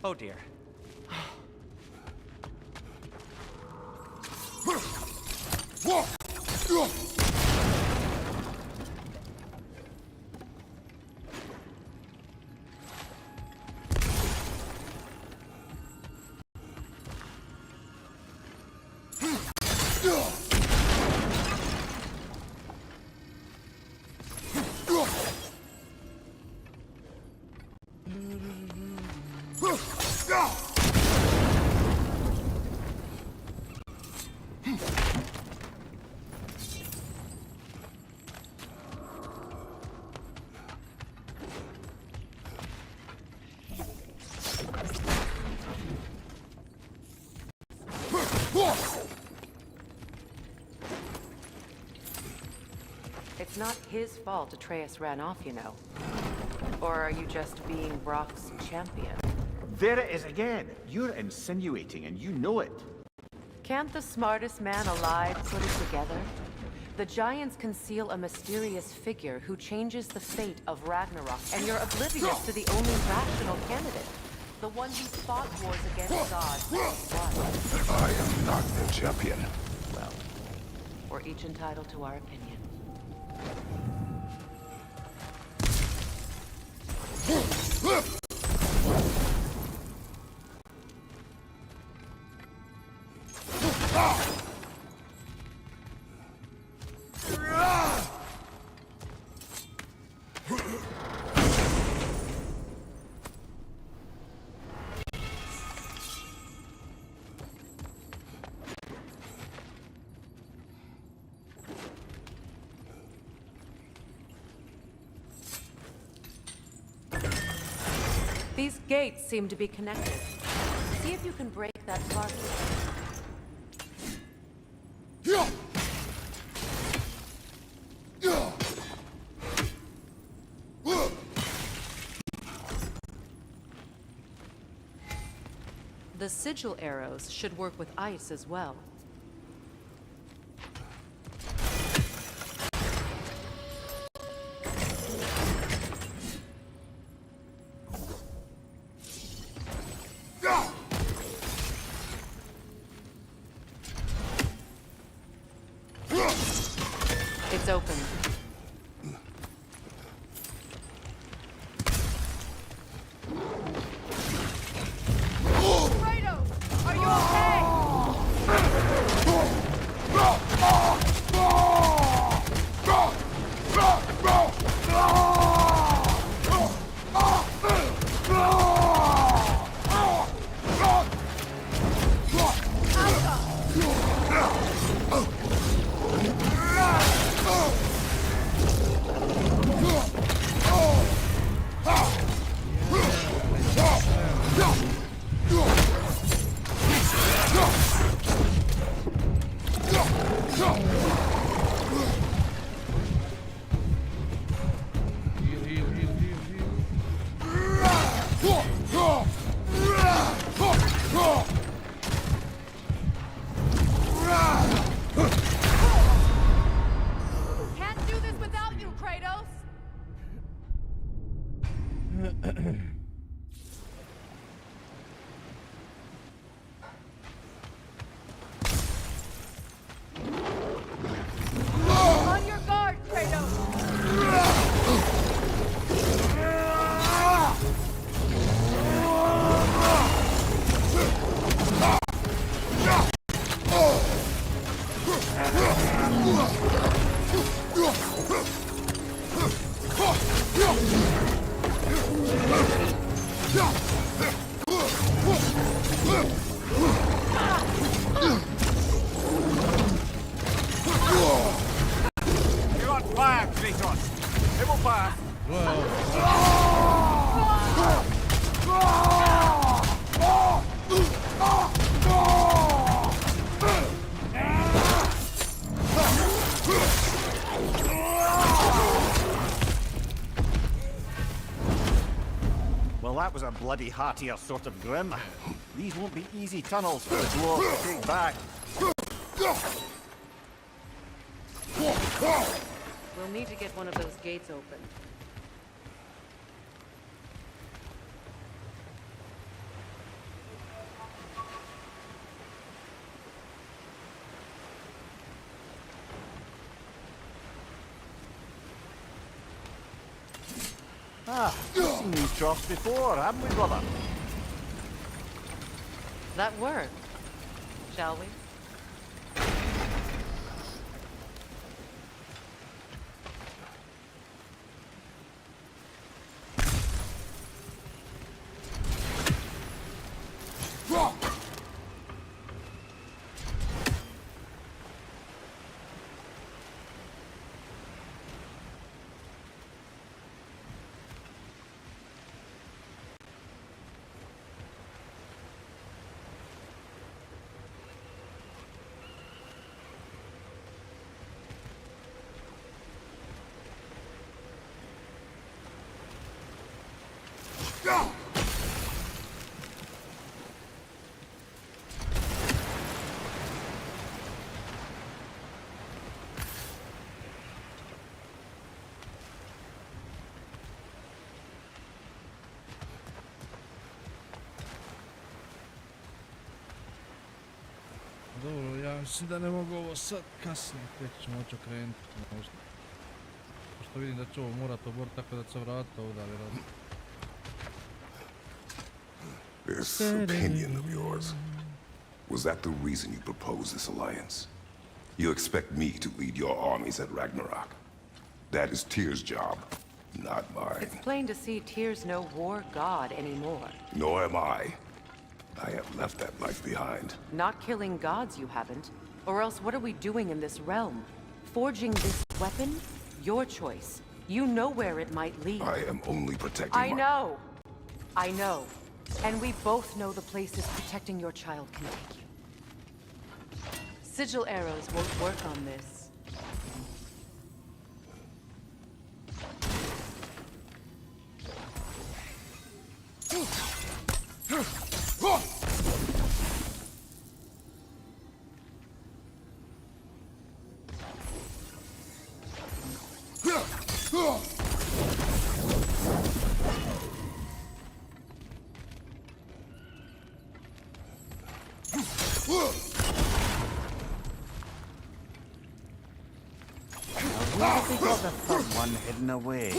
Oh dear. It's not his fault Atreus ran off, you know. Or are you just being Brock's champion? There it is again. You're insinuating, and you know it. Can't the smartest man alive put it together? The Giants conceal a mysterious figure who changes the fate of Ragnarok, and you're oblivious to the only rational candidate. The one who fought wars against gods and won. I am not their champion. Well, we're each entitled to our opinion. These gates seem to be connected. See if you can break that lock. The sigil arrows should work with ice as well. It's open. Kratos, are you okay? You're on fire, Kratos. It will fire. Well, that was a bloody heartier sort of grim. These won't be easy tunnels for the dwarves to take back. We'll need to get one of those gates open. Ah, we've seen these troughs before, haven't we, brother? That work, shall we? Dobro, ja mislim da ne mogu ovo sad kasnije, tek ću moći okrenuti možda. Pošto vidim da ću ovo morat oboriti tako da će se vratiti ovdje, ali radi. This opinion of yours, was that the reason you proposed this alliance? You expect me to lead your armies at Ragnarok? That is Tyr's job, not mine. It's plain to see Tyr's no war god anymore. Nor am I. I have left that life behind. Not killing gods, you haven't. Or else what are we doing in this realm? Forging this weapon? Your choice. You know where it might lead. I am only protecting I know. I know. And we both know the places protecting your child can take you. Sigil arrows won't work on this. Where have they got the third one hidden away?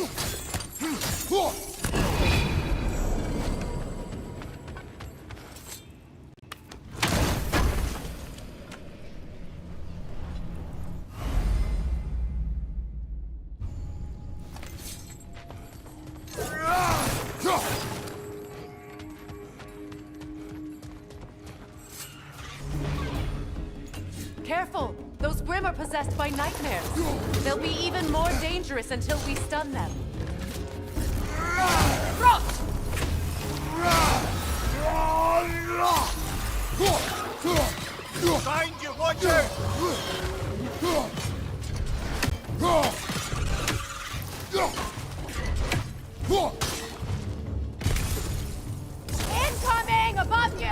Careful! Those Grim are possessed by nightmares. They'll be even more dangerous until we stun them. Behind you, watch out! Incoming! Above you!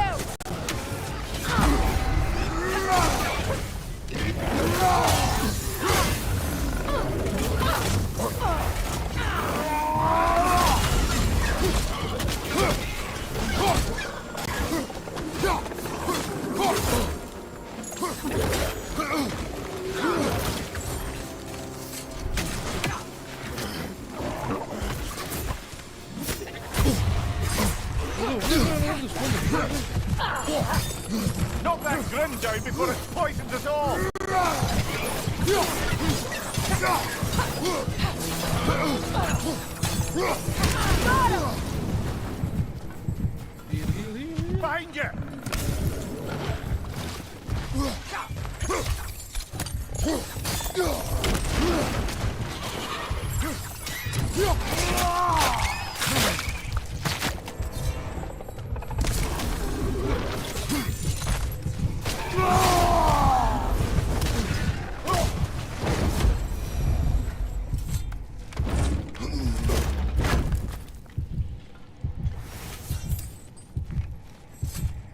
Knock that Grim down before it poisons us all!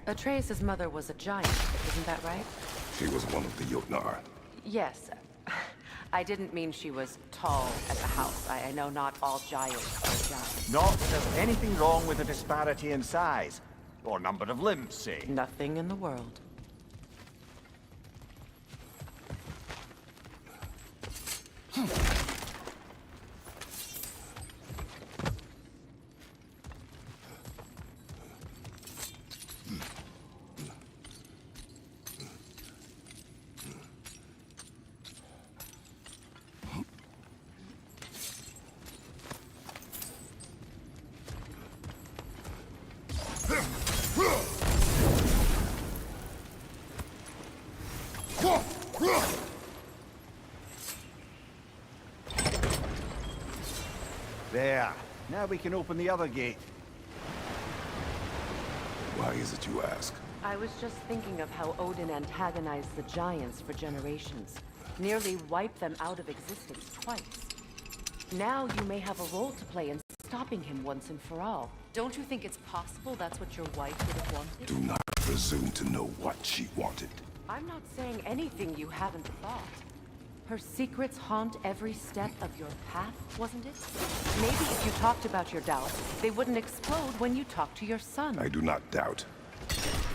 Atreus' mother was a giant, isn't that right? She was one of the Jotnar. Yes. I didn't mean she was tall as a house. I know not all giants are giants. Not that there's anything wrong with a disparity in size. Or number of limbs, say. Nothing in the world. There. Now we can open the other gate. Why is it you ask? I was just thinking of how Odin antagonized the giants for generations. Nearly wiped them out of existence twice. Now you may have a role to play in stopping him once and for all. Don't you think it's possible that's what your wife would have wanted? Do not presume to know what she wanted. I'm not saying anything you haven't thought. Her secrets haunt every step of your path, wasn't it? Maybe if you talked about your doubts, they wouldn't explode when you talked to your son. I do not doubt.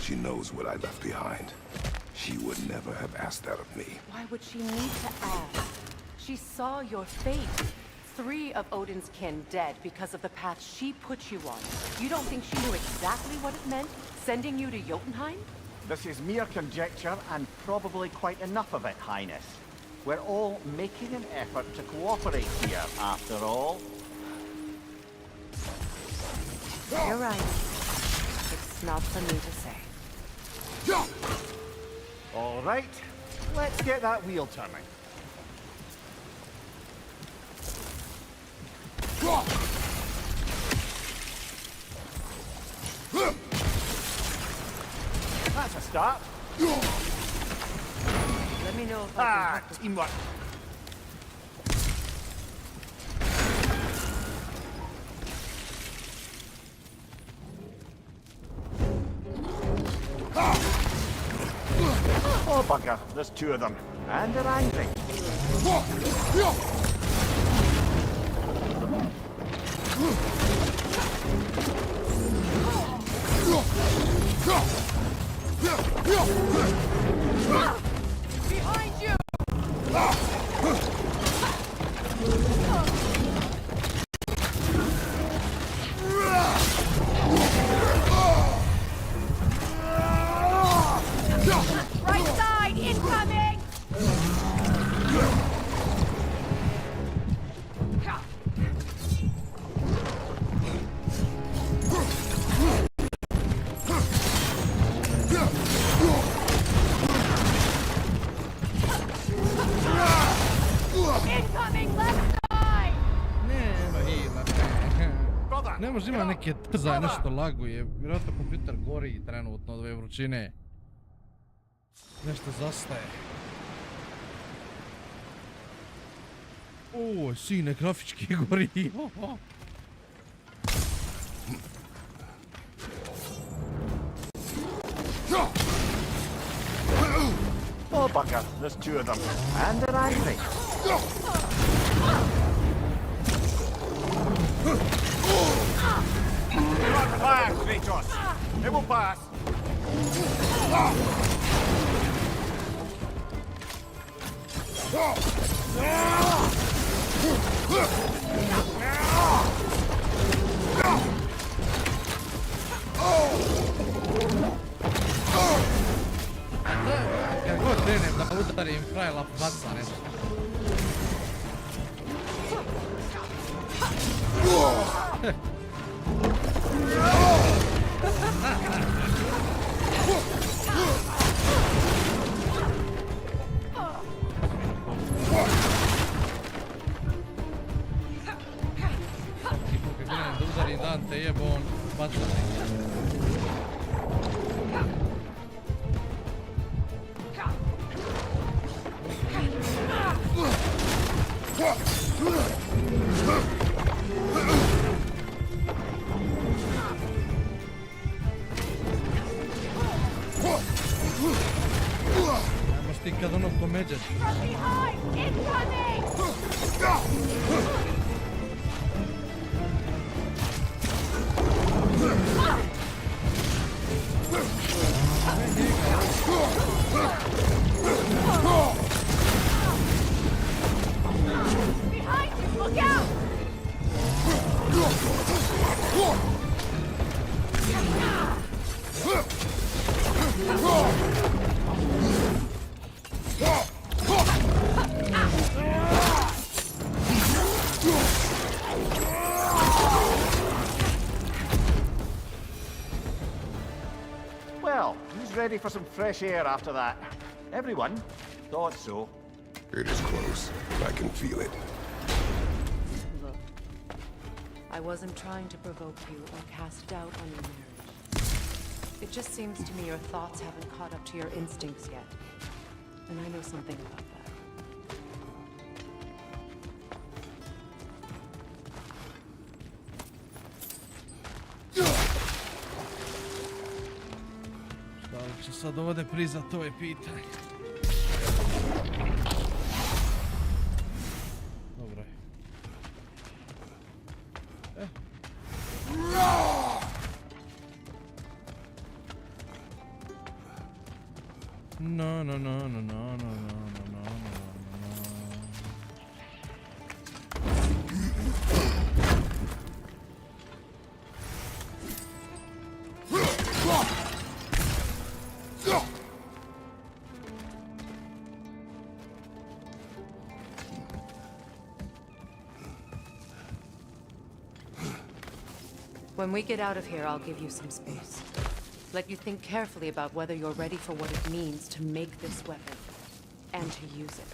She knows what I left behind. She would never have asked that of me. Why would she need to ask? She saw your fate. 3 of Odin's kin dead because of the path she put you on. You don't think she knew exactly what it meant, sending you to Jotunheim? This is mere conjecture, and probably quite enough of it, Highness. We're all making an effort to cooperate here, after all. You're right. It's not for me to say. All right, let's get that wheel turning. That's a start. Let me know if I can... teamwork. Oh, bugger. There's 2 of them. And they're angry. Behind you! Right side, incoming! Incoming left side! Ne može ima neke trzaj, nešto laguje. Vjerojatno kompjuter gori trenutno od ove vrućine. Nešto zastaje. O, sine, grafički gori. Oh, bugger. There's 2 of them. And they're angry. Not fire, Kratos. It will pass. Kad god krenem da udarim, frajla baca nešto. te jebo on bacati. Ajmo stikad onog ko međe. From behind! Incoming! Behind you! Look out! Well, who's ready for some fresh air after that? Everyone? Thought so. It is close. I can feel it. Look, I wasn't trying to provoke you or cast doubt on your marriage. It just seems to me your thoughts haven't caught up to your instincts yet. And I know something about that. Šta li će sad ovdje priznat, to je pitanje. Dobro je. No, no, no, no, no, no, no, no, no, no. When we get out of here, I'll give you some space. Let you think carefully about whether you're ready for what it means to make this weapon and to use it.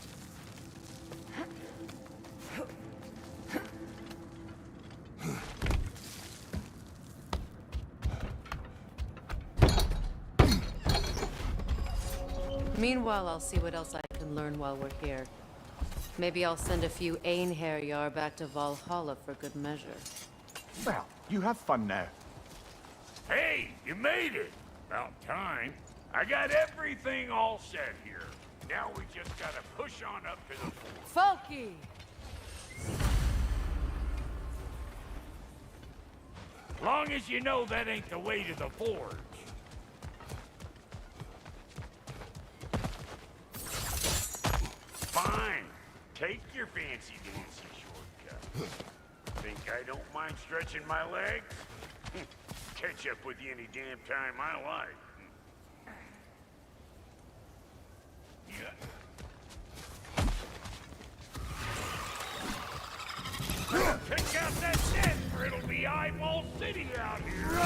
Meanwhile, I'll see what else I can learn while we're here. Maybe I'll send a few Einherjar back to Valhalla for good measure. Well, you have fun now. Hey, you made it! About time. I got everything all set here. Now we just gotta push on up to the fort. Folky! Long as you know that ain't the way to the forge. Fine. Take your fancy dancy shortcut. Think I don't mind stretching my legs? Catch up with you any damn time I like. Pick out that net, or it'll be eyeball city out here.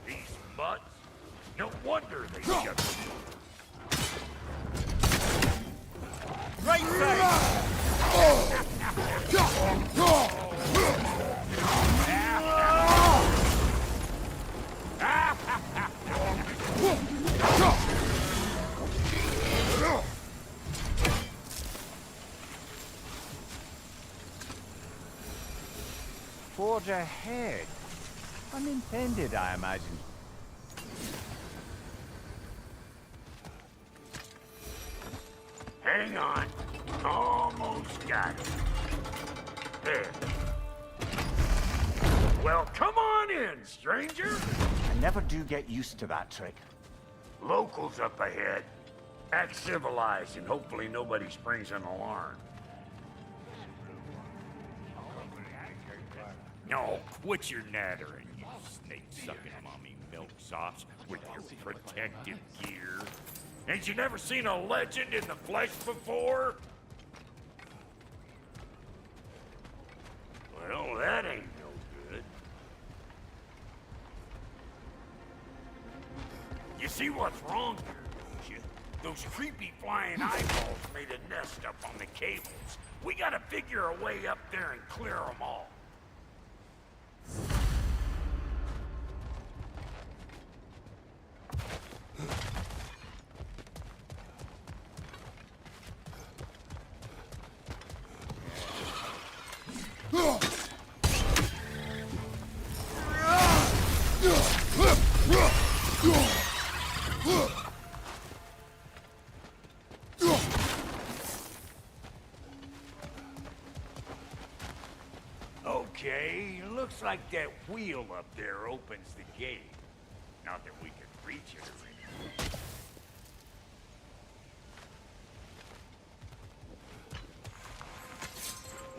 These mutts, no wonder they shut me. Right side! Forge ahead. Unintended, I imagine. Hang on. Almost got it. There. Well, come on in, stranger. I never do get used to that trick. Locals up ahead. Act civilized and hopefully nobody springs an alarm. No, quit your nattering, you snake-sucking mommy milksops with your protective gear. Ain't you never seen a legend in the flesh before? Well, that ain't no good. You see what's wrong here, don't you? Those creepy flying eyeballs made a nest up on the cables. We gotta figure a way up there and clear them all. Okay, looks like that wheel up there opens the gate. Not that we can reach it or anything.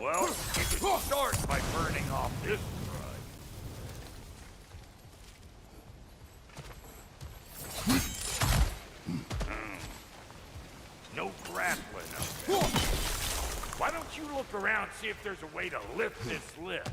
Well, you can start by burning off this crud. No grappling up there. Why don't you look around, see if there's a way to lift this lift?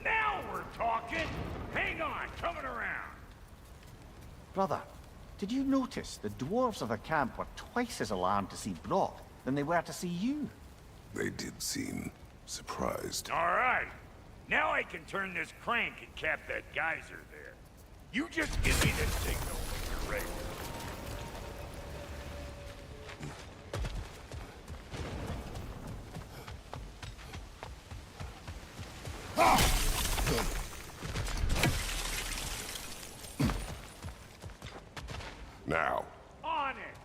Now we're talking! Hang on, coming around. Brother, did you notice the dwarves of the camp were twice as alarmed to see Brock than they were to see you? They did seem surprised. All right. Now I can turn this crank and cap that geyser there. You just give me the signal when you're ready. Now. On it!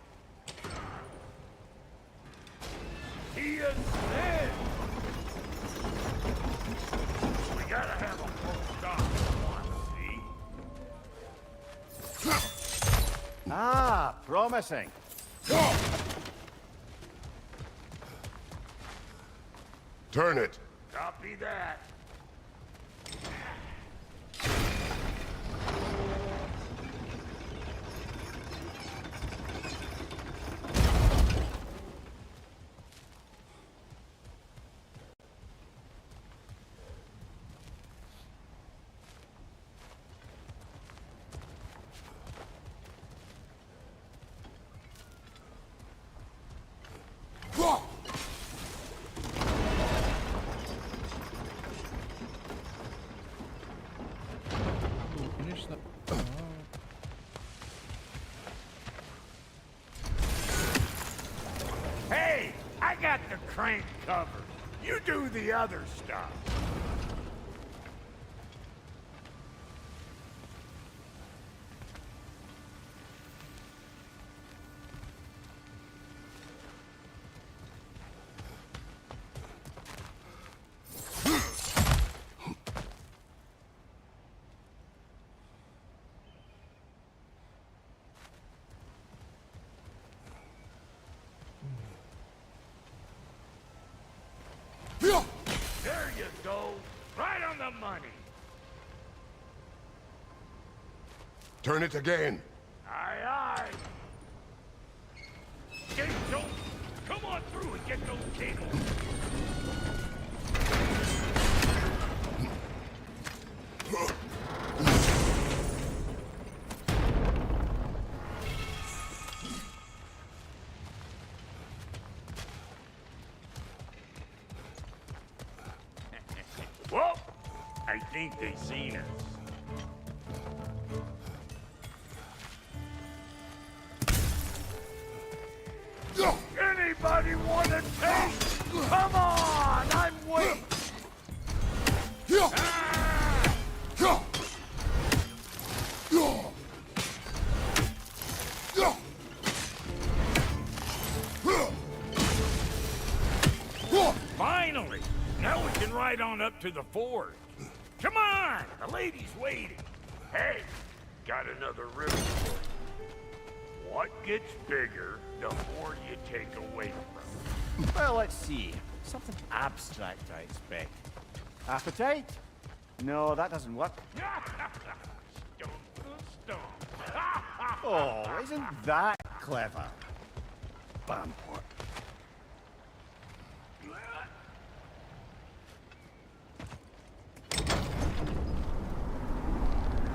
He is dead! We gotta have a full stop at once, see? Ah, promising. Turn it. Copy that. Hey, I got the crank covered. You do the other stuff. There you go. Right on the money. Turn it again. Aye, aye. Gates open. Come on through and get those cables. Well, I think they seen us. Anybody want to taste? Come on, I'm waiting. Finally! Now we can ride on up to the forge. Come on! The lady's waiting. Hey, got another riddle for you. What gets bigger the more you take away from it? Well, let's see. Something abstract, I expect. Appetite? No, that doesn't work. Oh, isn't that clever? Bamport.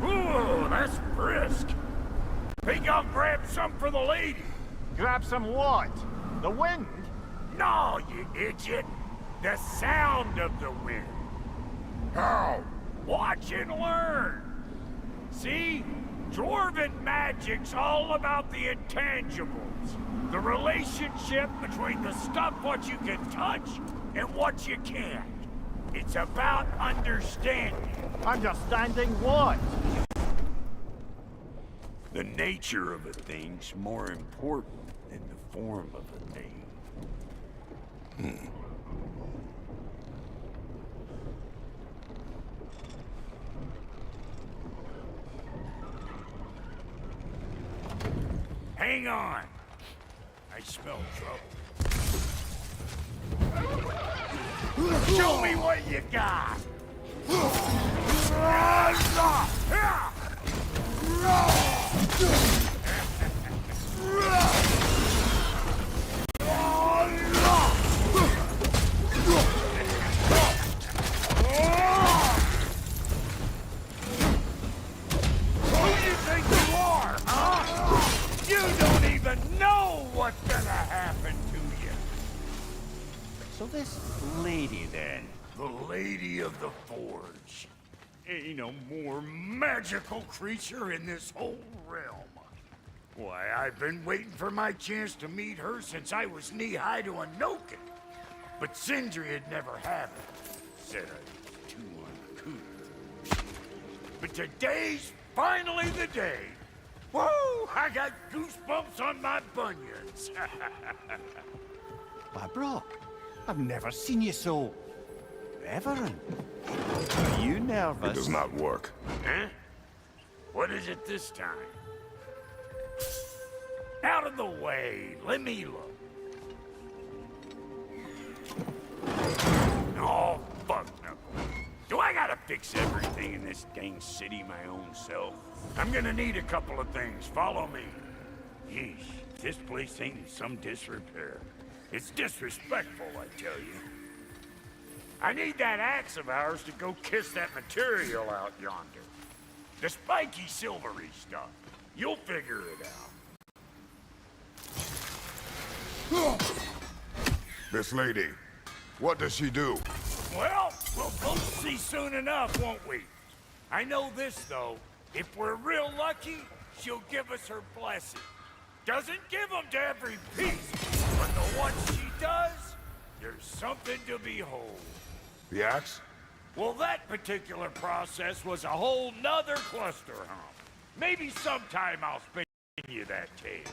Ooh, that's brisk. Think I'll grab some for the lady. Grab some what? The wind? No, you idiot. The sound of the wind. How? Watch and learn. See? Dwarven magic's all about the intangibles. The relationship between the stuff what you can touch and what you can't. It's about understanding. Understanding what? The nature of a thing's more important than the form of a thing. Hang on. I smell trouble. Show me what you got. What's gonna happen to you? So this lady, then? The Lady of the Forge. Ain't no more magical creature in this whole realm. Why, I've been waiting for my chance to meet her since I was knee-high to a Noken. But Sindri had never had it. Said I was too uncouth. But today's finally the day. Whoa! I got goosebumps on my bunions. Why, bro, I've never seen you so reverent. Are you nervous? It does not work. Huh? What is it this time? Out of the way. Let me look. Oh, fuck no. Do I gotta fix everything in this dang city my own self? I'm gonna need a couple of things. Follow me. Yeesh, this place ain't in some disrepair. It's disrespectful, I tell you. I need that axe of ours to go kiss that material out yonder. The spiky silvery stuff. You'll figure it out. This lady, what does she do? Well, we'll both see soon enough, won't we? I know this, though. If we're real lucky, she'll give us her blessing. Doesn't give them to every piece, but the ones she does, there's something to behold. The axe? Well, that particular process was a whole nother cluster hump. Maybe sometime I'll spin you that tale.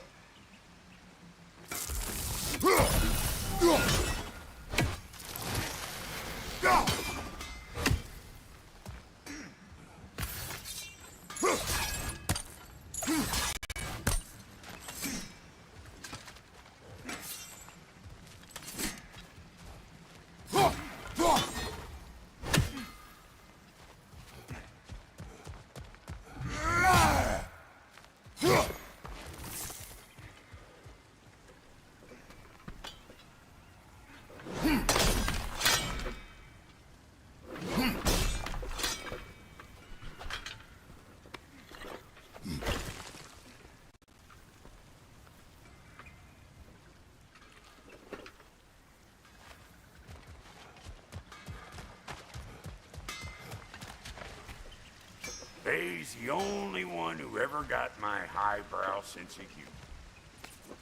Faye's the only one who ever got my highbrow sense of humor.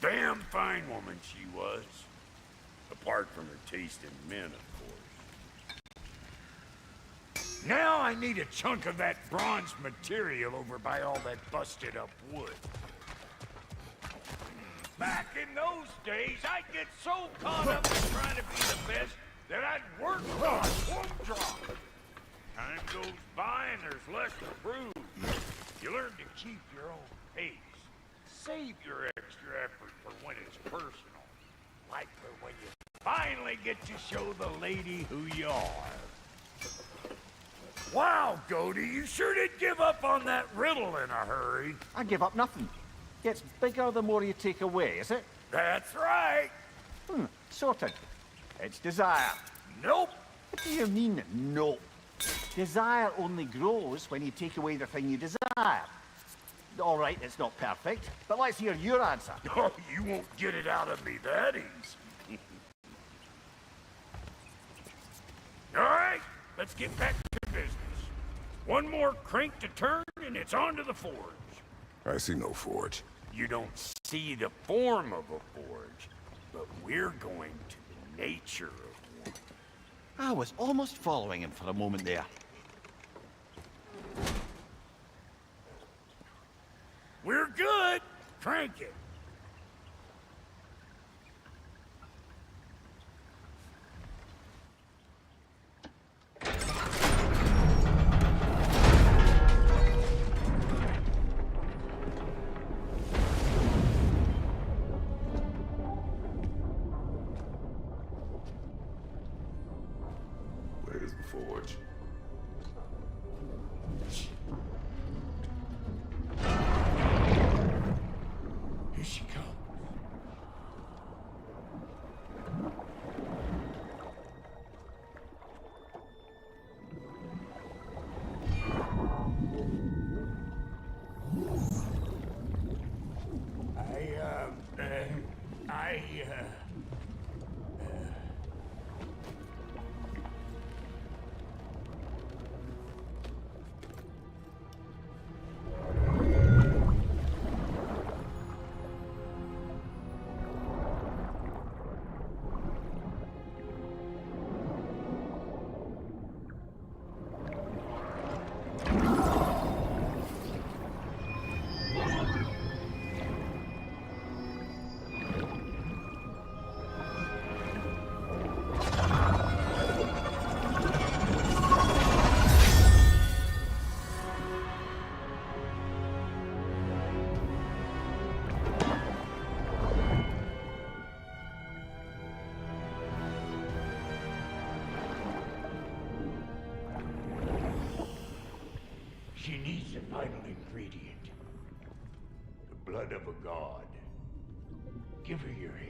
Damn fine woman she was. Apart from her taste in men, of course. Now I need a chunk of that bronze material over by all that busted up wood. Back in those days, I'd get so caught up in trying to be the best that I'd work on one drop. Time goes by and there's less to prove. You learn to keep your own pace. Save your extra effort for when it's personal. Like for when you finally get to show the lady who you are. Wow, Goaty, you sure did give up on that riddle in a hurry. I give up nothing. Gets bigger the more you take away, is it? That's right. Sorted. It's desire. Nope. What do you mean, nope? Desire only grows when you take away the thing you desire. All right, it's not perfect, but let's hear your answer. Oh, you won't get it out of me that easy. All right, let's get back to business. One more crank to turn, and it's on to the forge. I see no forge. You don't see the form of a forge, but we're going to the nature of one. I was almost following him for a moment there. We're good. Crank it. Where's the forge? Here she comes. She needs the vital ingredient. The blood of a god. Give her your hand.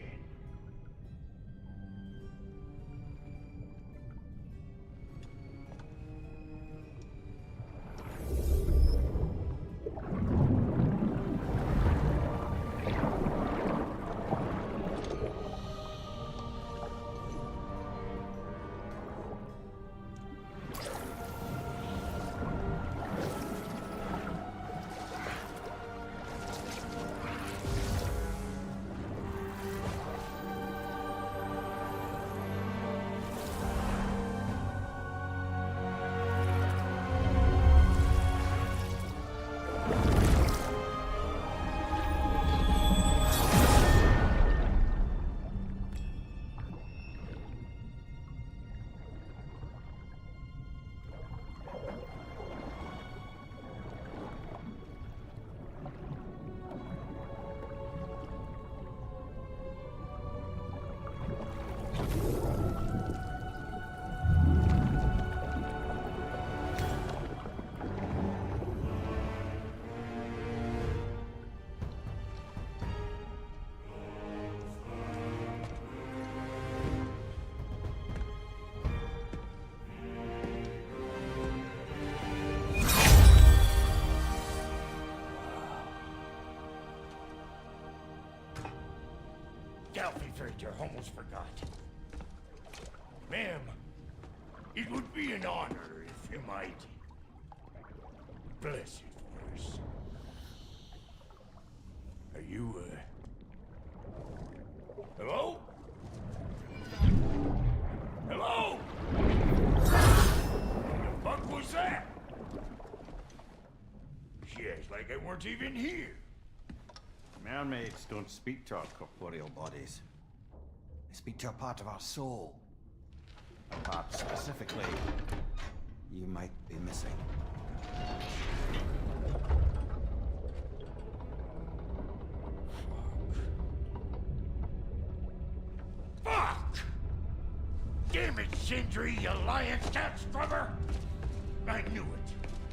I almost forgot. Ma'am, it would be an honor if you might bless it for us. Are you, hello? Hello? What the fuck was that? She acts like I weren't even here. Mermaids don't speak to our corporeal bodies. They speak to a part of our soul. A part specifically you might be missing. Fuck! Damn it, Sindri, you lion cat scrubber! I knew it.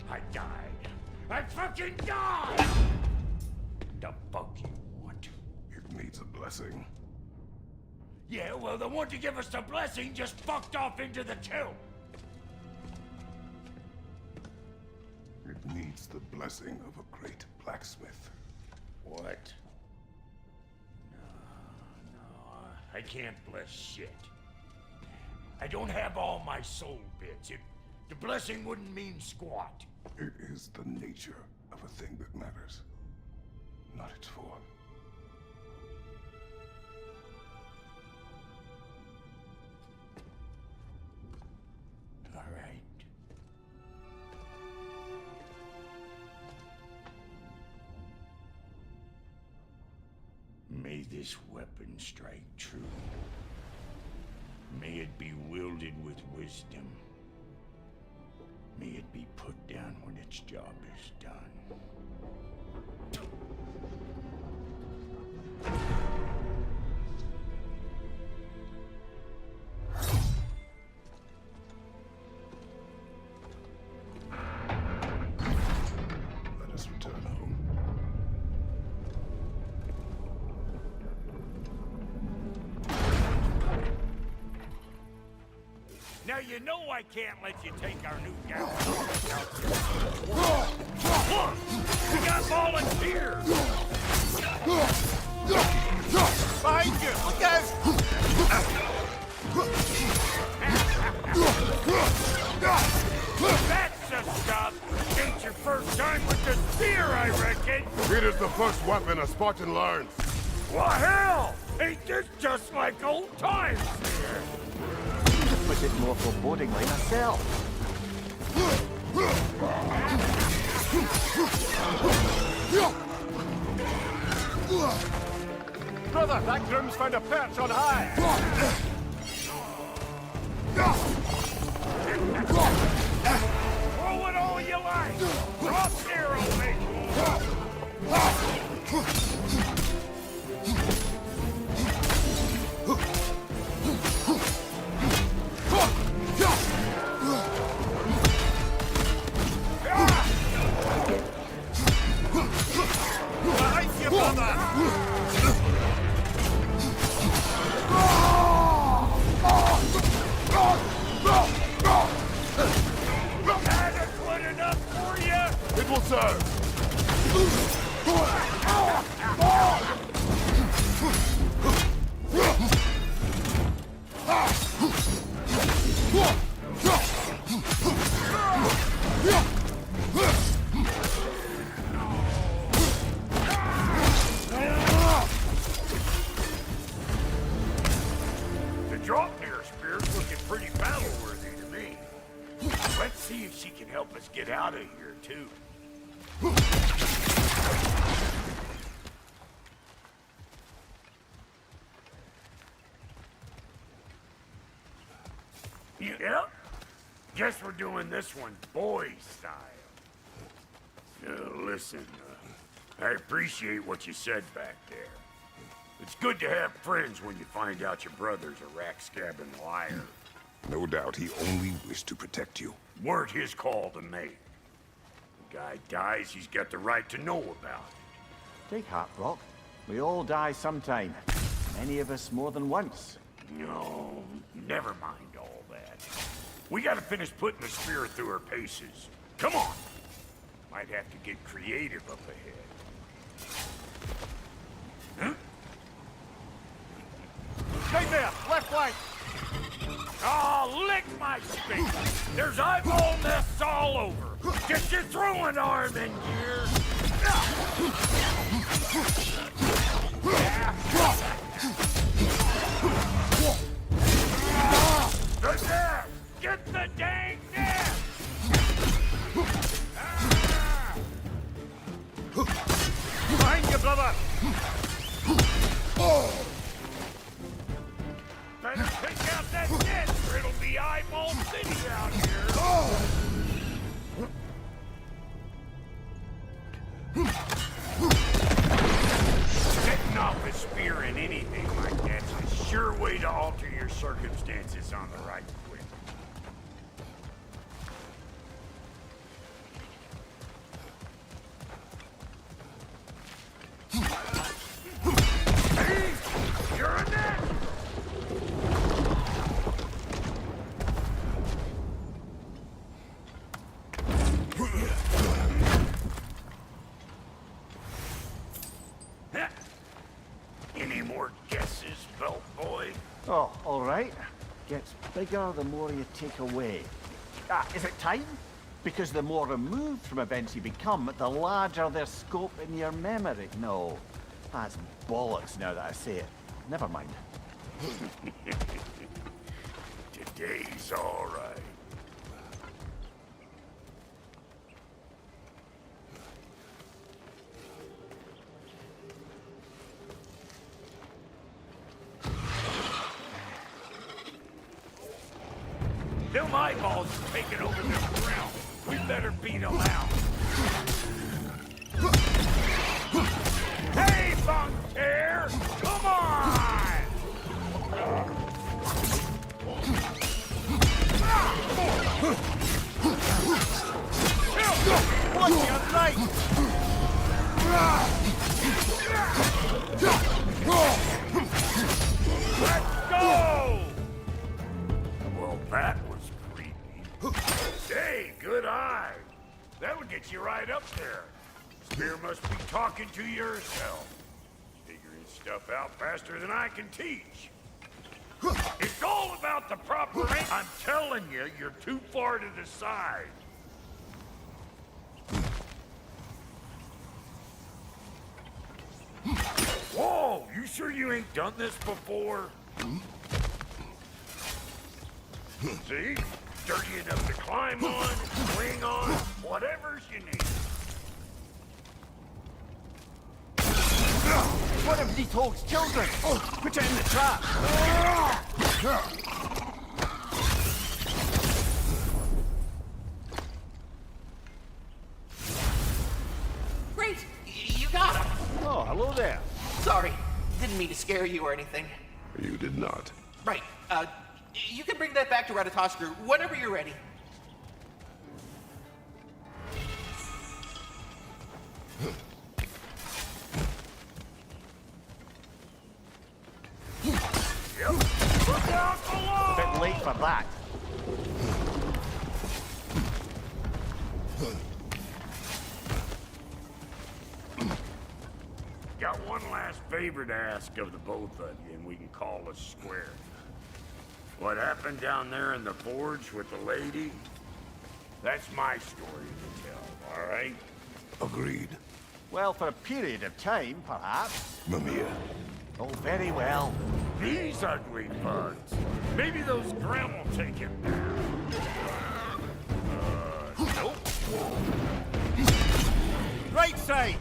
I died. I fucking died! The fuck you want? It needs a blessing. Yeah, well, the one to give us the blessing just fucked off into the tomb. It needs the blessing of a great blacksmith. What? No, I can't bless shit. I don't have all my soul bits. The blessing wouldn't mean squat. It is the nature of a thing that matters, not its form. All right. May this weapon strike true. May it be wielded with wisdom. May it be put down when its job is done. Let us return home. Now you know I can't let you take our new gal. Look! We got volunteers! Behind you! Look out! That's the stuff! Ain't your first time with the spear, I reckon! It is the first weapon a Spartan learns. Well, hell! Ain't this just like old times here? Put it more forebodingly myself. Brother, that groom's found a perch on high! Throw it all you like! Drop zero, mate! Behind you, brother! Adequate enough for you? It will serve. The Draupnir spear's looking pretty battle-worthy to me. Let's see if she can help us get out of here, too. Yep. Guess we're doing this one boy style. Listen, I appreciate what you said back there. It's good to have friends when you find out your brother's a rack-scabbing liar. No doubt he only wished to protect you. Weren't his call to make. The guy dies, he's got the right to know about it. Take heart, Brock. We all die sometime. Many of us more than once. No, never mind all that. We gotta finish putting the spear through her paces. Come on! Might have to get creative up ahead. Huh? Right there! Left flank! Oh, lick my space! There's eyeball nests all over! Get your throwing arm in gear! The nest! Get the dang nest! Behind you, brother! Better pick out that nest or it'll be eyeball city out here! Setting off a spear in anything like that's a sure way to alter your circumstances on the right quick. gets bigger the more you take away. Is it time? Because the more removed from events you become, the larger their scope in your memory. No, that's bollocks now that I say it. Never mind. Today's all right. Them eyeballs are taking over this realm. We better beat them out. Hey, Bunker! Come on! What's your right? Let's go! Well, that was creepy. Hey, good eye. That would get you right up there. Spear must be talking to you herself. Figuring stuff out faster than I can teach. It's all about the proper aim. I'm telling you, you're too far to the side. Whoa, you sure you ain't done this before? See? Sturdy enough to climb on, swing on, whatever's you need. One of these hogs children! Put it in the trap! Great! You got him! Oh, hello there. Sorry, didn't mean to scare you or anything. You did not. Right, you can bring that back to Ratatoskru whenever you're ready. Yep. Look out below! Bit late for that. Got one last favor to ask of the both of you, and we can call us square. What happened down there in the forge with the lady? That's my story to tell, all right? Agreed. Well, for a period of time, perhaps. Mamiya. Oh, very well. These ugly bugs. Maybe those Grim will take him down. Nope. Right side!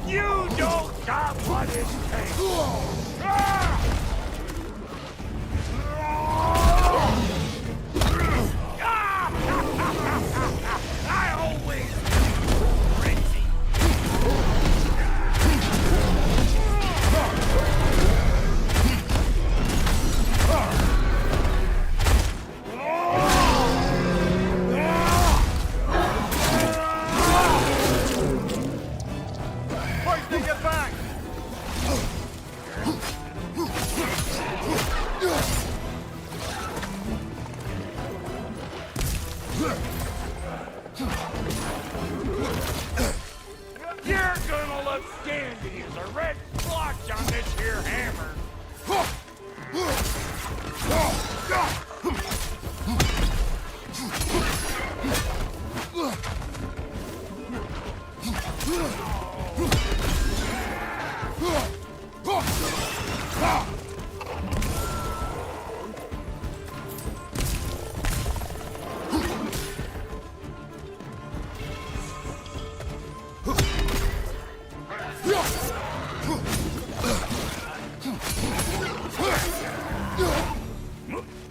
You don't got what it takes. I always crazy. Hoisting it back! You're gonna look dandy as a red splotch on this here hammer.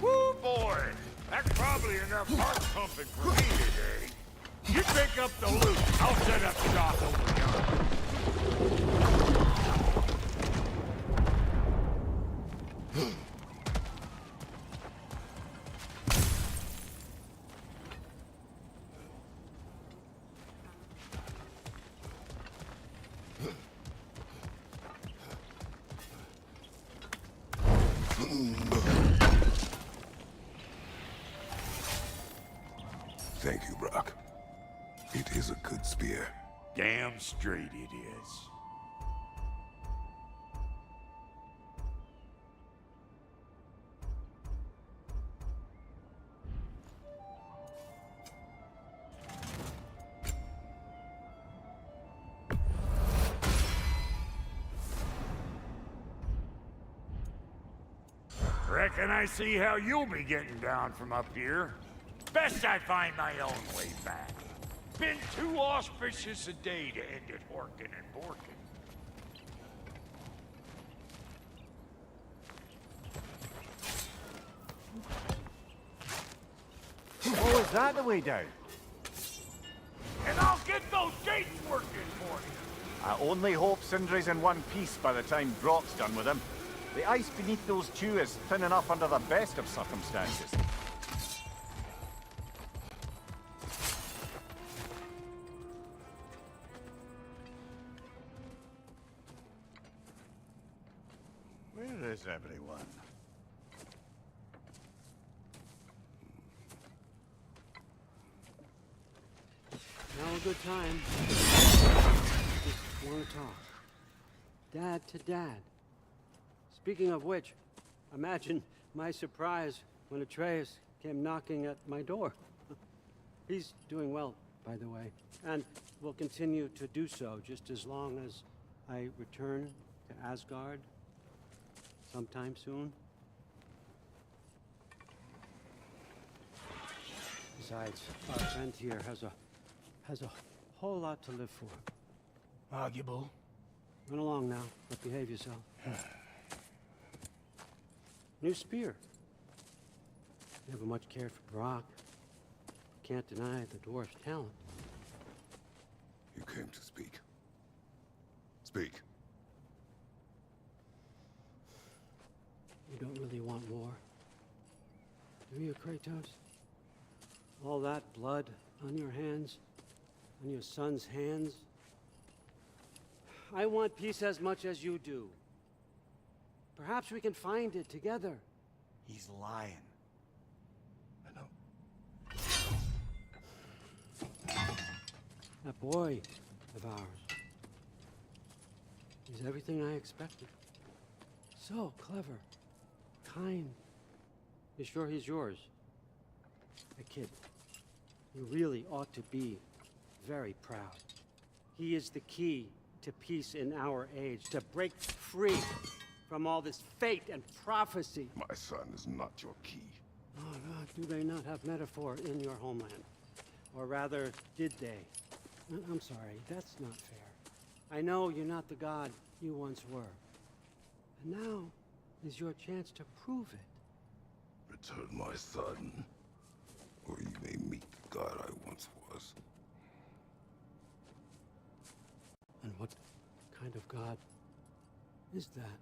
Woo, boy! That's probably enough heart pumping for me today. You pick up the loot. I'll set up shop over yonder. thank you, Brock. It is a good spear. Damn straight it is. Reckon I see how you'll be getting down from up here. Best I find my own way back. Been too auspicious a day to end it horkin' and borkin'. Oh, is that the way down? And I'll get those gates working for you. I only hope Sindri's in one piece by the time Brock's done with him. The ice beneath those two is thin enough under the best of circumstances. Where is everyone? Now a good time. Just want to talk. Dad to dad. Speaking of which, imagine my surprise when Atreus came knocking at my door. He's doing well, by the way, and will continue to do so just as long as I return to Asgard sometime soon. Besides, our friend here has a whole lot to live for. Arguable. Run along now, but behave yourself. New spear. Never much cared for Brock. Can't deny the dwarf's talent. You came to speak. Speak. You don't really want war, do you, Kratos? All that blood on your hands, on your son's hands. I want peace as much as you do. Perhaps we can find it together. He's lying. I know. That boy of ours. He's everything I expected. So clever, kind. You sure he's yours? A kid. You really ought to be very proud. He is the key to peace in our age, to break free from all this fate and prophecy. My son is not your key. Oh, God, do they not have metaphor in your homeland? Or rather, did they? I'm sorry, that's not fair. I know you're not the god you once were. And now is your chance to prove it. Return my son, or you may meet the god I once was. And what kind of god is that,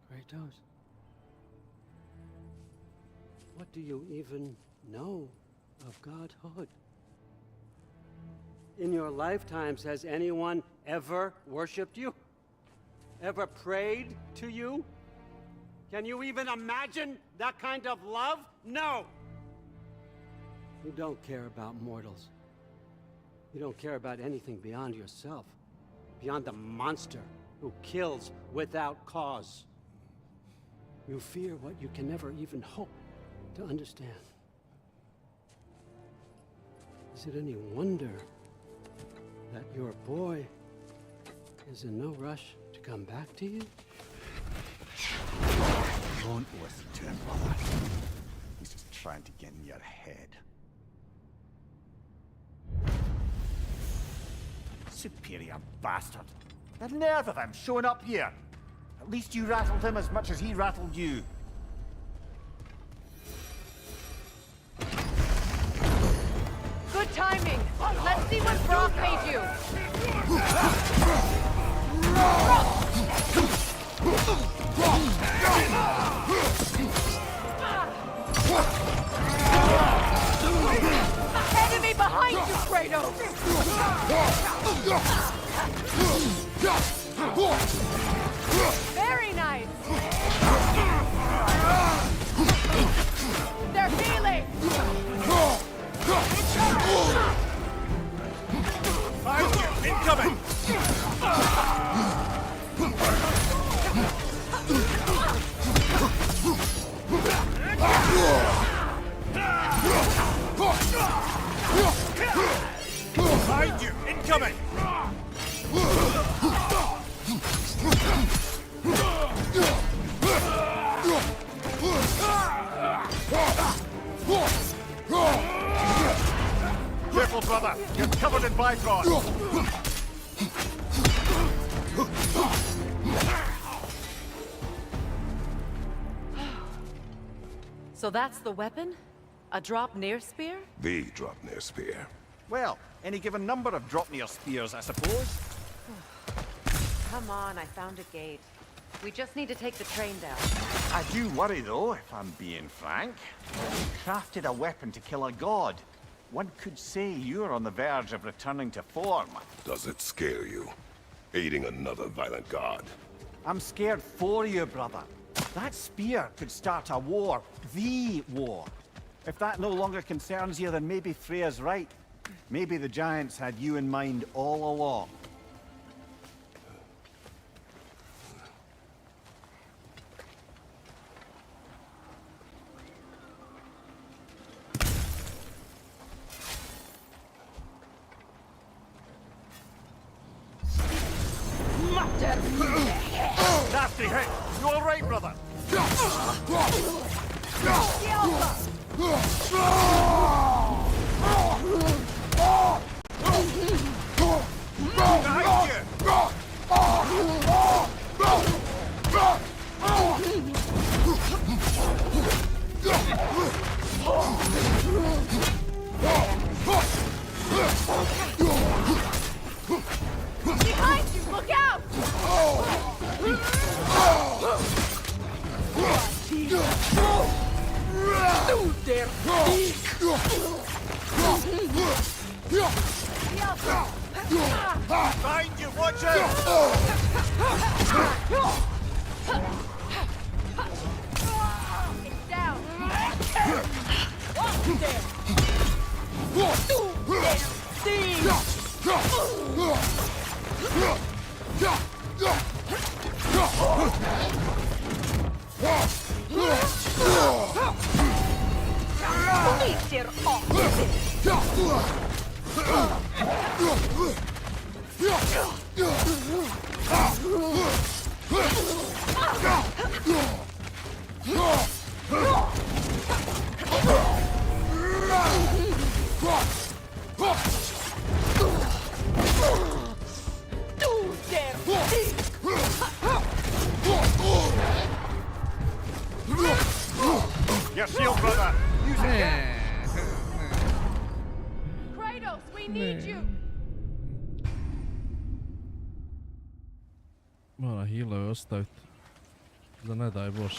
Kratos? What do you even know of godhood? In your lifetimes, has anyone ever worshipped you? Ever prayed to you? Can you even imagine that kind of love? No! You don't care about mortals. You don't care about anything beyond yourself. Beyond the monster who kills without cause. You fear what you can never even hope to understand. Is it any wonder that your boy is in no rush to come back to you? Don't listen to him, brother. He's just trying to get in your head. Superior bastard. The nerve of him showing up here. At least you rattled him as much as he rattled you. Good timing. Let's see what Brock made you. Enemy behind you, Kratos! Very nice! They're healing! Behind you! Incoming! Careful, brother! You're covered in bifrost! So that's the weapon? A drop-near spear? The drop-near spear. Well, any given number of drop-near spears, I suppose. Come on, I found a gate. We just need to take the train down. I do worry, though, if I'm being frank. You crafted a weapon to kill a god. One could say you're on the verge of returning to form. Does it scare you? Aiding another violent god? I'm scared for you, brother. That spear could start a war. The war. If that no longer concerns you, then maybe Freya's right. Maybe the giants had you in mind all along. Nasty hit! You all right, brother? Behind you! Look out! Behind you, watch out! It's down! Walk there! Your shield, brother! Use it again! Kratos, we need you! Moram healove ostaviti. Da ne daj bož.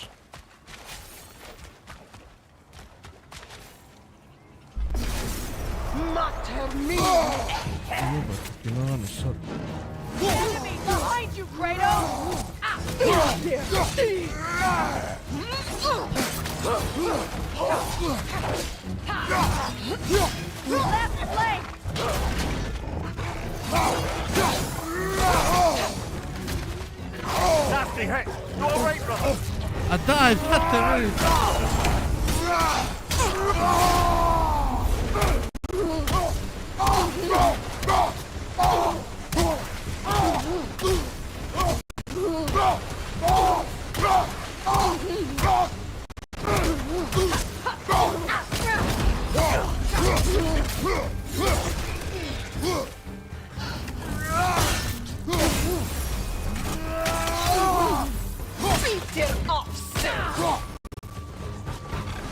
Jebate ti lane sad. Enemy behind you, Kratos! Left flank! Nasty hit! You all right, brother? A daj, brate, meni!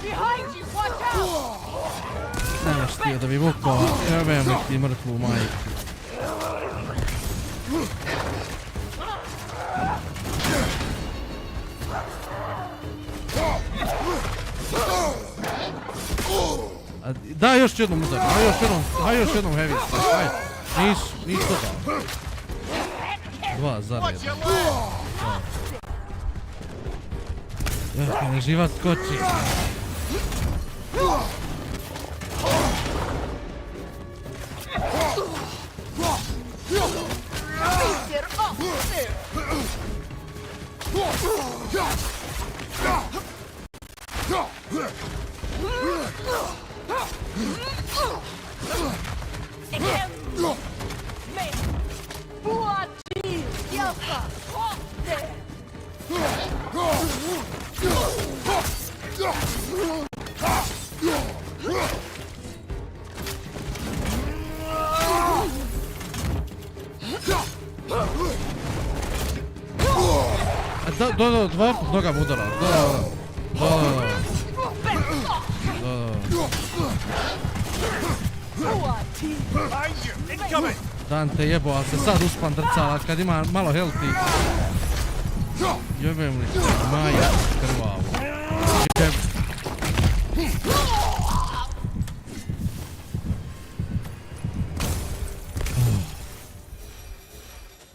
Behind you, watch out! Nemaš ti da bi vukao, jebem li ti mrtvu majku. Daj još jednom udar, daj još jednom heavy, daj. Nisu dao. Dva zareda. Ne živa skoči. Da, dva put noga mu udara. Da. Dan te jebo, ali se sad uspan drcala kad ima malo healthy. Jebem li maja krvavu.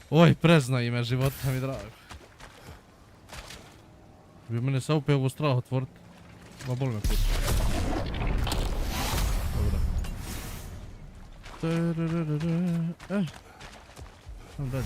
Oj, prezna ime života mi drago. Bi mene sad upio ovu strah otvorit. Ma boli me put. Dobro. Sam dalje.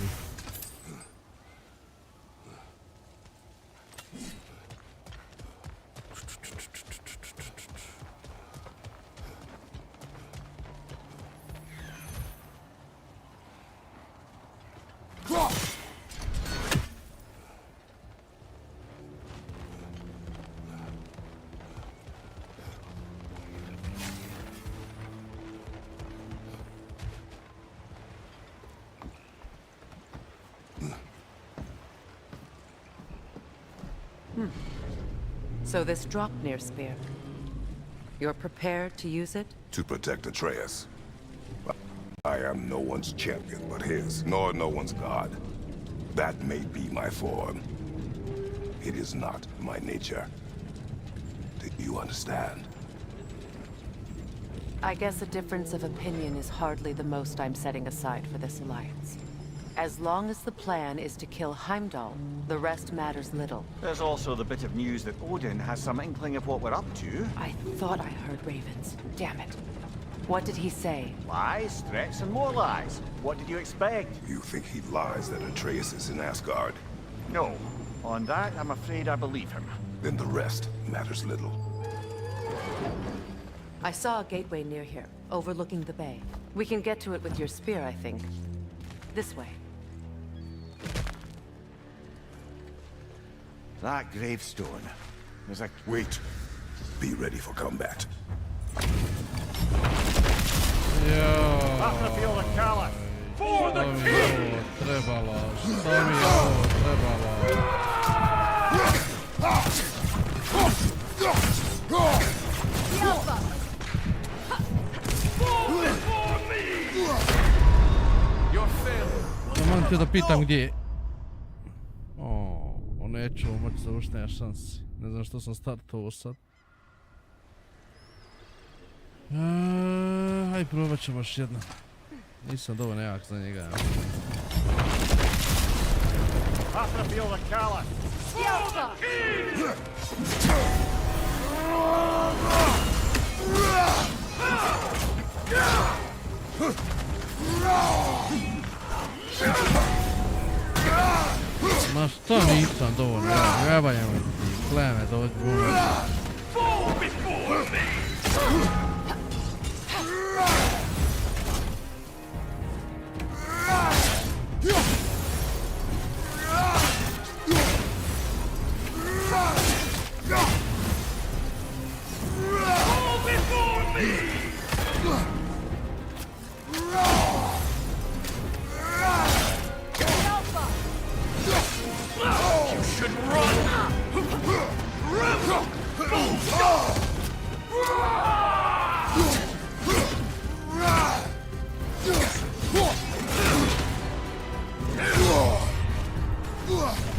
So this Dropnir spear, you're prepared to use it? To protect Atreus. I am no one's champion but his, nor no one's god. That may be my form. It is not my nature. Do you understand? I guess a difference of opinion is hardly the most I'm setting aside for this alliance. As long as the plan is to kill Heimdall, the rest matters little. There's also the bit of news that Odin has some inkling of what we're up to. I thought I heard ravens. Damn it. What did he say? Lies, threats, and more lies. What did you expect? You think he lies that Atreus is in Asgard? No. On that, I'm afraid I believe him. Then the rest matters little. I saw a gateway near here, overlooking the bay. We can get to it with your spear, I think. This way. That gravestone is a... Wait. Be ready for combat. Battlefield of Kala. For the king! Trebalo, što mi je ovo trebalo? Samo htio da pitam gdje je. Neću moći završiti, nema šansi. Ne znam što sam startovao sad. Aj, probat ćemo još jedno. Nisam dovoljno jak za njega. Battlefield of Kala. Ma što nisam dovoljno, jebajemo ti pleme dođu.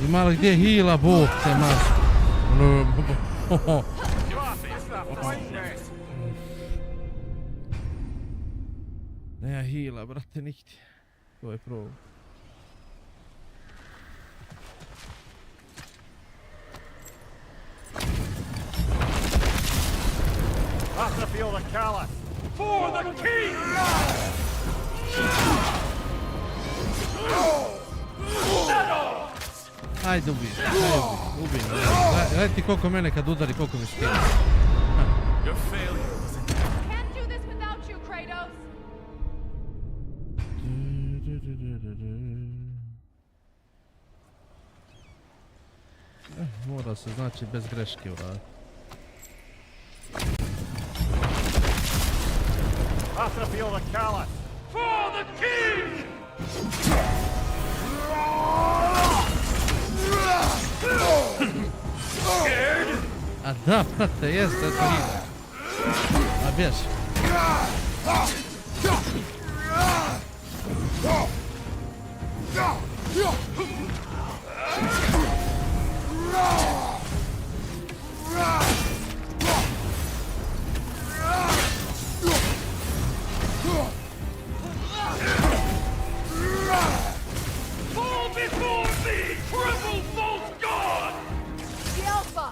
Ima li gdje hila, bog te maš. Nema hila, brate, nigdje. To je problem. Battlefield of Kala. For the king! Ajde ubij, ubij. Gledaj ti koliko mene kad udari, koliko mi skine. Your failure. Can't do this without you, Kratos. Mora se znači bez greške uraditi. Battlefield of Kala. For the king! A da, brate, jeste, eto ide. A bježi. Fall before me, tremble, false god! The Alpha!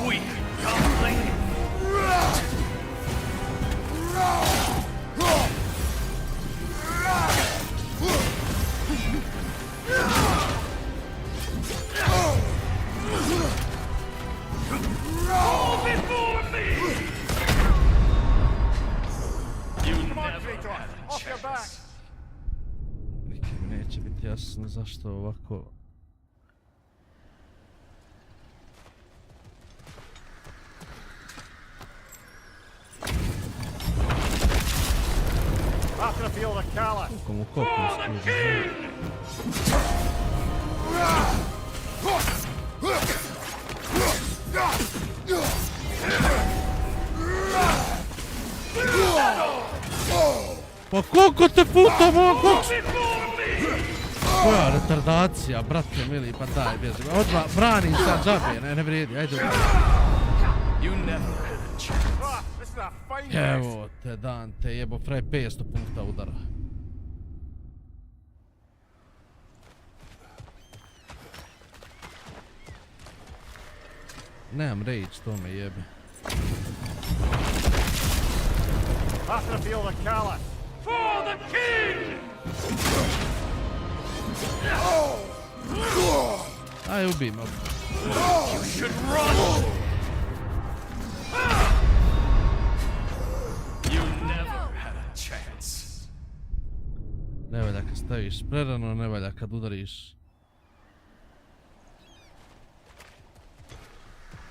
Weak dumpling! Fall before me! You never had a chance. Nikim neće biti jasno zašto ovako... Not gonna feel the callus. Komu kopnu stiže. Pa koliko te puta mogu? Koja retardacija, brate mili, pa daj, bježi. Odmah, brani sad džabe, ne vredi, ajde. Evo te, dan te jebo, fraj 500 puta udara. Nemam rage, to me jebe. Not gonna feel the callus. For the king! Aj, ubij me. You should run! You never had a chance. Ne valja kad staviš prerano, ne valja kad udariš.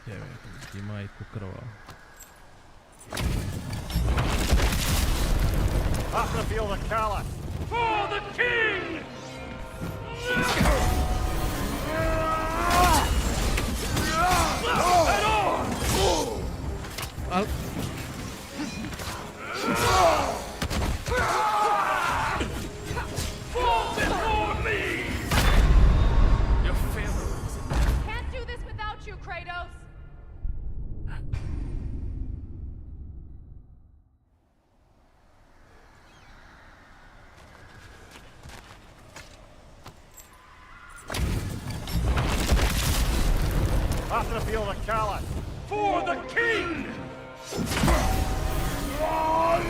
Jebe, ti majku krva. Not gonna feel the callus. For the king! Head on! Al... Fall before me! Your family is in there. Can't do this without you, Kratos! Not gonna feel the callus. For the king! Fall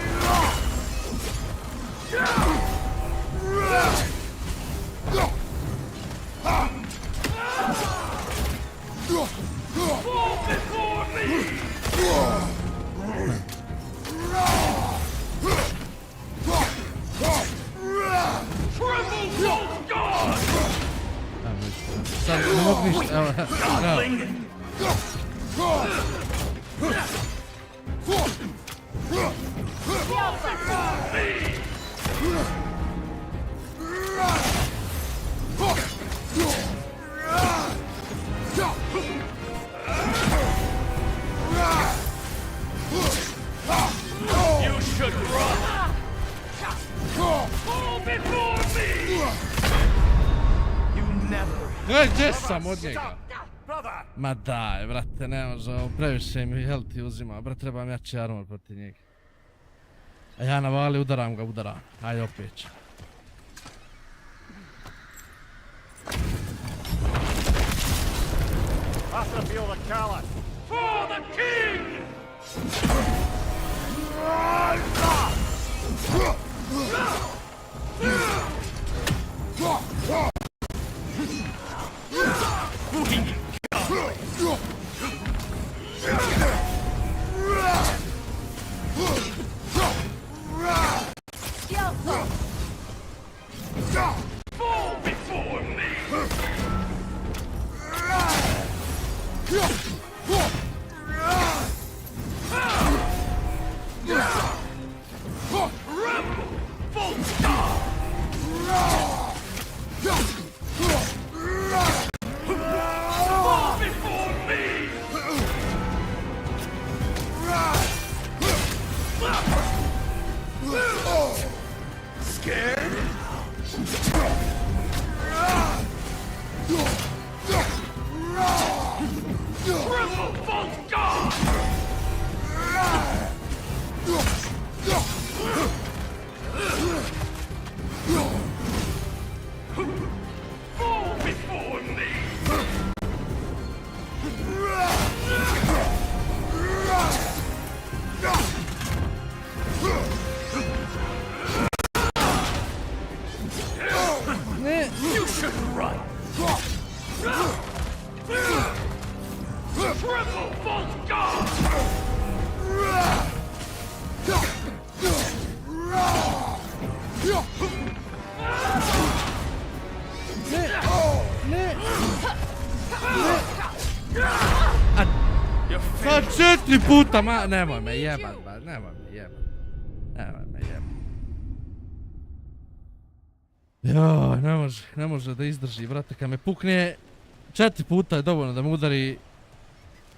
before me! Tremble, false god! Sad ne mogu ništa, evo, evo. You should run! Fall before me! You never. Gdje sam od njega? Ma daj, brate, ne može, ovo previše mi healthy uzima, brate, trebam jači armor protiv njega. A ja navali, udaram ga, udaram. Ajde opet. Not gonna feel the callus. For the king! Fall before me! Rebel! Full stop! Triple false god! Fall before me! You should run! Triple false god! Sad 4 puta, ma nemoj me jebat, nemoj me jebat. Nemoj me jebat. Joj, ne može da izdrži, brate, kad me pukne 4 puta je dovoljno da me udari,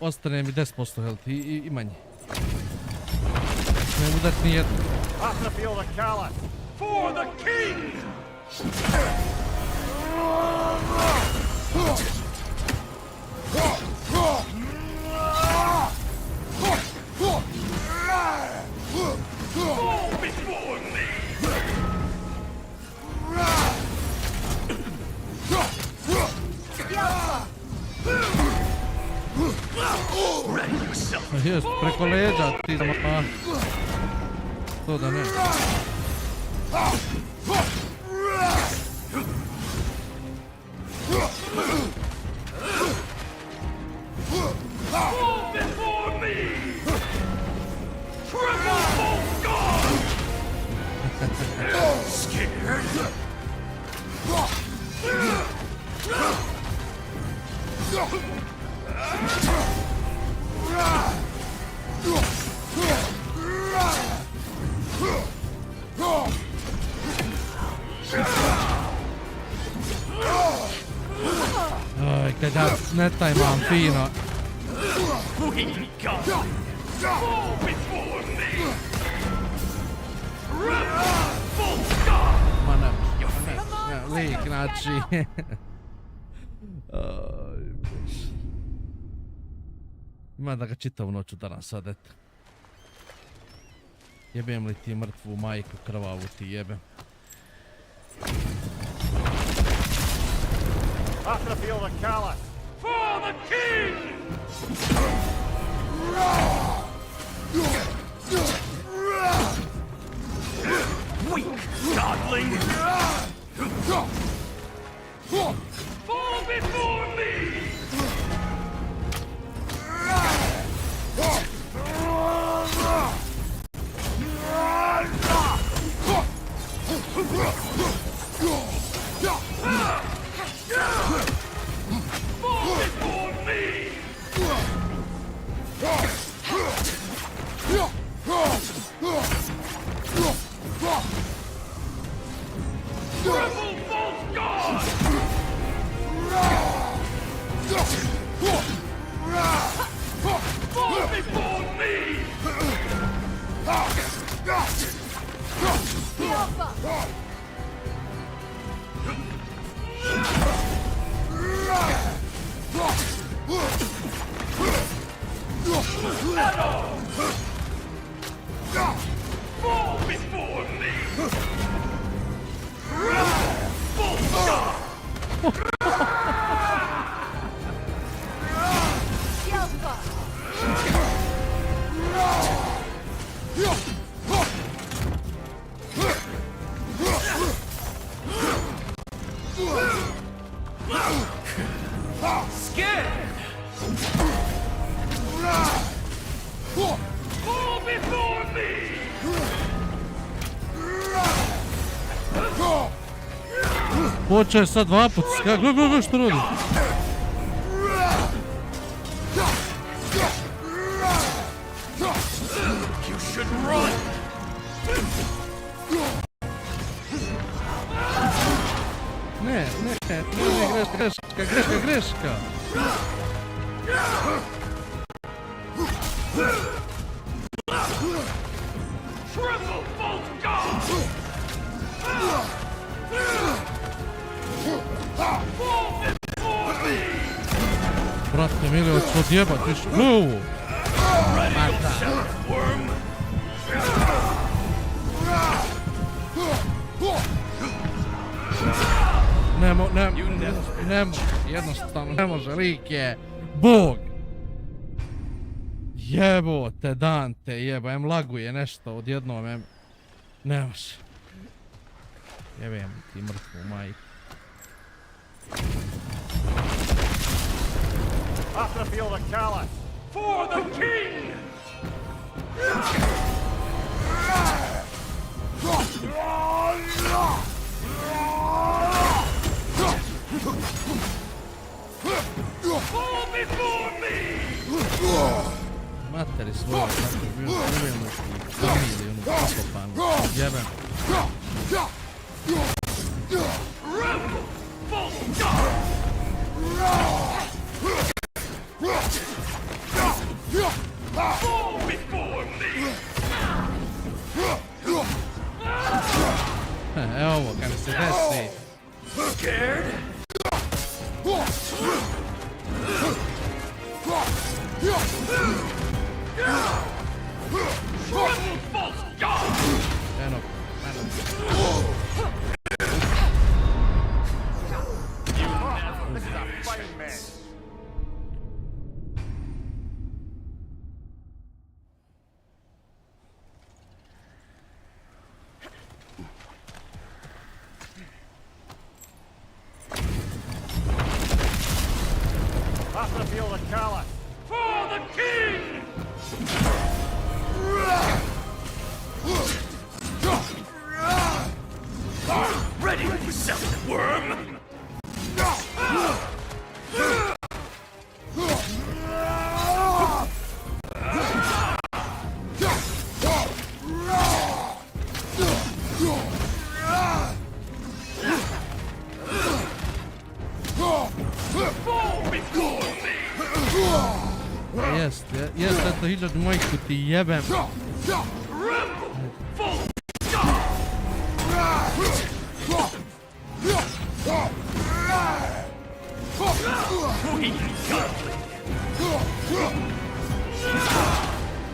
ostane mi 10% health i manje. Ne udati ni jedno. For the king! Fall before me! Ready yourself! Jes, preko leđa ti da ma... To da ne. Fall before me! Triple false god! Scared? Oj, kad ja ne tajmam fino. We got it! Fall before me! False god! Ma ne, lik, znači. Ima da ga čitavu noću danas sad, eto. Jebem li ti mrtvu majku krvavu ti jebem. For the king! Weak godling! Fall before me! Fall before me! Triple false god! Fall before me! Fall before me! False god! Scared! Fall before me! Počeo je sad 2 puta, gle što rodi. You should run! Ne, greška. Triple false god! Fall before me! Brate mili, hoću odjebat više. Lovu! Ma da. Ne može, jednostavno ne može, lik je Bog. Jebote, Dante, em laguje nešto odjednom, ne može. Jebem ti mrtvu majku. After the field of Cala. For the king! Fall before me! Materi svoje, tako je bio uvijenu familiju, onu pokopanu. Jebem. Rebel! False god! Fall before me! Evo ovo, kad mi se desi. Scared? False god! Eno, This is a fine mess. After the field of Cala. For the king! Ready yourself, worm! Jest, to hiljadu majku ti jebem.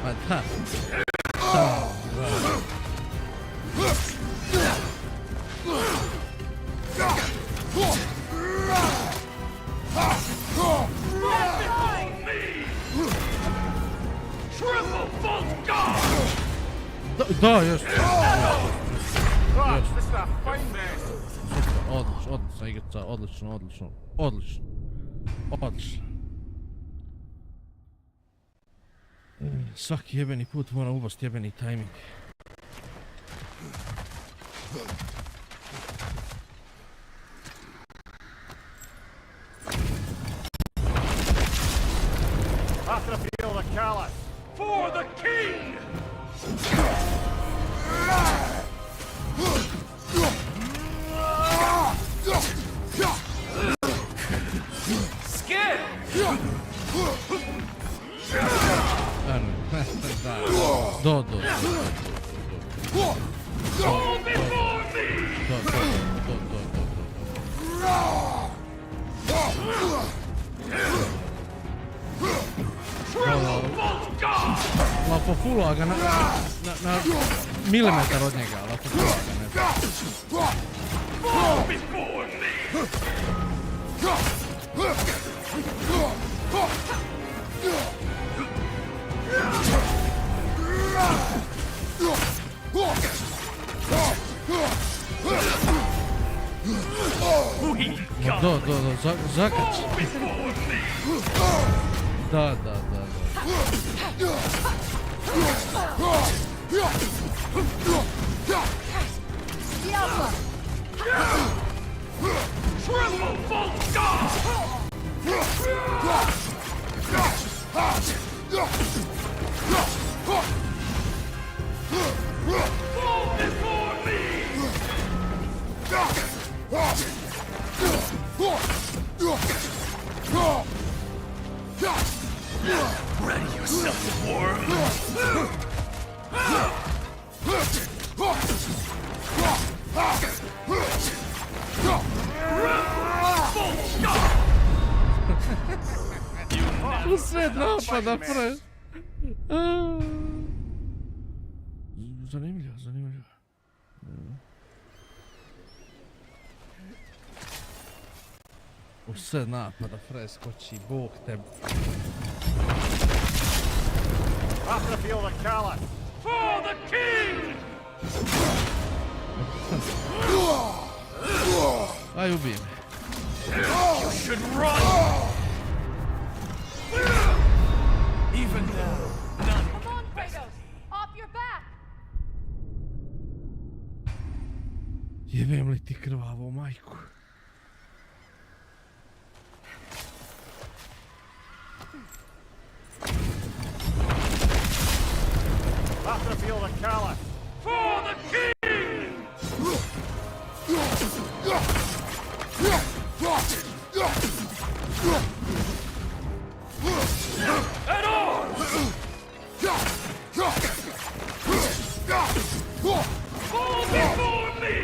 Ma da. Da, jest. Odlično igrica, odlično. Svaki jebeni put mora ubast jebeni tajming. After the field of Cala. For the king! Scared! Do. Fall before me! La pofula ga na milimetar od njega, la pofula ga ne znam. Fall before me! Do, zakač. Da. Triple false god! Fall before me! Ready yourself, worm! Usred napada, fres. Zanimljivo, zanimljivo. Usred napada, fres, koči, Bog te... After feel the callous. For the king! Aj, ubij me. You should run! Even now, none. Come on, Kratos! Off your back! Jebem li ti krvavo, majku. After feel the callous. For the king! At arms! Fall before me!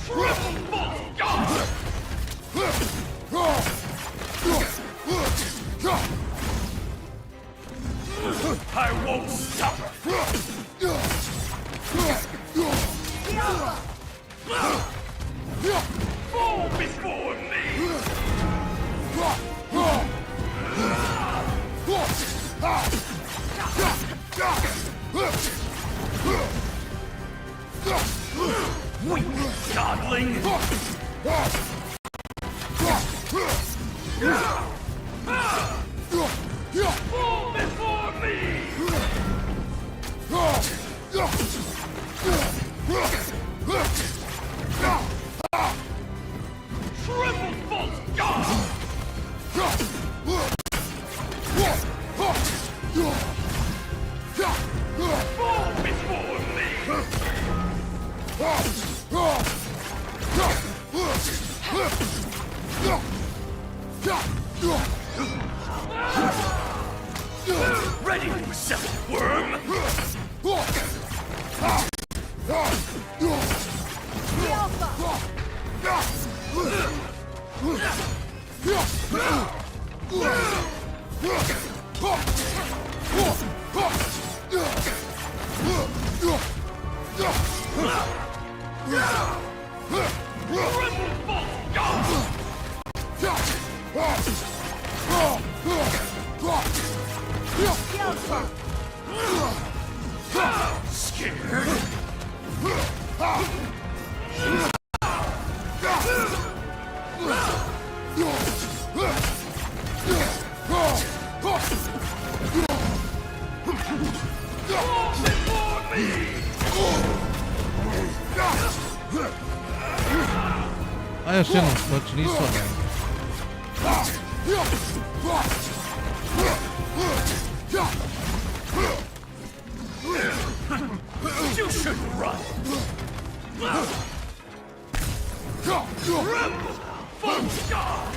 Triple God! I won't stop! Fall before me! Weak godling! Fall before me! Triple bolt God! Fall before me! Ready yourself, worm! Scared? A još jednom skoči, nisu odmah. You shouldn't run! Rebel! Fuck God!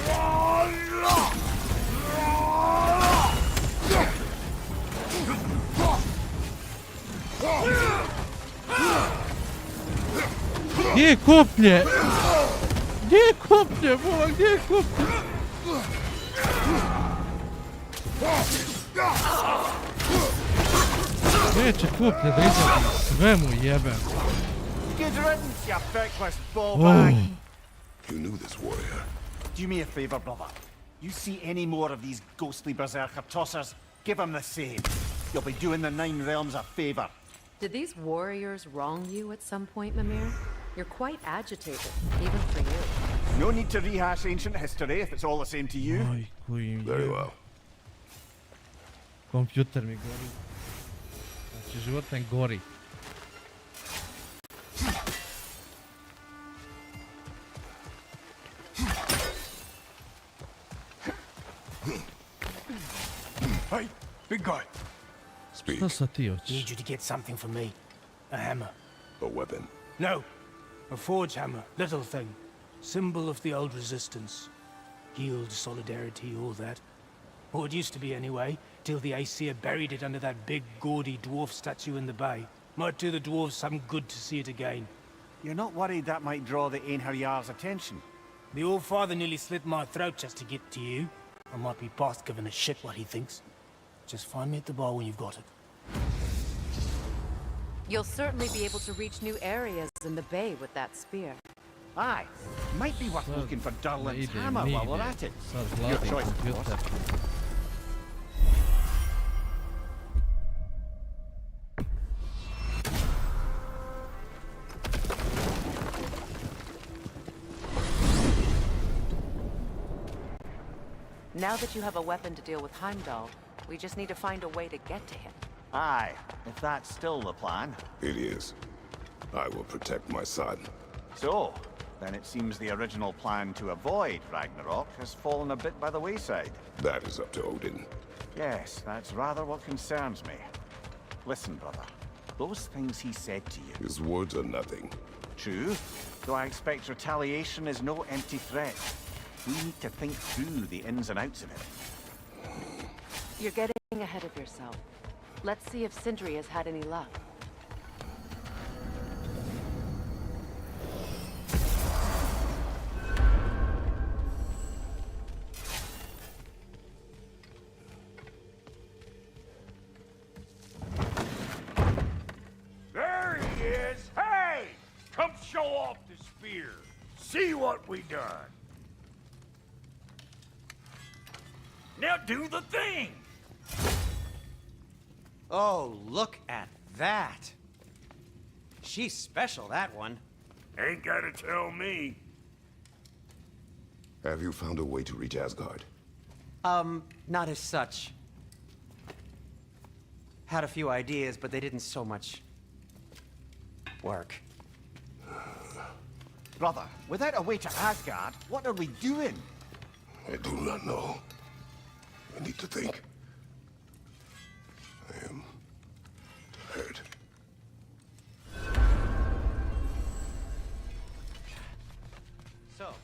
Gdje je koplje? Gdje je koplje, bola, gdje je koplje? Neće koplje da izlazi, sve mu jebem. Good riddance, you feckless ballbag. You knew this warrior. Do me a favor, brother. You see any more of these ghostly berserker tossers, give them the same. You'll be doing the Nine Realms a favor. Did these warriors wrong you at some point, Mimir? You're quite agitated, even for you. No need to rehash ancient history if it's all the same to you. Very well. Kompjuter mi gori. Znači, život ne gori. Hey, big guy. Speak. Need you to get something for me. A hammer. A weapon. No. A forge hammer. Little thing. Symbol of the old resistance. Guild, solidarity, all that. Or it used to be anyway, till the Aesir buried it under that big, gaudy dwarf statue in the bay. Might do the dwarves some good to see it again. You're not worried that might draw the Einherjar's attention? The old father nearly slit my throat just to get to you. I might be past giving a shit what he thinks. Just find me at the bar when you've got it. You'll certainly be able to reach new areas in the bay with that spear. Aye, might be worth looking for Durlin's hammer while we're at it. Your choice, of course. Now that you have a weapon to deal with Heimdall, we just need to find a way to get to him. Aye, if that's still the plan. It is. I will protect my son. So, then it seems the original plan to avoid Ragnarok has fallen a bit by the wayside. That is up to Odin. Yes, that's rather what concerns me. Listen, brother. Those things he said to you... His words are nothing. True, though I expect retaliation is no empty threat. We need to think through the ins and outs of it. You're getting ahead of yourself. Let's see if Sindri has had any luck. There he is! Hey! Come show off the spear. See what we done. Now do the thing! Oh, look at that. She's special, that one. Ain't gotta tell me. Have you found a way to reach Asgard? Not as such. Had a few ideas, but they didn't so much work. Brother, without a way to Asgard, what are we doing? I do not know. I need to think. I am tired. So,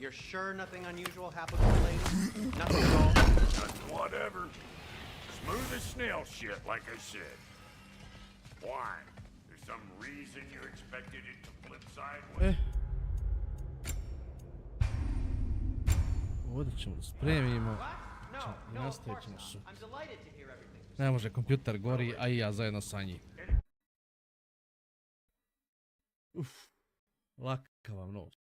you're sure nothing unusual happened with the lady? Nothing at all? Nothing whatever. Smooth as snail shit, like I said. Why? There's some reason you expected it to flip sideways? Ovdje ćemo da spremimo. I nastavit ćemo sutra. Ne može, kompjuter gori, a i ja zajedno sa njim. Laka vam noć.